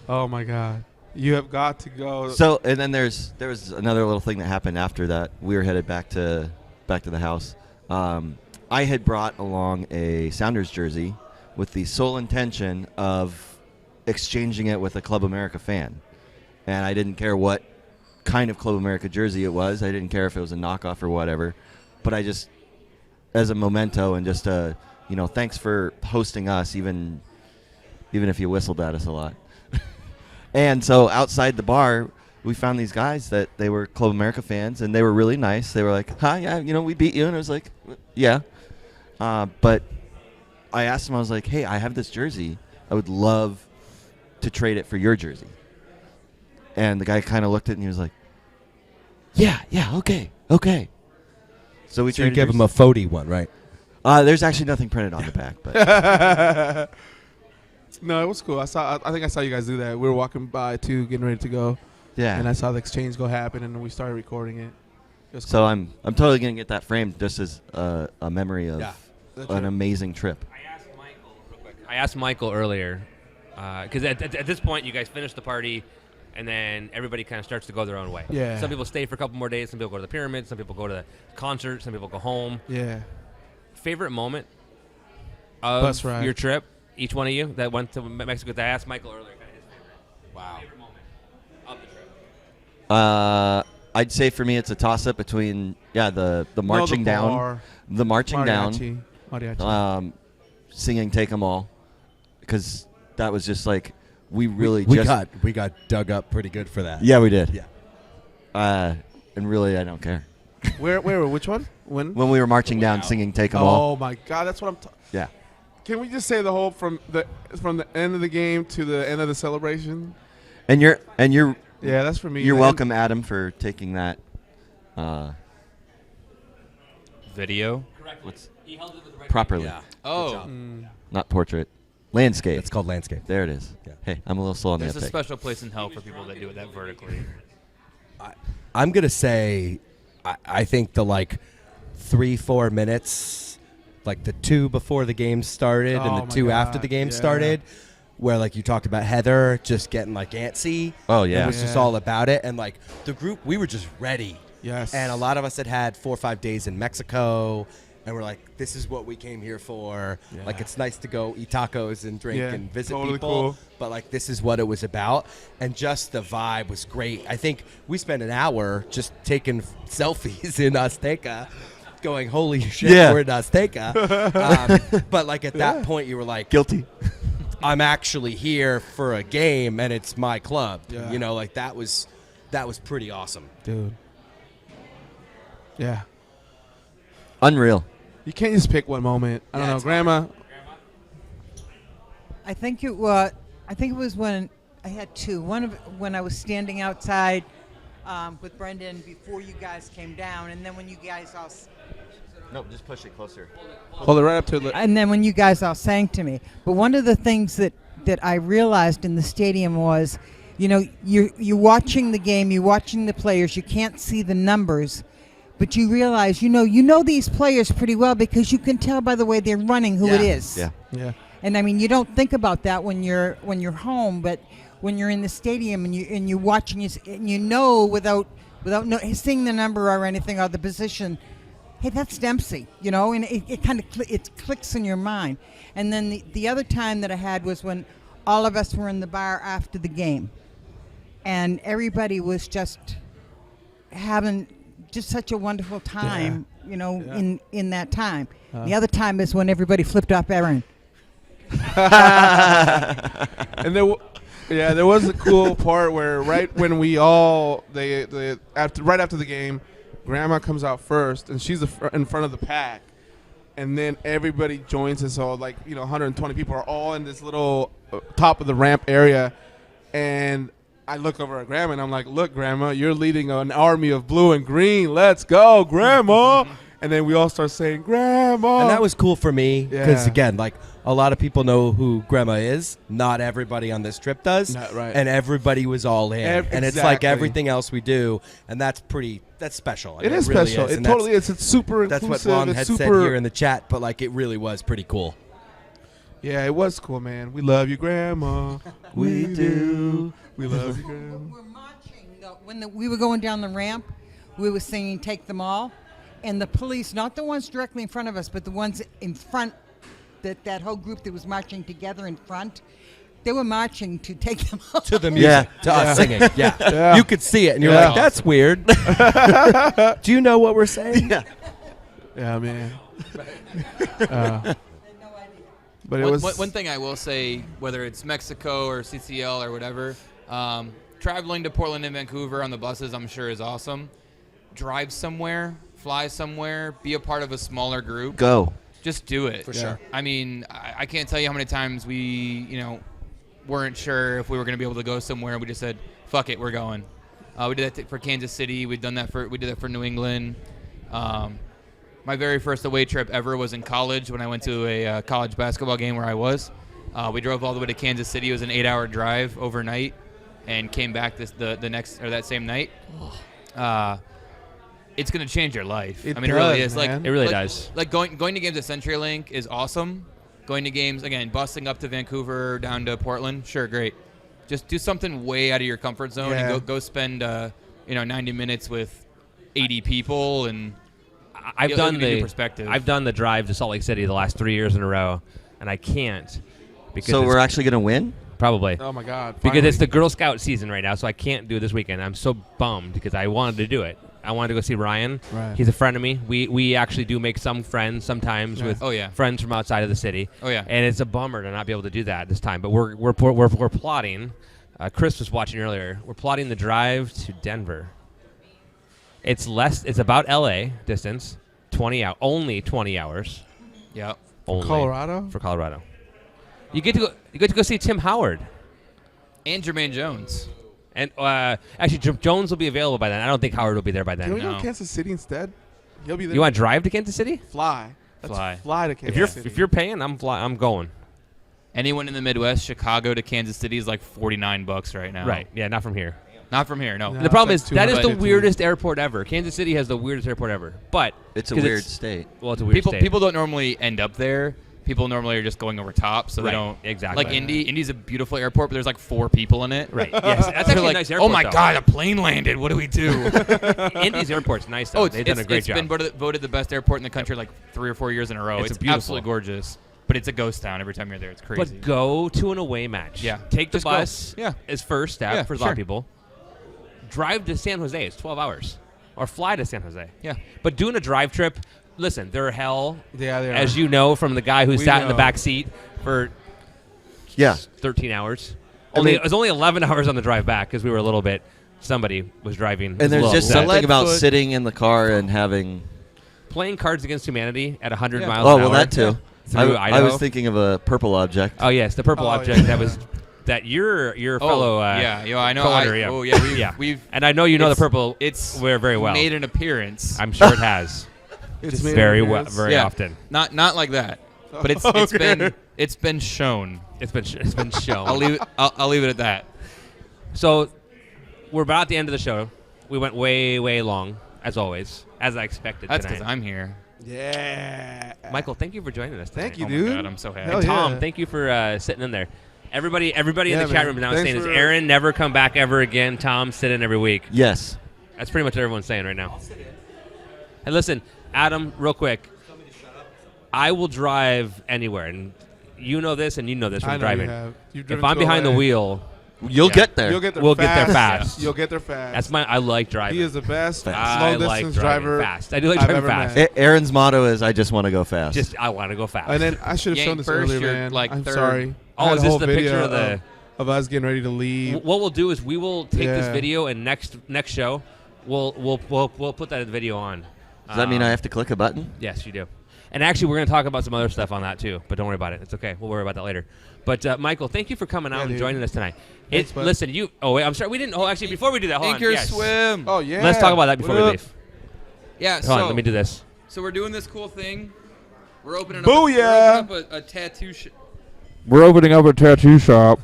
Oh my god, you have got to go. So, and then there was another little thing that happened after that. We were headed back to the house. I had brought along a Sounders jersey with the sole intention of exchanging it with a Club America fan, and I didn't care what kind of Club America jersey it was. I didn't care if it was a knockoff or whatever, but I just, as a memento and just thanks for hosting us, even if you whistled at us a lot. And so outside the bar, we found these guys that they were Club America fans, and they were really nice. They were like, "Hi, yeah, we beat you," and I was like, "Yeah." But I asked them, I was like, "Hey, I have this jersey. I would love to trade it for your jersey." And the guy kind of looked at it and he was like, "Yeah, okay." So we So you traded gave him a Fody one, right? There's actually nothing printed on the back, but No, it was cool. I think I saw you guys do that. We were walking by too, getting ready to go, yeah. and I saw the exchange go happen, and then we started recording it. It was So cool. I'm totally gonna get that framed just as a memory of That's an right. amazing trip. I asked Michael earlier, because at this point you guys finish the party, and then everybody kind of starts to go their own way. Yeah. Some people stay for a couple more days. Some people go to the pyramid. Some people go to the concert. Some people go home. Yeah. Favorite moment of Bus ride. your trip? Each one of you that went to Mexico. I asked Michael earlier. Kind of his favorite. Wow. Favorite moment of the trip. I'd say for me it's a toss up between the marching down, the marching Mariachi. down, singing "Take 'Em All," because that was just like we got dug up pretty good for that. we did. Yeah. And really I don't care. Where? Which one? When? When we were marching down singing "Take 'Em All," Oh my God, that's what I'm. yeah. Can we just say the whole from the end of the game to the end of the celebration? And you're Yeah, that's for me. you're man. welcome, Adam, for taking that. Video. What's He held it with the right properly? Yeah. Oh, Not portrait, landscape. It's called landscape. There it is. Yeah. Hey, I'm a little slow on the there's a uptake. special place in hell for people that do it that vertically. I'm gonna say, I think the 3-4 minutes, like the 2 before the game started and Oh the my 2 after God, the game yeah. started, where you talked about Heather just getting antsy. Oh, yeah. It was just Yeah. all about it, and the group, we were just ready. Yes. And a lot of us had 4 or 5 days in Mexico, and we're like, this is what we came here for. Yeah. It's nice to go eat tacos and drink Yeah, and visit totally people, cool. but this is what it was about. And just the vibe was great. I think we spent an hour just taking selfies in Azteca, going, holy shit, Yeah. we're in Azteca. But at that point, you were like, Guilty. I'm actually here for a game, and it's my club. Yeah. That was pretty awesome. Dude. Yeah. Unreal. You can't just pick one moment. I don't Yeah, know, it's Grandma. I think it was when I had 2. One when I was standing outside with Brendan before you guys came down, and then when you guys all No, just push it closer. Hold it right up to the. and then when you guys all sang to me. But one of the things that I realized in the stadium was, you're watching the game, you're watching the players, you can't see the numbers, but you realize, you know these players pretty well because you can tell by the way they're running who it is. Yeah. Yeah. And I mean, you don't think about that when you're home, but when you're in the stadium and you're watching, and without seeing the number or anything or the position, hey, that's Dempsey, and it kind of it clicks in your mind. And then the other time that I had was when all of us were in the bar after the game, and everybody was just having just such a wonderful time, in that time. The other time is when everybody flipped off Aaron. And there, Yeah, there was a cool part where right when we all right after the game, Grandma comes out first, and she's in front of the pack, and then everybody joins us. All 120 people are all in this little top of the ramp area, and I look over at Grandma and I'm like, "Look, Grandma, you're leading an army of blue and green. Let's go, Grandma!" And then we all start saying, "Grandma," And that was cool for me because, Yeah. again, like a lot of people know who Grandma is. Not everybody on this trip does. Not right. And everybody was all in. And it's like Exactly. everything else we do, and that's special. I It mean, is really special. is. It And totally is. It's super That's inclusive. what Long it's had super, said here in the chat, but like it really was pretty cool. Yeah, it was cool, man. We love you, Grandma. We do. We love you, Grandma. We're marching. When we were going down the ramp, we were singing "Take Them All," and the police, not the ones directly in front of us, but the ones in front, that whole group that was marching together in front, they were marching to take them all. To the music, to us singing. Yeah. Yeah. You could see it, and you're Yeah. like, that's weird. Do you know what we're saying? Yeah. Yeah, man. But it One, was one thing I will say, whether it's Mexico or CCL or whatever, traveling to Portland and Vancouver on the buses, I'm sure is awesome. Drive somewhere, fly somewhere, be a part of a smaller group. Go. Just do it. For sure. I mean, I can't tell you how many times we, weren't sure if we were going to be able to go somewhere, and we just said, "Fuck it, we're going." We did that for Kansas City. We did that for New England. My very first away trip ever was in college when I went to a college basketball game where I was. We drove all the way to Kansas City. It was an 8-hour drive overnight, and came back that same night. It's going to change your life. It I mean, it really does, is. man. It really like, does. Like going to games at CenturyLink is awesome. Going to games, again, busing up to Vancouver, down to Portland, sure, great. Just do something way out of your comfort zone Yeah. and go spend 90 minutes with 80 people, and I've it'll done give you new the perspective. I've done the drive to Salt Lake City the last 3 years in a row, and I can't because So it's we're actually gonna win. probably oh my God. because finally. it's the Girl Scout season right now, so I can't do it this weekend. I'm so bummed because I wanted to do it. I wanted to go see Ryan. Right. He's a friend of me. We actually do make some friends sometimes Yeah. with Oh, yeah. friends from outside of the city. Oh, yeah. And it's a bummer to not be able to do that this time. But we're plotting. Chris was watching earlier. We're plotting the drive to Denver. It's about LA distance, only 20 hours. yeah. Only Colorado? For Colorado. You get to go see Tim Howard. And Jermaine Jones. And actually, Jones will be available by then. I don't think Howard will be there by Can we then. go to Kansas City instead? He'll be there. You want to drive to Kansas City? fly? Let's Fly. Fly to If Kansas you're City. if you're paying, I'm going. Anyone in the Midwest, Chicago to Kansas City is like $49 right now. Right? Yeah, not from here. Not from here, no. No. The problem it's is like that is the 250. weirdest airport ever. Kansas City has the weirdest airport ever. But It's a 'cause weird state. Well, it's a weird state. People don't normally end up there. People normally are just going over top, so Right, they don't. exactly. Like Indy's a beautiful airport, but there's like 4 people in it. Right. Yes. That's They're actually like, a nice airport. oh my though. God, a plane landed. What do we do? Indy's airport's nice. Though. They've done a great it's job. been voted the best airport in the country like 3 or 4 years in a row. It's It's beautiful. absolutely gorgeous, but it's a ghost town every time you're there. It's crazy. But go to an away match. Yeah. Take the Just go. bus. Yeah. As first step Yeah, for a lot of sure. people. Drive to San Jose. It's 12 hours. Or fly to San Jose. Yeah. But doing a drive trip, listen, they're hell. Yeah, they are. As you know from the guy who We sat in the know. back seat for Yeah. 13 hours. I mean- It was only 11 hours on the drive back because we were a little bit. Somebody was driving. And there's just upset. something about Leadfoot. sitting in the car and having. Playing Cards Against Humanity at 100 Yeah. miles Oh an well, hour. that too. Through I Idaho. was thinking of a purple object. Oh yes, the purple Oh, object yeah. that your Oh, fellow yeah, I know. co-owner, yeah. Oh yeah, yeah. we've And I know you know the it's- purple. it's very very well. made an appearance. I'm sure it has. It's made very an well, appearance. very Yeah. often. Not like that, but it's Okay. it's been shown. It's been shown. I'll leave it at that. So we're about at the end of the show. We went way long, as always, as I expected That's tonight. because I'm here. Yeah. Michael, thank you for joining us. Thank tonight. you, Oh my dude. God, I'm so happy. Hell And Tom, yeah. thank you for sitting in there. Everybody in Yeah, the chat man. room now Thanks saying, "Is for- Aaron never come back ever again?" Tom, sit in every week. Yes. That's pretty much what everyone's saying right now. And listen, Adam, real quick. I will drive anywhere, and you know this, and you know this I from know driving. you have. You've If driven I'm to behind the LA. wheel, You'll Yeah. get there. You'll get there We'll fast. get there fast. You'll get there fast. that's I like driving. He is the best I long like distance driving driver fast. I do like I've driving ever fast. met. Aaron's motto is, "I just want to go fast." Just I want to go fast. And then I should have shown Yank this first, earlier, you're man. like I'm third. sorry. I oh, had is a this whole the picture video of the? of us getting ready to leave. What we'll do is we will take this Yeah. video and next show we'll put that video on. Does that mean I have to click a button? Yes, you do. And actually, we're going to talk about some other stuff on that too. But don't worry about it. It's okay. We'll worry about that later. But Michael, thank you for coming out and dude. joining us tonight. Thanks, bud. Listen, you. Oh wait, I'm sorry. We didn't. Oh, actually, before we do that, hold on. Yes. Swim. Oh yeah. Let's talk about that before we What up? leave. Yeah. Hold on. Let me do this. So we're doing this cool thing. We're opening up. Booyah! We're opening up a tattoo We're opening up a tattoo shop.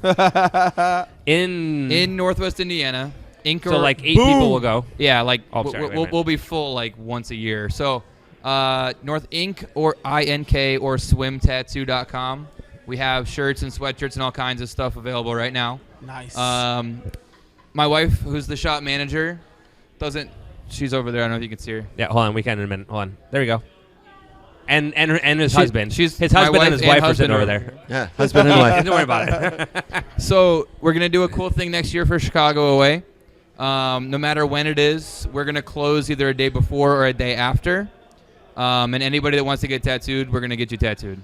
In Northwest Indiana. Ink so or- like 8 Boom. people will go. Yeah, like Oh, sorry, wait a minute. we'll be full like once a year. So North Ink or INK or swimtattoo.com. We have shirts and sweatshirts and all kinds of stuff available right now. Nice. My wife, who's the shop manager, she's over there. I don't know if you can see her. Yeah. Hold on. We can in a minute. Hold on. There we go. And his husband. she's his my husband and wife his wife and are sitting over husband there. Yeah, husband and wife. Don't worry about it. So we're gonna do a cool thing next year for Chicago away. No matter when it is, we're gonna close either a day before or a day after. And anybody that wants to get tattooed, we're gonna get you tattooed.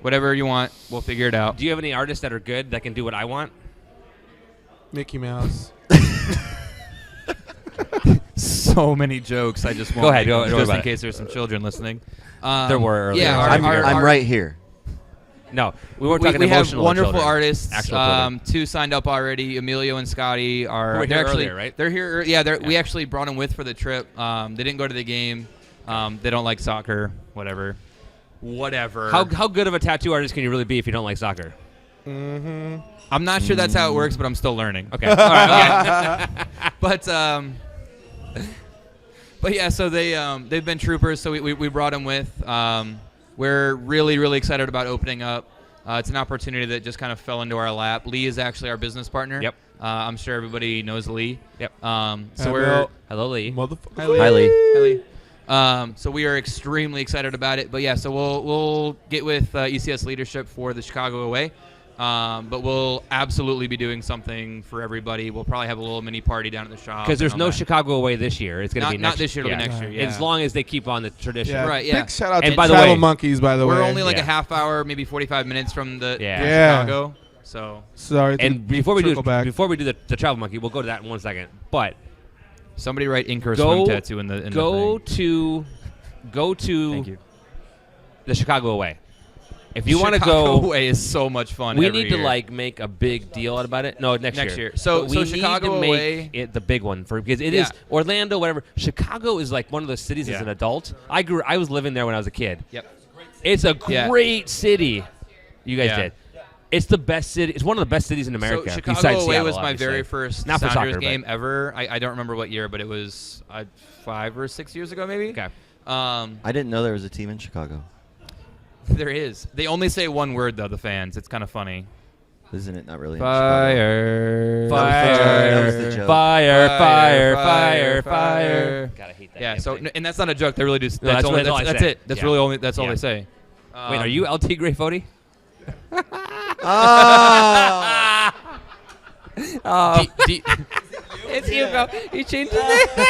Whatever you want, we'll figure it out. Do you have any artists that are good that can do what I want? Mickey Mouse. So many jokes. I just Go ahead, go just about in it. case there's some children listening. There were earlier. Yeah, I'm right here. No, we weren't we talking have emotional wonderful children. artists. Actual children. 2 signed up already. Emilio and Scotty are. Who were They're here actually earlier, right? They're here. Yeah, we actually brought them with for the trip. They didn't go to the game. They don't like soccer. Whatever. How good of a tattoo artist can you really be if you don't like soccer? I'm not sure that's how it works, but I'm still learning. Okay. All right. Okay. But yeah, so they've been troopers. So we brought them with. We're really, really excited about opening up. It's an opportunity that just kind of fell into our lap. Lee is actually our business partner. Yep. I'm sure everybody knows Lee. Yep. So we're Hello, Lee. Motherfucker. Hi, Lee. Lee. So we are extremely excited about it. But yeah, so we'll get with ECS leadership for the Chicago away. But we'll absolutely be doing something for everybody. We'll probably have a little mini party down at the shop. Because there's and all no that. Chicago away this year. It's going to be Not next this year. It'll be next year. Yeah. As long as they keep on the tradition. Yeah. Right, yeah. Big shout out And to by the Travel way, Monkeys, by the way. We're only like Yeah. a half hour, maybe 45 minutes from the Yeah. from Yeah. Chicago. So Sorry. And before we do back. the travel monkey, we'll go to that in 1 second. But somebody write ink or Go- swim tattoo in the go thing. to Thank you. the Chicago away. If you want to Chicago go, away is so much fun. we every need to year. like make a big deal about it. No, next year. So- But so we Chicago need to away- make it the big one because it is Yeah. Orlando, whatever. Chicago is like one of those cities as Yeah. an adult. I was living there when I was a kid. Yep. It's a Yeah. great city. You guys Yeah. did. It's the best city. It's one of the best cities in America. So Chicago besides away Seattle, was my obviously. very first Not for Sounders soccer, game but- ever. I don't remember what year, but it was 5 or 6 years ago, maybe. Okay. I didn't know there was a team in Chicago. There is. They only say one word though. The fans. It's kind of funny. Isn't it not really Fire. That was the joke. Fire, Fire, fire, fire, fire. God, I hate that. Yeah. damn So thing. and that's not a joke. They really do. No, that's only, really all I that's say. it. That's Yeah. really only. That's all Yeah. they say. Wait, are you LT Gray Fody? Oh. It's Hugo. He changed his name.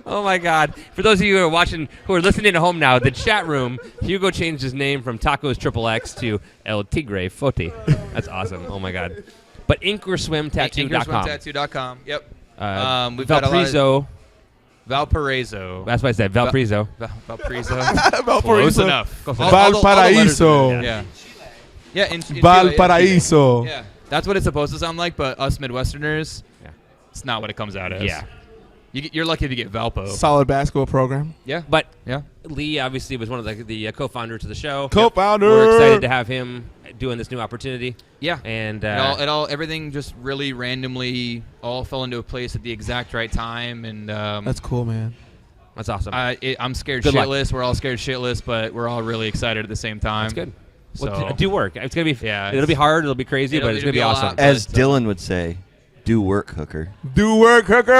Oh my God! For those of you who are watching, who are listening at home now, the chat room, Hugo changed his name from Tacos XXX to El Tigre Foti. That's awesome! Oh my God! But InkerSwimTattoo.com. InkerSwimTattoo.com. Yep. We've got a lot of- Valparaiso. Valparaiso. That's what I said. Valparaiso. Valparaiso. Valparaiso. Close enough. Valparaiso. Yeah. Yeah. In Chile, Valparaiso. Yeah. That's what it's supposed to sound like, but us Midwesterners, Yeah. it's not what it comes out as. Yeah. You're lucky to get Valpo. Solid basketball program. Yeah. But Yeah. Lee obviously was one of the co-founders of the show. Co-founder. We're excited to have him doing this new opportunity. Yeah. And everything just really randomly all fell into a place at the exact right time, and That's cool, man. that's awesome. I'm scared Good luck. shitless. We're all scared shitless, but we're all really excited at the same time. That's good. So Well, do work. It's gonna be. Yeah, It'll be hard. It'll be crazy, but it's gonna be a awesome. lot. As But, Dylan would say, do work, hooker. Do work, hookers.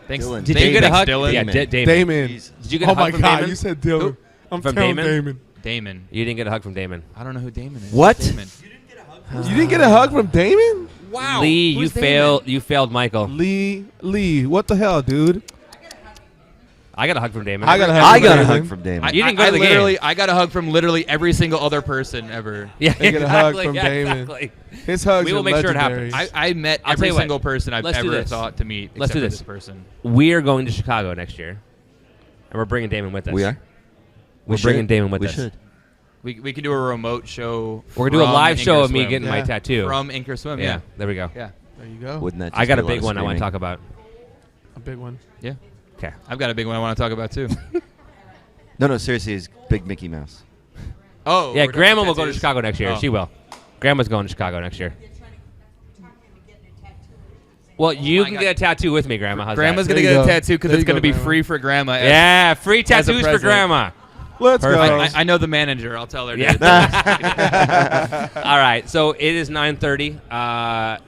thanks. Dylan. Did you get a hug? Dylan? Yeah, Damon. Damon. Damon. Jeez. Did you get Oh a hug my from God, Damon? you said Dylan. Who? I'm From telling Damon? Damon. You didn't get a hug from Damon. I don't know who Damon is. What? Damon. You didn't get a hug from Damon? Wow. Lee, you Who's Damon? failed. You failed, Michael. Lee, what the hell, dude? I got a hug from Damon. I got a hug. I from got a Damon. hug from Damon. You didn't go to the game. I got a hug from literally every single other person ever. Yeah, They get a hug exactly, from yeah, Damon. Exactly. His hugs We will are make sure it legendary. happens. I met I'll tell every you what, single person I've let's do ever this. thought to meet. Let's do except for this. person. We are going to Chicago next year, and we're bringing Damon with us. We are. We're bringing should. Damon with we us. should. We could do a remote show. We're gonna do a from live Ink show or of me Swim. getting my Yeah. tattoo. From Ink or Swim. yeah, Yeah. there we go. Yeah. There you go. Wouldn't that? I just got be a big lot of one I want to screaming? talk about. A big one. Yeah. Okay. I've got a big one I want to talk about too. No, seriously, it's Big Mickey Mouse. Oh. Yeah, we're talking Grandma will go to tattoos? Chicago next year. Oh. She will. Grandma's going to Chicago next year. Well, you my can God. get a tattoo with me, Grandma. How's Grandma's that? gonna There you get a go. tattoo because There it's you gonna go, be Grandma. free for Grandma. Yeah, free As a tattoos for present. Grandma. Let's go. I know the manager. I'll tell her. Yeah. dude. All right, so it is 9:30.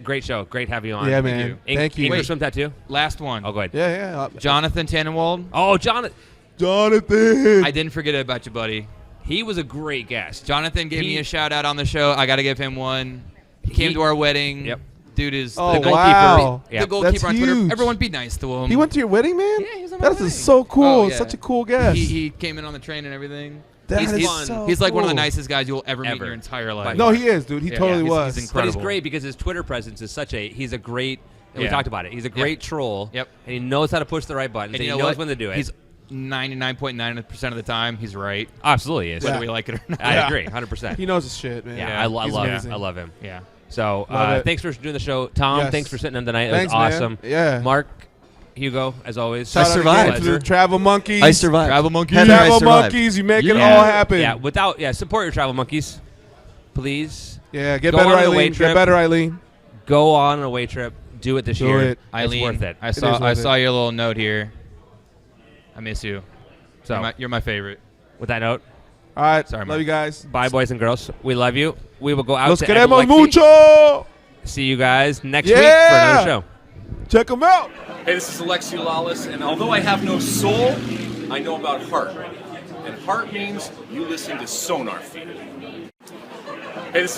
Great show. Great to have you on. Yeah, Thank man. you. Thank you. Ink or Swim tattoo? Last one. Oh, go ahead. Yeah. Jonathan Tannenwald. Oh, Jonathan. Jonathan. I didn't forget about you, buddy. He was a great guest. Jonathan gave He- me a shout out on the show. I got to give him one. He came to our wedding. Yep. Dude is Oh, the goalkeeper. wow. Yeah. The goalkeeper That's on Twitter. huge. Everyone be nice to him. He went to your wedding, man? Yeah, he was on my That wedding. is so cool. Oh, yeah. Such a cool guest. He came in on the train and everything. That he's, is he's, so he's like one of the cool. nicest guys you'll ever meet in Ever. your entire life. No, he is, dude. He Yeah, totally he's was. incredible. But he's Incredible. great because his Twitter presence is he's a great, and we Yeah. talked about it. He's a great troll. Yep. And he knows how to push the right buttons. And And you he know knows what? when to do it. He's 99.9% of the time, he's right. Absolutely is. Whether Yeah. we like it or not. I Yeah. agree, 100%. He knows his shit, man. Yeah, Yeah, I he's love amazing. him. I love him. Yeah. So Love it. thanks for doing the show. Tom, Yes. thanks for sitting in tonight. It Thanks, was man. awesome. Yeah. Mark, Hugo, as always. Shout out survived. again to the Travel Monkeys. I survived. Travel Monkey. Heather, I Travel survived. Monkeys, you make it Yeah. all happen. Yeah, support your travel monkeys. Please Yeah, get Go better, on an away Eileen. trip. Get better, Eileen. go on an away trip. Do it this Do year. it. Eileen, It's worth it. I is saw worth it. your little note here. I miss you. So You're my favorite. with that note, All right. Sorry, Love Mark. you guys. bye, boys and girls. We love you. We will go out Los to queremos Lexi. mucho. See you guys next week for Yeah. another show. Check them out. Hey, this is Alexi Lawless, and although I have no soul, I know about heart. And heart means you listen to SonarFeed. Hey, this is